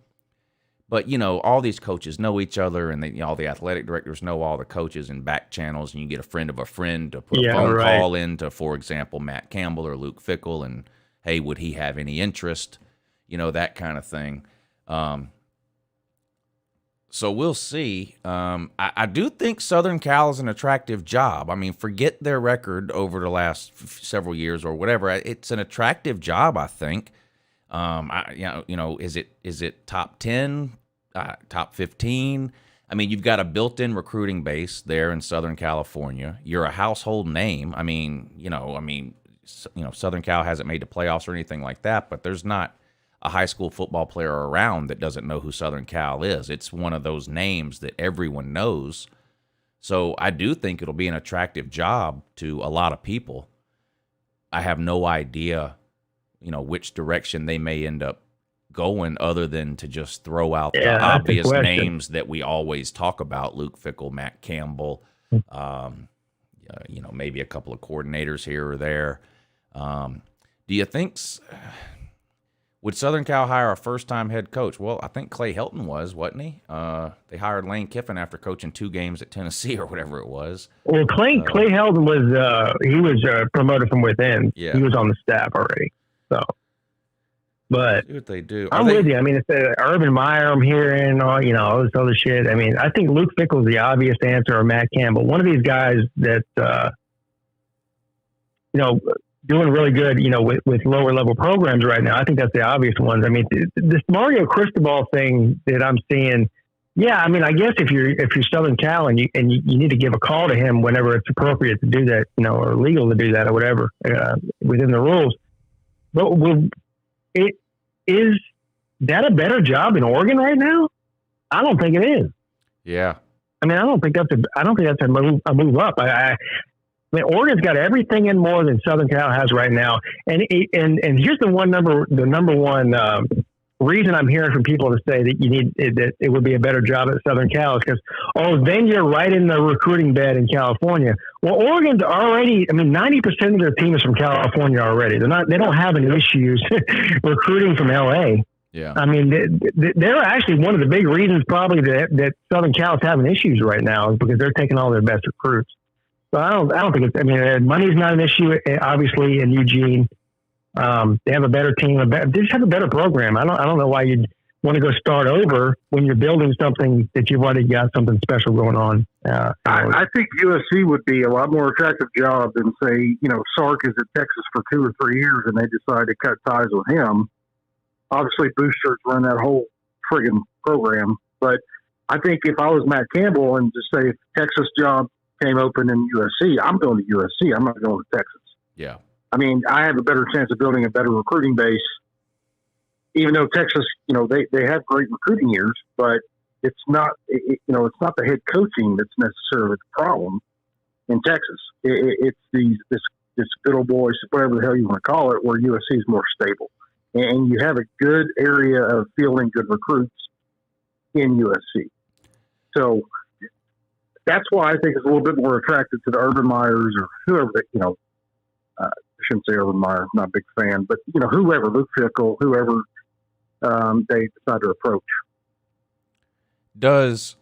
But all these coaches know each other, and all the athletic directors know all the coaches in back channels, and you get a friend of a friend to put a phone call into, for example, Matt Campbell or Luke Fickell, and hey, would he have any interest? That kind of thing. So we'll see. I do think Southern Cal is an attractive job. I mean, forget their record over the last several years or whatever. It's an attractive job, I think. Is it top 10, top 15? I mean, you've got a built-in recruiting base there in Southern California. You're a household name. I mean, Southern Cal hasn't made the playoffs or anything like that, but there's not a high school football player around that doesn't know who Southern Cal is. It's one of those names that everyone knows. So I do think it'll be an attractive job to a lot of people. I have no idea, which direction they may end up going other than to just throw out the obvious names that we always talk about, Luke Fickell, Matt Campbell, maybe a couple of coordinators here or there. Do you think would Southern Cal hire a first-time head coach? Well, I think Clay Helton wasn't he? They hired Lane Kiffin after coaching 2 games at Tennessee or whatever it was. Well, Clay Helton was promoted from within. Yeah. He was on the staff already. So, but see what they do. I'm with you. I mean, it's Urban Meyer I'm hearing, all this other shit. I mean, I think Luke Fickell's the obvious answer, or Matt Campbell. One of these guys that doing really good, with lower level programs right now. I think that's the obvious ones. I mean, this Mario Cristobal thing that I'm seeing. Yeah, I mean, I guess if you're Southern Cal and you need to give a call to him whenever it's appropriate to do that, or legal to do that or whatever within the rules. But is that a better job in Oregon right now? I don't think it is. Yeah. I mean, I don't think that's a move up. I mean, Oregon's got everything and more than Southern Cal has right now. And here's the number one reason I'm hearing from people to say that it would be a better job at Southern Cal is because, then you're right in the recruiting bed in California. Well, Oregon's already, 90% of their team is from California already. They don't have any issues recruiting from LA. Yeah. I mean, they're actually one of the big reasons probably that Southern Cal is having issues right now is because they're taking all their best recruits. So I don't think money's not an issue, obviously, in Eugene. They have a better team. They just have a better program. I don't know why you'd want to go start over when you're building something that you've already got something special going on. I think USC would be a lot more attractive job than, say, Sark is at Texas for 2 or 3 years and they decide to cut ties with him. Obviously, boosters run that whole friggin' program. But I think if I was Matt Campbell and just say if Texas job came open in USC, I'm going to USC. I'm not going to Texas. Yeah. I have a better chance of building a better recruiting base, even though Texas, they have great recruiting years, but it's not, it's not the head coaching that's necessarily the problem in Texas. It's this good old boys, whatever the hell you want to call it, where USC is more stable. And you have a good area of fielding good recruits in USC. So that's why I think it's a little bit more attractive to the Urban Meyers or whoever that, I shouldn't say Urban Meyer, not a big fan, but whoever, Luke Fickell, whoever they decide to approach. Does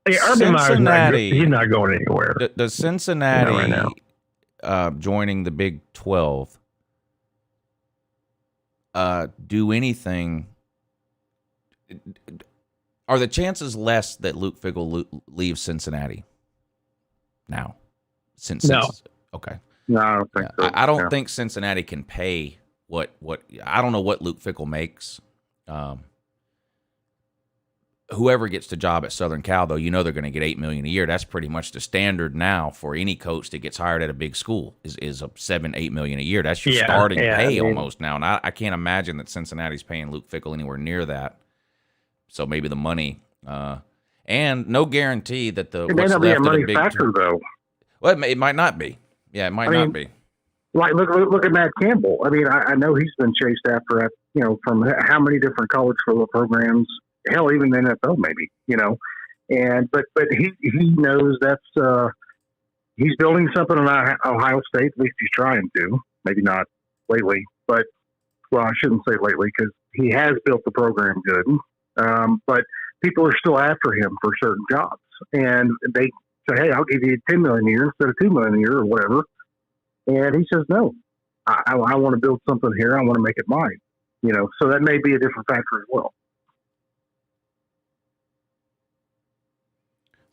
Urban Cincinnati? He's not going anywhere. Does Cincinnati joining the Big 12 do anything? Are the chances less that Luke Fickell leaves Cincinnati now? Okay. No, I don't think so. I don't think Cincinnati can pay what I don't know what Luke Fickell makes. Whoever gets the job at Southern Cal, though, they're going to get $8 million a year. That's pretty much the standard now for any coach that gets hired at a big school is a $7-8 million a year. That's your starting pay almost now, and I can't imagine that Cincinnati's paying Luke Fickell anywhere near that. So maybe the money, and no guarantee that it may not be a money factor, though. Well, it might not be. Yeah, it might not be. Like look at Matt Campbell. I know he's been chased after, from how many different college football programs, hell, even the NFL maybe, and but he knows that's he's building something in Ohio State. At least he's trying to. Maybe not lately, but I shouldn't say lately because he has built the program good. But people are still after him for certain jobs, and they say, hey, I'll give you $10 million a year instead of $2 million a year or whatever. And he says, no, I want to build something here. I want to make it mine, so that may be a different factor as well.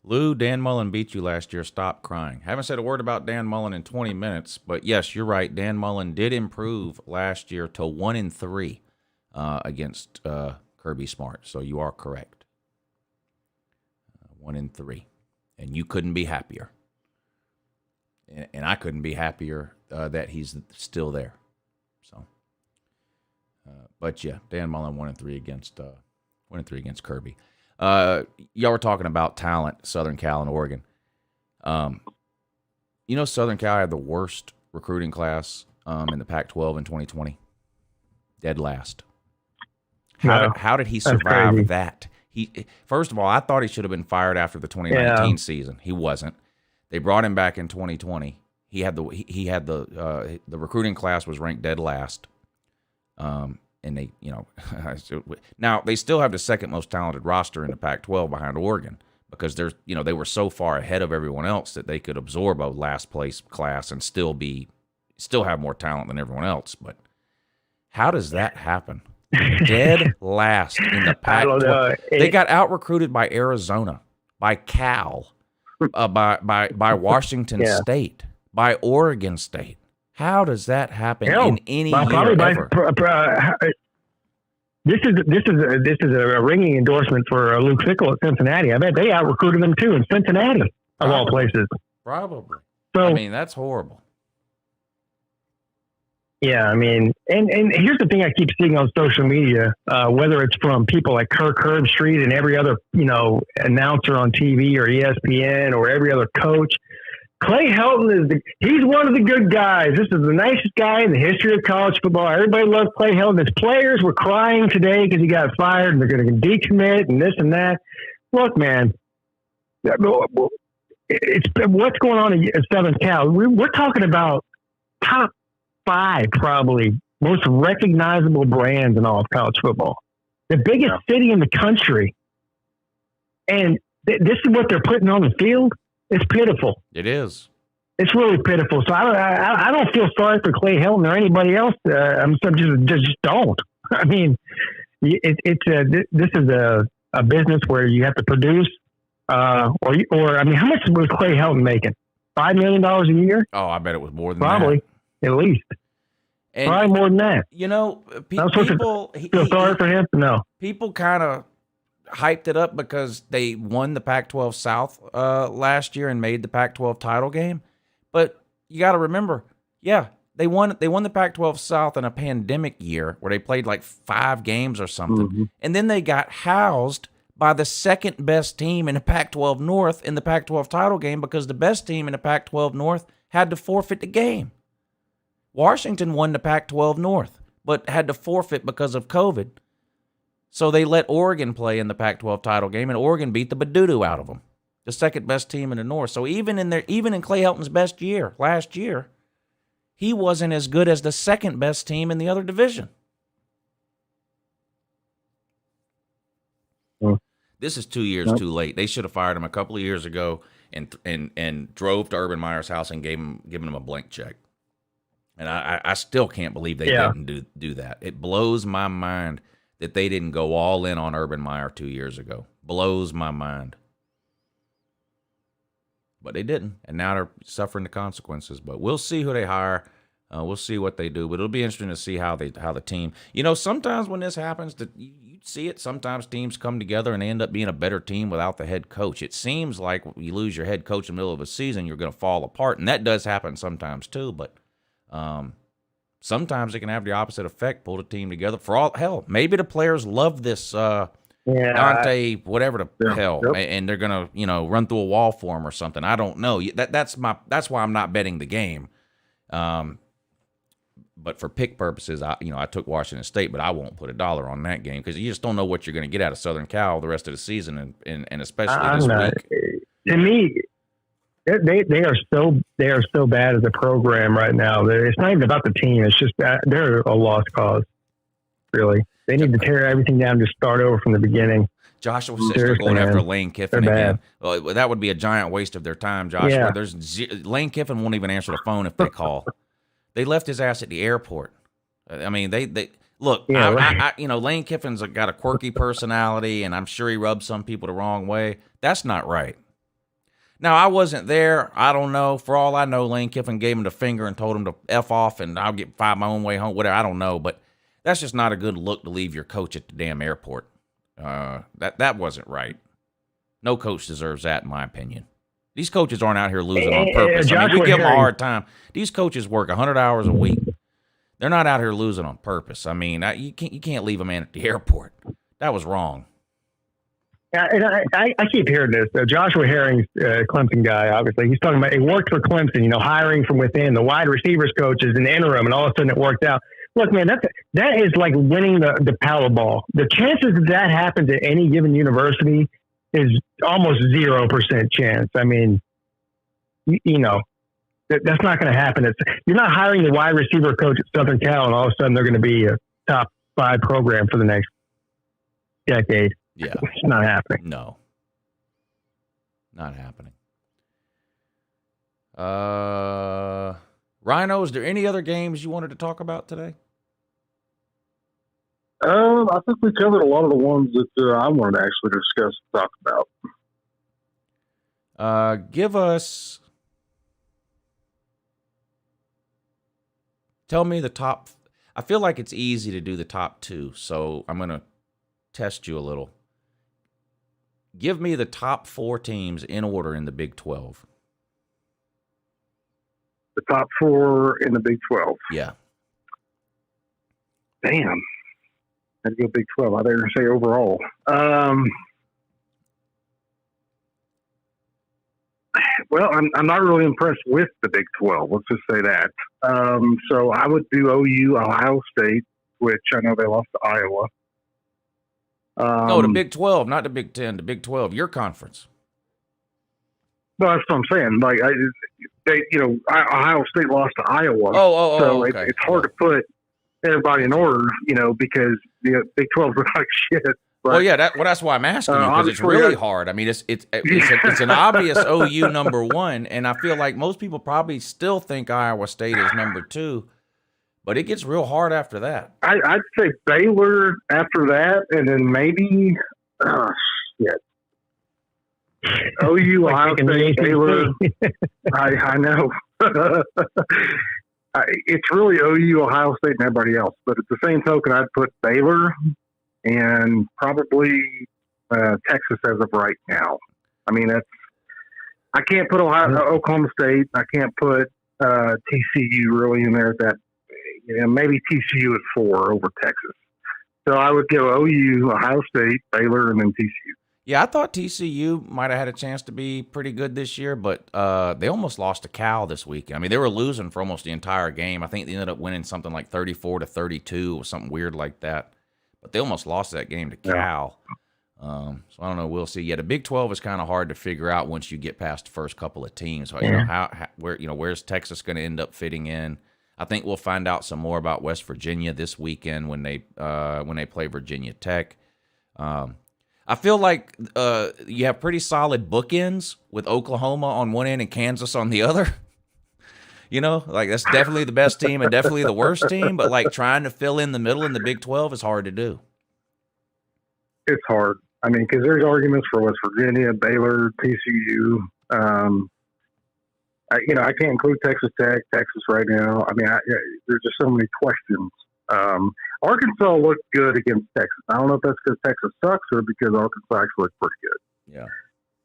Lou, Dan Mullen beat you last year. Stop crying. Haven't said a word about Dan Mullen in 20 minutes, but yes, you're right. Dan Mullen did improve last year to 1-3 against Kirby Smart. So you are correct. 1-3. And you couldn't be happier. And I couldn't be happier that he's still there. So, but yeah, Dan Mullen 1-3 against Kirby. Y'all were talking about talent, Southern Cal and Oregon. Southern Cal had the worst recruiting class in the Pac-12 in 2020. Dead last. How did he survive that? First of all, I thought he should have been fired after the 2019 season. He wasn't. They brought him back in 2020. He had the recruiting class was ranked dead last. And they, now they still have the second most talented roster in the Pac-12 behind Oregon because they were so far ahead of everyone else that they could absorb a last place class and still have more talent than everyone else. But how does that happen? Dead last in the Pac-12. They got out-recruited by Arizona, by Cal, by Washington State, by Oregon State. How does that happen in any year ever? This is a ringing endorsement for Luke Fickell at Cincinnati. I bet they out-recruited them too in Cincinnati, of all places. Probably. So, that's horrible. Yeah, and here's the thing I keep seeing on social media, whether it's from people like Kirk Herbstreit and every other, announcer on TV or ESPN or every other coach, Clay Helton he's one of the good guys. This is the nicest guy in the history of college football. Everybody loves Clay Helton. His players were crying today because he got fired and they're going to decommit and this and that. Look, man, it's what's going on in Southern Cal. We're talking about top 5, probably most recognizable brands in all of college football. The biggest city in the country. And this is what they're putting on the field. It's pitiful. It is. It's really pitiful. So I don't feel sorry for Clay Helton or anybody else. Just don't. I mean, this is a business where you have to produce, or I mean, how much was Clay Helton making? $5 million a year? Oh, I bet it was more than probably, that. at least. And, probably more than that. You know, people feel sorry for him. No, people kind of hyped it up because they won the Pac-12 South last year and made the Pac-12 title game. But you got to remember, they won the Pac-12 South in a pandemic year where they played like 5 games or something. Mm-hmm. And then they got housed by the second best team in the Pac-12 North in the Pac-12 title game because the best team in the Pac-12 North had to forfeit the game. Washington won the Pac-12 North, but had to forfeit because of COVID. So they let Oregon play in the Pac-12 title game, and Oregon beat the badoo out of them, the second best team in the North. So even in Clay Helton's best year last year, he wasn't as good as the second best team in the other division. This is 2 years too late. They should have fired him a couple of years ago and drove to Urban Meyer's house and given him a blank check. And I still can't believe they didn't do that. It blows my mind that they didn't go all in on Urban Meyer 2 years ago. Blows my mind. But they didn't, and now they're suffering the consequences. But we'll see who they hire. We'll see what they do. But it'll be interesting to see how the team. You know, sometimes when this happens, you see it. Sometimes teams come together and they end up being a better team without the head coach. It seems like when you lose your head coach in the middle of a season, you're going to fall apart, and that does happen sometimes too. But sometimes it can have the opposite effect, pull the team together. For all hell, maybe the players love this Dante, whatever the hell, and they're gonna run through a wall for him or something. I don't know. That's why I'm not betting the game. But for pick purposes, I took Washington State, but I won't put $1 on that game because you just don't know what you're going to get out of Southern Cal the rest of the season, and especially this week. To me, they are so bad as a program right now. It's not even about the team. It's just they're a lost cause. Really, they need to tear everything down, just start over from the beginning. Joshua says they're going after Lane Kiffin again. Well, that would be a giant waste of their time, Joshua. Yeah. Lane Kiffin won't even answer the phone if they call. They left his ass at the airport. I mean, they look. Yeah, Lane Kiffin's got a quirky personality, and I'm sure he rubs some people the wrong way. That's not right. Now, I wasn't there. I don't know. For all I know, Lane Kiffin gave him the finger and told him to F off, and I'll find my own way home. Whatever. I don't know, but that's just not a good look to leave your coach at the damn airport. That wasn't right. No coach deserves that, in my opinion. These coaches aren't out here losing on purpose. I mean, we give them a hard time. These coaches work 100 hours a week. They're not out here losing on purpose. I mean, you can't leave a man at the airport. That was wrong. Yeah, and I keep hearing this. Joshua Herring's Clemson guy, obviously. He's talking about he worked for Clemson, hiring from within, the wide receivers coaches in the interim, and all of a sudden it worked out. Look, man, that is like winning the Powerball. The chances that happens at any given university is almost 0% chance. I mean, that's not going to happen. You're not hiring the wide receiver coach at Southern Cal, and all of a sudden they're going to be a top 5 program for the next decade. Yeah. It's not happening. No. Not happening. RHINO, is there any other games you wanted to talk about today? I think we covered a lot of the ones that I wanted to actually discuss and talk about. Tell me the top. I feel like it's easy to do the top 2, so I'm going to test you a little. Give me the top 4 teams in order in the Big 12. The top 4 in the Big 12. Yeah. Damn. I'd go Big 12. I didn't say overall. Well, I'm not really impressed with the Big 12. Let's just say that. So I would do OU, Ohio State, which I know they lost to Iowa. No, the Big 12, not the Big 10. The Big 12, your conference. Well, that's what I'm saying. Like, Ohio State lost to Iowa. So okay. It's hard to put everybody in order, because the Big 12 are like shit. But, well, yeah, that's why I'm asking you, because it's really hard. I mean, it's an obvious OU number one, and I feel like most people probably still think Iowa State is number two, but it gets real hard after that. I'd say Baylor after that, and then maybe OU, Ohio State, Baylor. I know. It's really OU, Ohio State, and everybody else. But at the same token, I'd put Baylor and probably Texas as of right now. I mean, I can't put Oklahoma State. I can't put TCU really in there at that. Maybe TCU at 4 over Texas. So I would go OU, Ohio State, Baylor, and then TCU. Yeah, I thought TCU might have had a chance to be pretty good this year, but they almost lost to Cal this week. I mean, they were losing for almost the entire game. I think they ended up winning something like 34-32 or something weird like that. But they almost lost that game to Cal. So I don't know. We'll see. Yeah, the Big 12 is kind of hard to figure out once you get past the first couple of teams. So, where's Texas going to end up fitting in? I think we'll find out some more about West Virginia this weekend when they play Virginia Tech. I feel like you have pretty solid bookends with Oklahoma on one end and Kansas on the other. Like that's definitely the best team and definitely the worst team, but like trying to fill in the middle in the Big 12 is hard to do. It's hard. I mean, because there's arguments for West Virginia, Baylor, TCU. I can't include Texas Tech, Texas right now. I mean, there's just so many questions. Arkansas looked good against Texas. I don't know if that's because Texas sucks or because Arkansas actually looked pretty good. Yeah.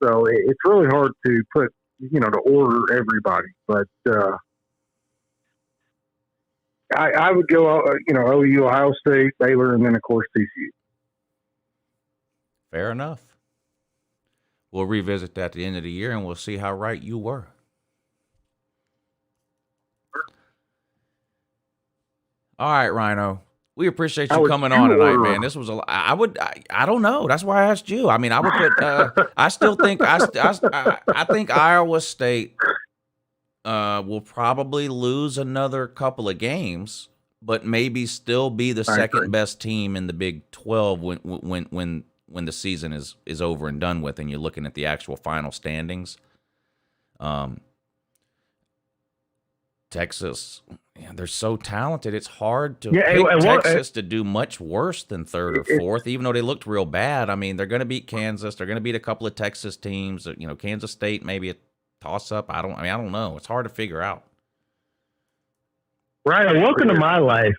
So it's really hard to put, to order everybody. But I would go, OU, Ohio State, Baylor, and then, of course, TCU. Fair enough. We'll revisit that at the end of the year, and we'll see how right you were. All right, RHINO. We appreciate you coming on tonight, man. This was I don't know. That's why I asked you. I mean, I would put. I still think I think Iowa State will probably lose another couple of games, but maybe still be the second best team in the Big 12 when the season is over and done with, and you're looking at the actual final standings. Texas, they're so talented. It's hard to pick Texas to do much worse than third or fourth, even though they looked real bad. I mean, they're going to beat Kansas. They're going to beat a couple of Texas teams. Kansas State maybe a toss-up. I don't know. It's hard to figure out. Right. Welcome to my life,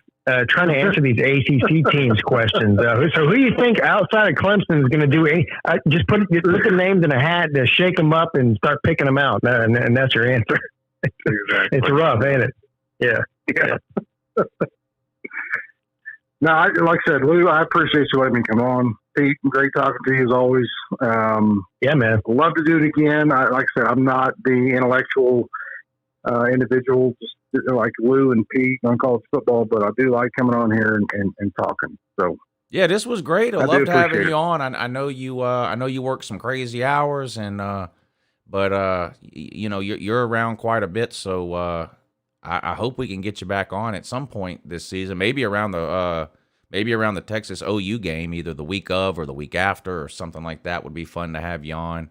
trying to answer these ACC teams questions. So who do you think outside of Clemson is going to do any? Just put the names in a hat, to shake them up, and start picking them out, and that's your answer. Exactly. It's rough, ain't it? Yeah. No, like I said, Lou, I appreciate you letting me come on. Pete, great talking to you as always. Yeah, man. Love to do it again. Like I said, I'm not the intellectual individual, just like Lou and Pete on college football, but I do like coming on here and talking. So yeah, this was great. I loved having you on. I know you work some crazy hours, and but you're around quite a bit, so I hope we can get you back on at some point this season. Maybe around the Texas OU game, either the week of or the week after, or something like that would be fun to have you on.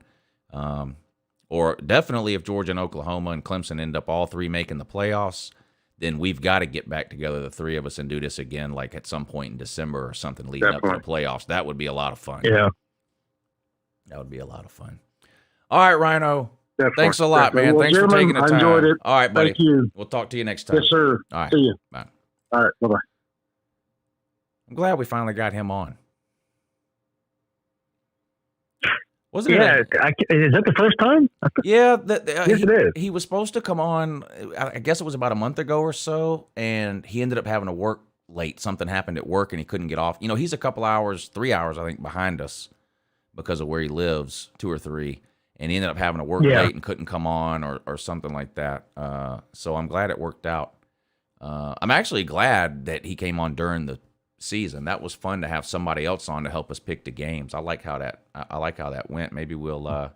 Or definitely if Georgia and Oklahoma and Clemson end up all three making the playoffs, then we've got to get back together, the three of us, and do this again, like at some point in December or something leading up to the playoffs. That would be a lot of fun. Yeah. That would be a lot of fun. All right, RHINO. Thanks a lot, man. Thanks for taking the time. I enjoyed it. All right, buddy. Thank you. We'll talk to you next time. Yes, sir. All right. See you. Bye. All right. Bye-bye. I'm glad we finally got him on. Is that the first time? Yeah. Yes, it is. He was supposed to come on, I guess it was about a month ago or so, and he ended up having to work late. Something happened at work, and he couldn't get off. He's a couple hours, 3 hours, I think, behind us because of where he lives, 2 or 3. and he ended up having to work late and couldn't come on or something like that. So I'm glad it worked out. I'm actually glad that he came on during the season. That was fun to have somebody else on to help us pick the games. I like how that went. Maybe we'll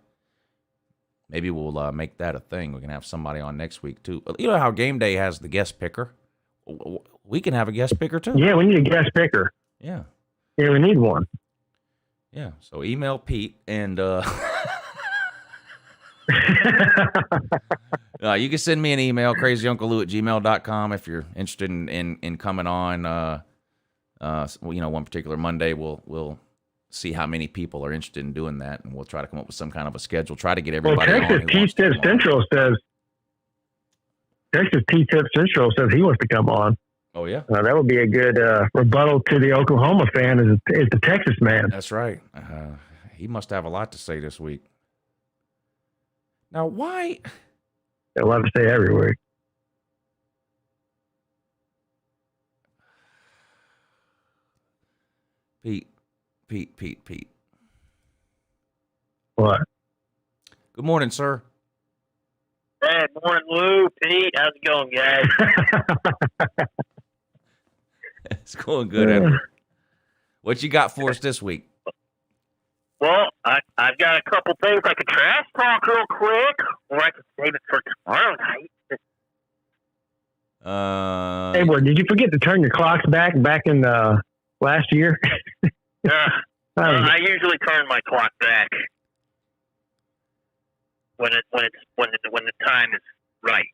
make that a thing. We can have somebody on next week too. You know how game day has the guest picker. We can have a guest picker too. Yeah, we need a guest picker. Yeah. Yeah, we need one. Yeah. So email Pete and you can send me an email, crazyunclelou@gmail.com, if you're interested in coming on. One particular Monday, we'll see how many people are interested in doing that, and we'll try to come up with some kind of a schedule. Try to get everybody on. Texas T-Tip Central says he wants to come on. Oh yeah, that would be a good rebuttal to the Oklahoma fan is the Texas man. That's right. He must have a lot to say this week. Now, why? A lot to say every week. Pete. What? Good morning, sir. Hey, morning, Lou. Pete, how's it going, guys? It's going good, Edward. What you got for us this week? Well, I've got a couple things I could trash talk real quick, or I could save it for tomorrow night. Edward, did you forget to turn your clocks back in last year? I usually turn my clock back when the time is right.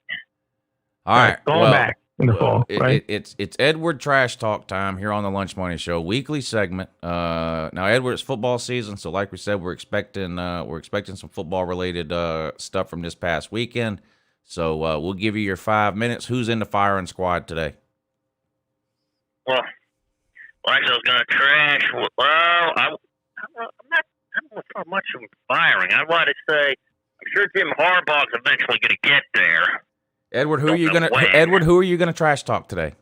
All right, going back in the fall. Right? It's Edward Trash Talk time here on the Lunch Money Show, weekly segment. Now, Edward, it's football season, so like we said, we're expecting some football related stuff from this past weekend. So we'll give you your 5 minutes. Who's in the firing squad today? Well, actually, I was going to trash. Well, I'm not so much of firing. I want to say, I'm sure Jim Harbaugh's eventually going to get there. Edward, who are you gonna trash talk today?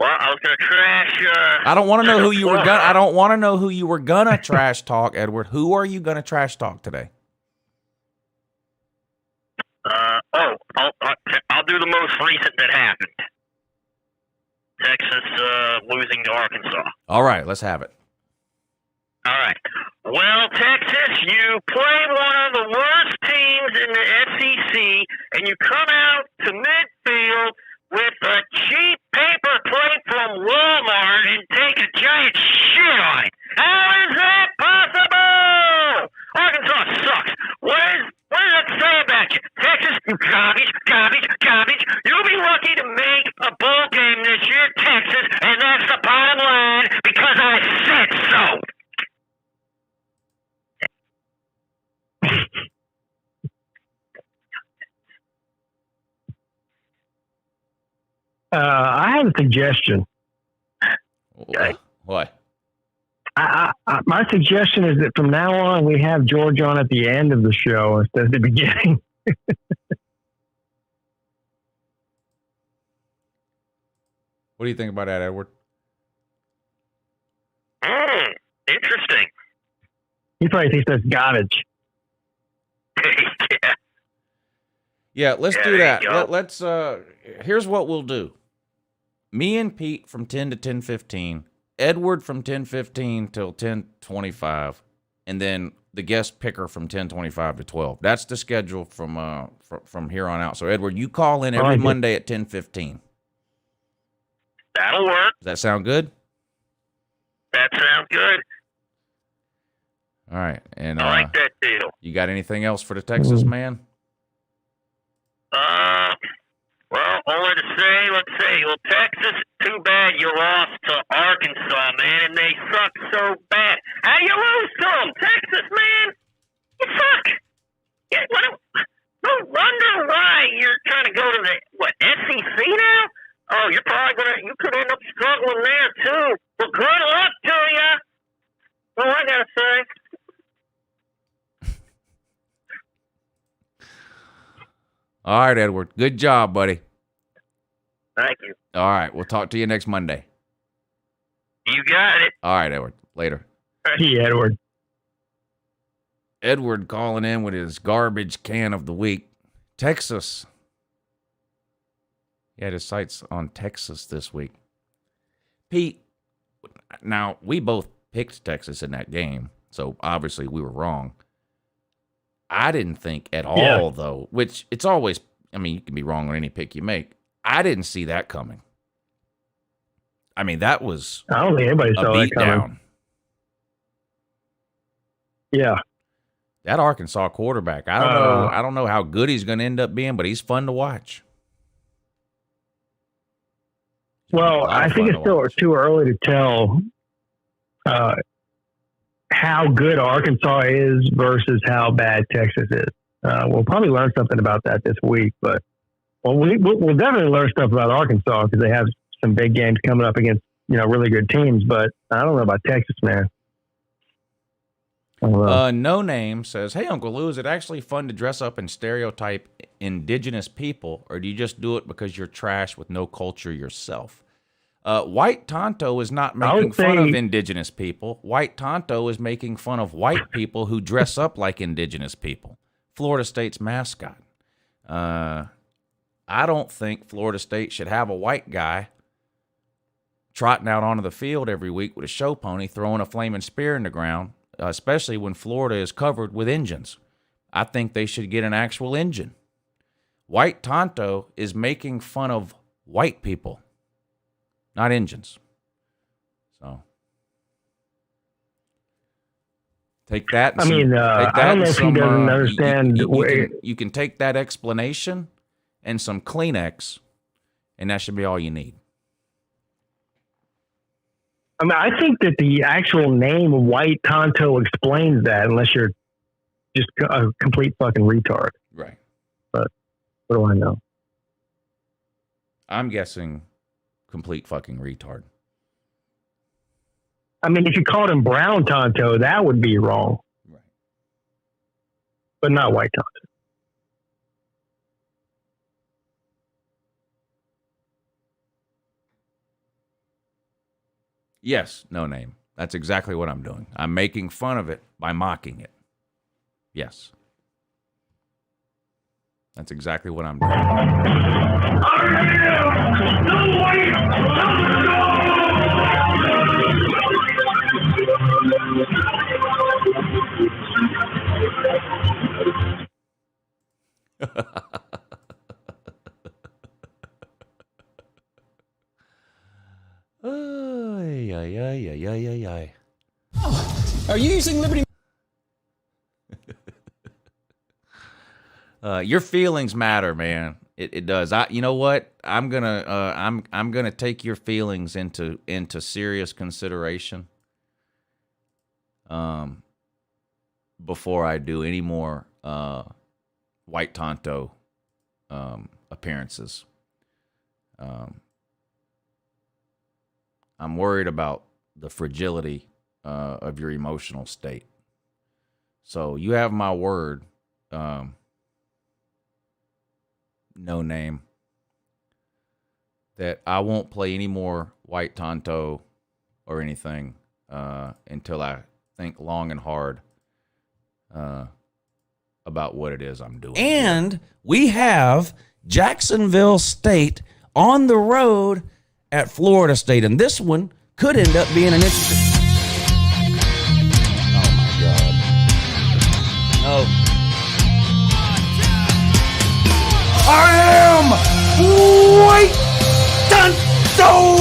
Well, I was gonna trash. I don't want to know who you were gonna. I don't want to know who you were gonna trash talk, Edward. Who are you gonna trash talk today? I'll do the most recent that happened. Texas losing to Arkansas. All right, let's have it. All right. Well, Texas, you play one of the worst teams in the SEC, and you come out to midfield with a cheap paper plate from Walmart and take a giant shit on it. How is that possible? Arkansas sucks. What does that say about you? Texas, you garbage. You'll be lucky to make a bowl game this year, Texas, and that's the bottom line because I said so. I have a suggestion. Okay. What? My suggestion is that from now on we have George on at the end of the show instead of the beginning. What do you think about that, Edward? Interesting. He probably thinks that's garbage. Yeah, let's do that. Let's. Here's what we'll do. Me and Pete from 10 to 10:15. Edward from 10:15 till 10:25, and then the guest picker from 10:25 to 12. That's the schedule from here on out. So Edward, you call in every Monday at 10:15. That'll work. Does that sound good? That sounds good. All right, and I like that deal. You got anything else for the Texas man? Well, only to say, let's see. Well, Texas, too bad you lost to Arkansas, man, and they suck so bad. How you lose to them, Texas, man? You suck. No wonder why you're trying to go to the, SEC now? Oh, you're probably you could end up struggling there, too. Well, good luck to you. Well, I got to say. All right, Edward. Good job, buddy. Thank you. All right. We'll talk to you next Monday. You got it. All right, Edward. Later. See you, Edward. Edward calling in with his garbage can of the week. Texas. He had his sights on Texas this week. Pete, now we both picked Texas in that game, so obviously we were wrong. I didn't think at all, though, which it's always, I mean, you can be wrong on any pick you make. I didn't see that coming. I mean, that was I don't think anybody saw that coming. Down. Yeah. That Arkansas quarterback, I don't know how good he's going to end up being, but he's fun to watch. Well, I think it's still too early to tell how good Arkansas is versus how bad Texas is. We'll probably learn something about that this week, but we'll definitely learn stuff about Arkansas because they have some big games coming up against really good teams. But I don't know about Texas, man. No Name says, "Hey, Uncle Lou, is it actually fun to dress up and stereotype indigenous people, or do you just do it because you're trash with no culture yourself?" White Tonto is not making fun of indigenous people. White Tonto is making fun of white people who dress up like indigenous people. Florida State's mascot. I don't think Florida State should have a white guy trotting out onto the field every week with a show pony, throwing a flaming spear in the ground, especially when Florida is covered with engines. I think they should get an actual engine. White Tonto is making fun of white people, not engines. So take that. I don't know if he doesn't understand. You can take that explanation and some Kleenex, and that should be all you need. I mean, I think that the actual name White Tonto explains that, unless you're just a complete fucking retard. Right. But what do I know? I'm guessing complete fucking retard. I mean, if you called him Brown Tonto, that would be wrong. Right. But not White Tonto. Yes, No Name. That's exactly what I'm doing. I'm making fun of it by mocking it. Yes. That's exactly what I'm doing. Are you using Liberty? Your feelings matter, man. It does. You know what? I'm gonna take your feelings into serious consideration. Before I do any more White Tonto appearances. I'm worried about the fragility of your emotional state. So you have my word, No Name, that I won't play any more White Tonto or anything until I think long and hard about what it is I'm doing. And we have Jacksonville State on the road at Florida State, and this one could end up being an interesting. Oh my God! No. I am White Tonto.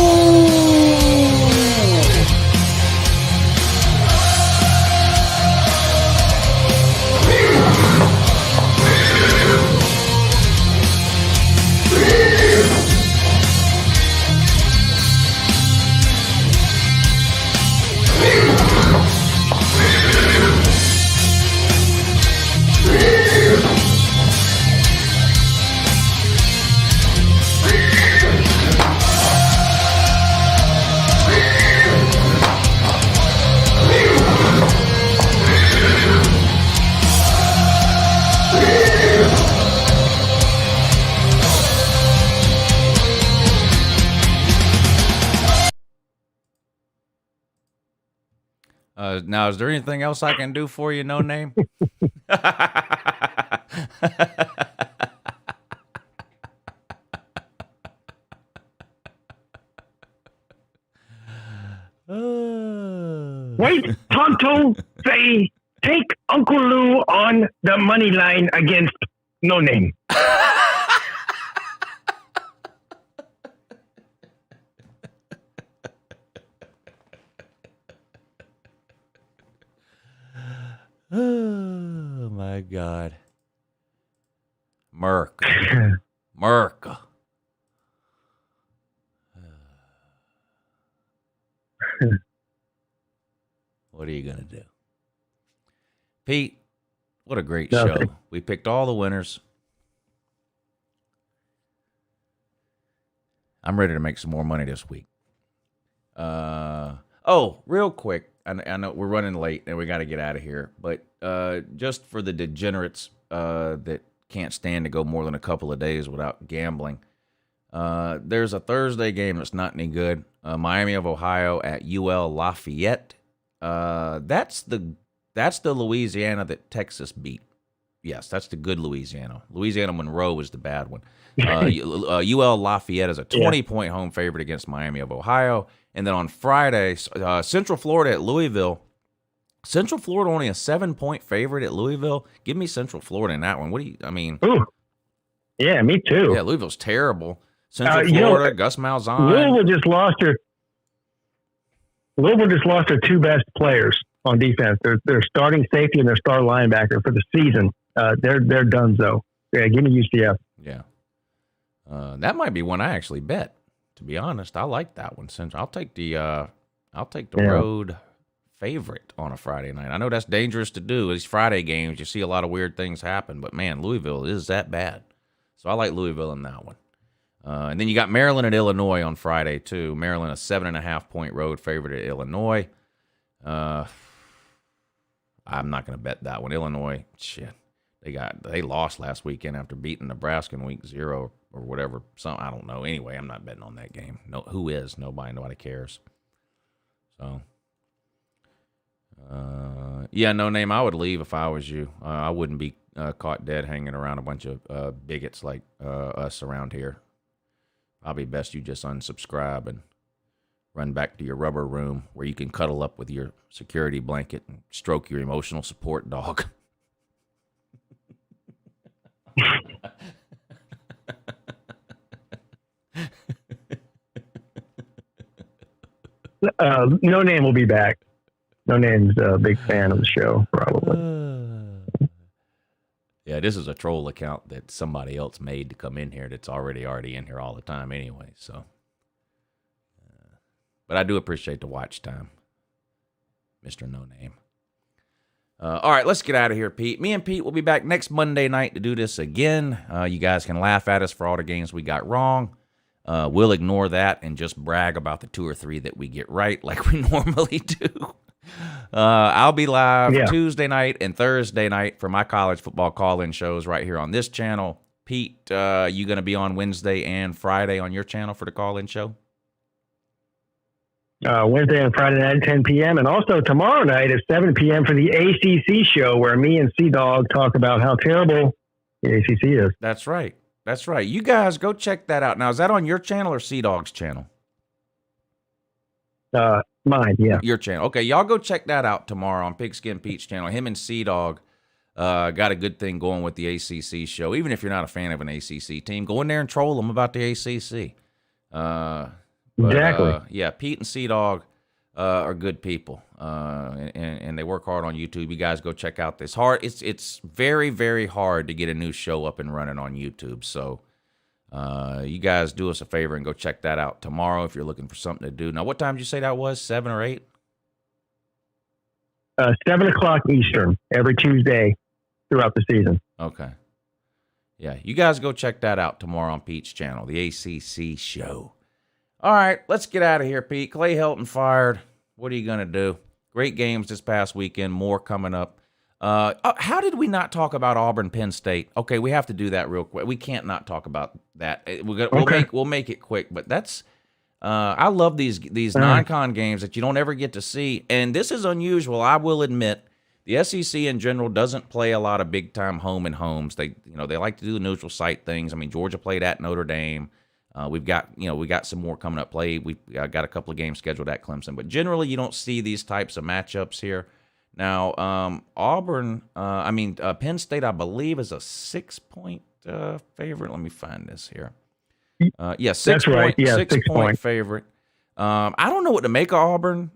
Now, is there anything else I can do for you, No Name? Wait, Tonto say take UncleLou on the money line against No Name. Oh my God. Merc. What are you going to do? Pete, what a great show. We picked all the winners. I'm ready to make some more money this week. Real quick. I know we're running late and we got to get out of here. But just for the degenerates that can't stand to go more than a couple of days without gambling, there's a Thursday game that's not any good. Miami of Ohio at UL Lafayette. That's the Louisiana that Texas beat. Yes, that's the good Louisiana. Louisiana Monroe is the bad one. UL Lafayette is a 20-point home favorite against Miami of Ohio. And then on Friday, Central Florida at Louisville. Central Florida only a 7-point favorite at Louisville. Give me Central Florida in that one. Ooh. Yeah, me too. Yeah, Louisville's terrible. Central Florida, Gus Malzahn. Louisville just lost their two best players on defense. Their starting safety and their star linebacker for the season. They're done though. Yeah, give me UCF. Yeah. That might be one I actually bet. To be honest, I like that one. Since I'll take the road favorite on a Friday night. I know that's dangerous to do. These Friday games, you see a lot of weird things happen, but man, Louisville is that bad. So I like Louisville in that one. And then you got Maryland and Illinois on Friday too. Maryland a 7.5-point road favorite at Illinois. I'm not going to bet that one. Illinois, shit. They lost last weekend after beating Nebraska in week 0 or whatever. I don't know. Anyway, I'm not betting on that game. No, who is? Nobody cares. So, No Name. I would leave if I was you. I wouldn't be caught dead hanging around a bunch of bigots like us around here. Probably best you just unsubscribe and run back to your rubber room where you can cuddle up with your security blanket and stroke your emotional support dog. No Name will be back. No Name's a big fan of the show, probably. Yeah, this is a troll account that somebody else made to come in here that's already in here all the time anyway. So, but I do appreciate the watch time, Mr. No Name. All right, let's get out of here, Pete. Me and Pete will be back next Monday night to do this again. You guys can laugh at us for all the games we got wrong. We'll ignore that and just brag about the 2 or 3 that we get right like we normally do. I'll be live Tuesday night and Thursday night for my college football call-in shows right here on this channel. Pete, you going to be on Wednesday and Friday on your channel for the call-in show? Wednesday and Friday night at 10 p.m. And also tomorrow night at 7 p.m. for the ACC show where me and C-Dog talk about how terrible the ACC is. That's right. You guys go check that out. Now, is that on your channel or C-Dog's channel? Mine, yeah. Your channel. Okay, y'all go check that out tomorrow on Pigskin Pete's channel. Him and C-Dog got a good thing going with the ACC show. Even if you're not a fan of an ACC team, go in there and troll them about the ACC. Exactly. Yeah, Pete and C-Dog are good people, and they work hard on YouTube. You guys go check out this. It's very, very hard to get a new show up and running on YouTube. So you guys do us a favor and go check that out tomorrow if you're looking for something to do. Now, what time did you say that was? 7 or 8? 7 o'clock Eastern every Tuesday throughout the season. Okay. Yeah, you guys go check that out tomorrow on Pete's channel, the ACC show. All right, let's get out of here, Pete. Clay Helton fired. What are you going to do? Great games this past weekend. More coming up. How did we not talk about Auburn Penn State? Okay, we have to do that real quick. We can't not talk about that. We'll make it quick, but that's I love these non-con games that you don't ever get to see, and this is unusual. I will admit, the SEC in general doesn't play a lot of big-time home and homes. They like to do the neutral site things. I mean, Georgia played at Notre Dame. We got some more coming up. We've got a couple of games scheduled at Clemson, but generally you don't see these types of matchups here. Now, Penn State, I believe, is a 6-point favorite. Let me find this here. Six point favorite. I don't know what to make of Auburn,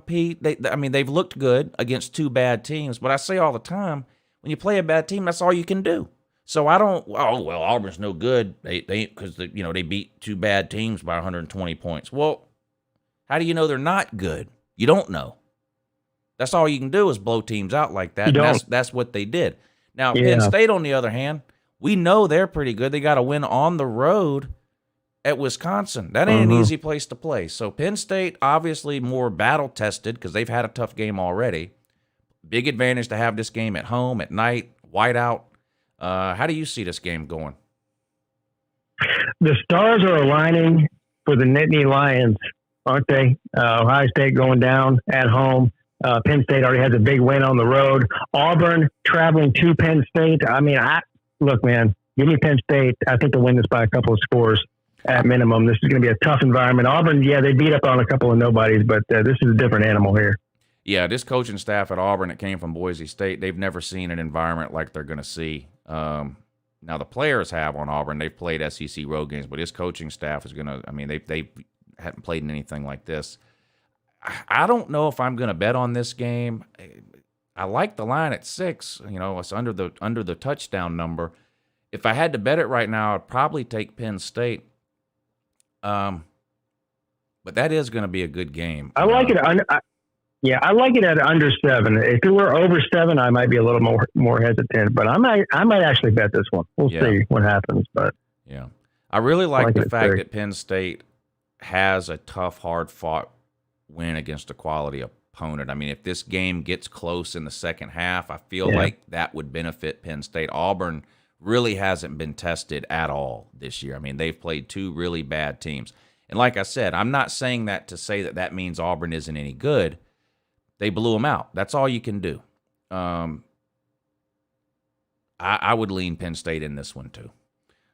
Pete. They've looked good against two bad teams, but I say all the time, when you play a bad team, that's all you can do. So I don't. Oh well, Auburn's no good. They because they beat two bad teams by 120 points. Well, how do you know they're not good? You don't know. That's all you can do is blow teams out like that. And that's what they did. Now Penn State, on the other hand, we know they're pretty good. They got a win on the road at Wisconsin. That ain't an easy place to play. So Penn State, obviously more battle-tested because they've had a tough game already. Big advantage to have this game at home, at night, whiteout. How do you see this game going? The stars are aligning for the Nittany Lions, aren't they? Ohio State going down at home. Penn State already has a big win on the road. Auburn traveling to Penn State. Look, man, give me Penn State. I think they'll win this by a couple of scores. At minimum, this is going to be a tough environment. Auburn, they beat up on a couple of nobodies, but this is a different animal here. Yeah, this coaching staff at Auburn that came from Boise State, they've never seen an environment like they're going to see. Now, the players have on Auburn. They've played SEC road games, but this coaching staff is going to – they haven't played in anything like this. I don't know if I'm going to bet on this game. I like the line at 6. It's under the touchdown number. If I had to bet it right now, I'd probably take Penn State. But that is going to be a good game. I like it. I like it at under 7. If it were over 7, I might be a little more hesitant. But I might actually bet this one. We'll see what happens. But yeah, I really like the fact that Penn State has a tough, hard-fought win against a quality opponent. If this game gets close in the second half, I feel like that would benefit Penn State. Auburn really hasn't been tested at all this year. They've played two really bad teams. And like I said, I'm not saying that to say that means Auburn isn't any good. They blew them out. That's all you can do. I would lean Penn State in this one too.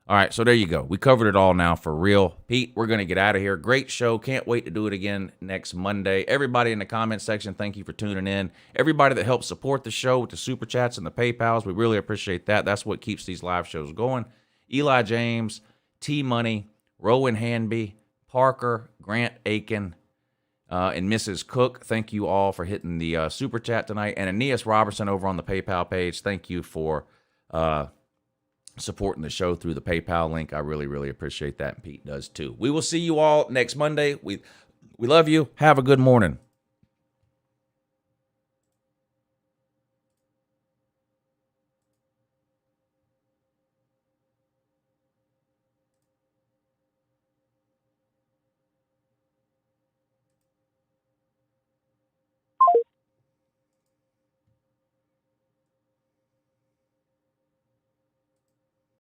All right, so there you go. We covered it all now for real. Pete, we're going to get out of here. Great show. Can't wait to do it again next Monday. Everybody in the comment section, thank you for tuning in. Everybody that helps support the show with the Super Chats and the PayPals, we really appreciate that. That's what keeps these live shows going. Eli James, T-Money, Rowan Hanby, Parker, Grant Aiken, and Mrs. Cook, thank you all for hitting the Super Chat tonight. And Aeneas Robertson over on the PayPal page, thank you for supporting the show through the PayPal link. I really, really appreciate that, and Pete does too. We will see you all next Monday. We love you. Have a good morning.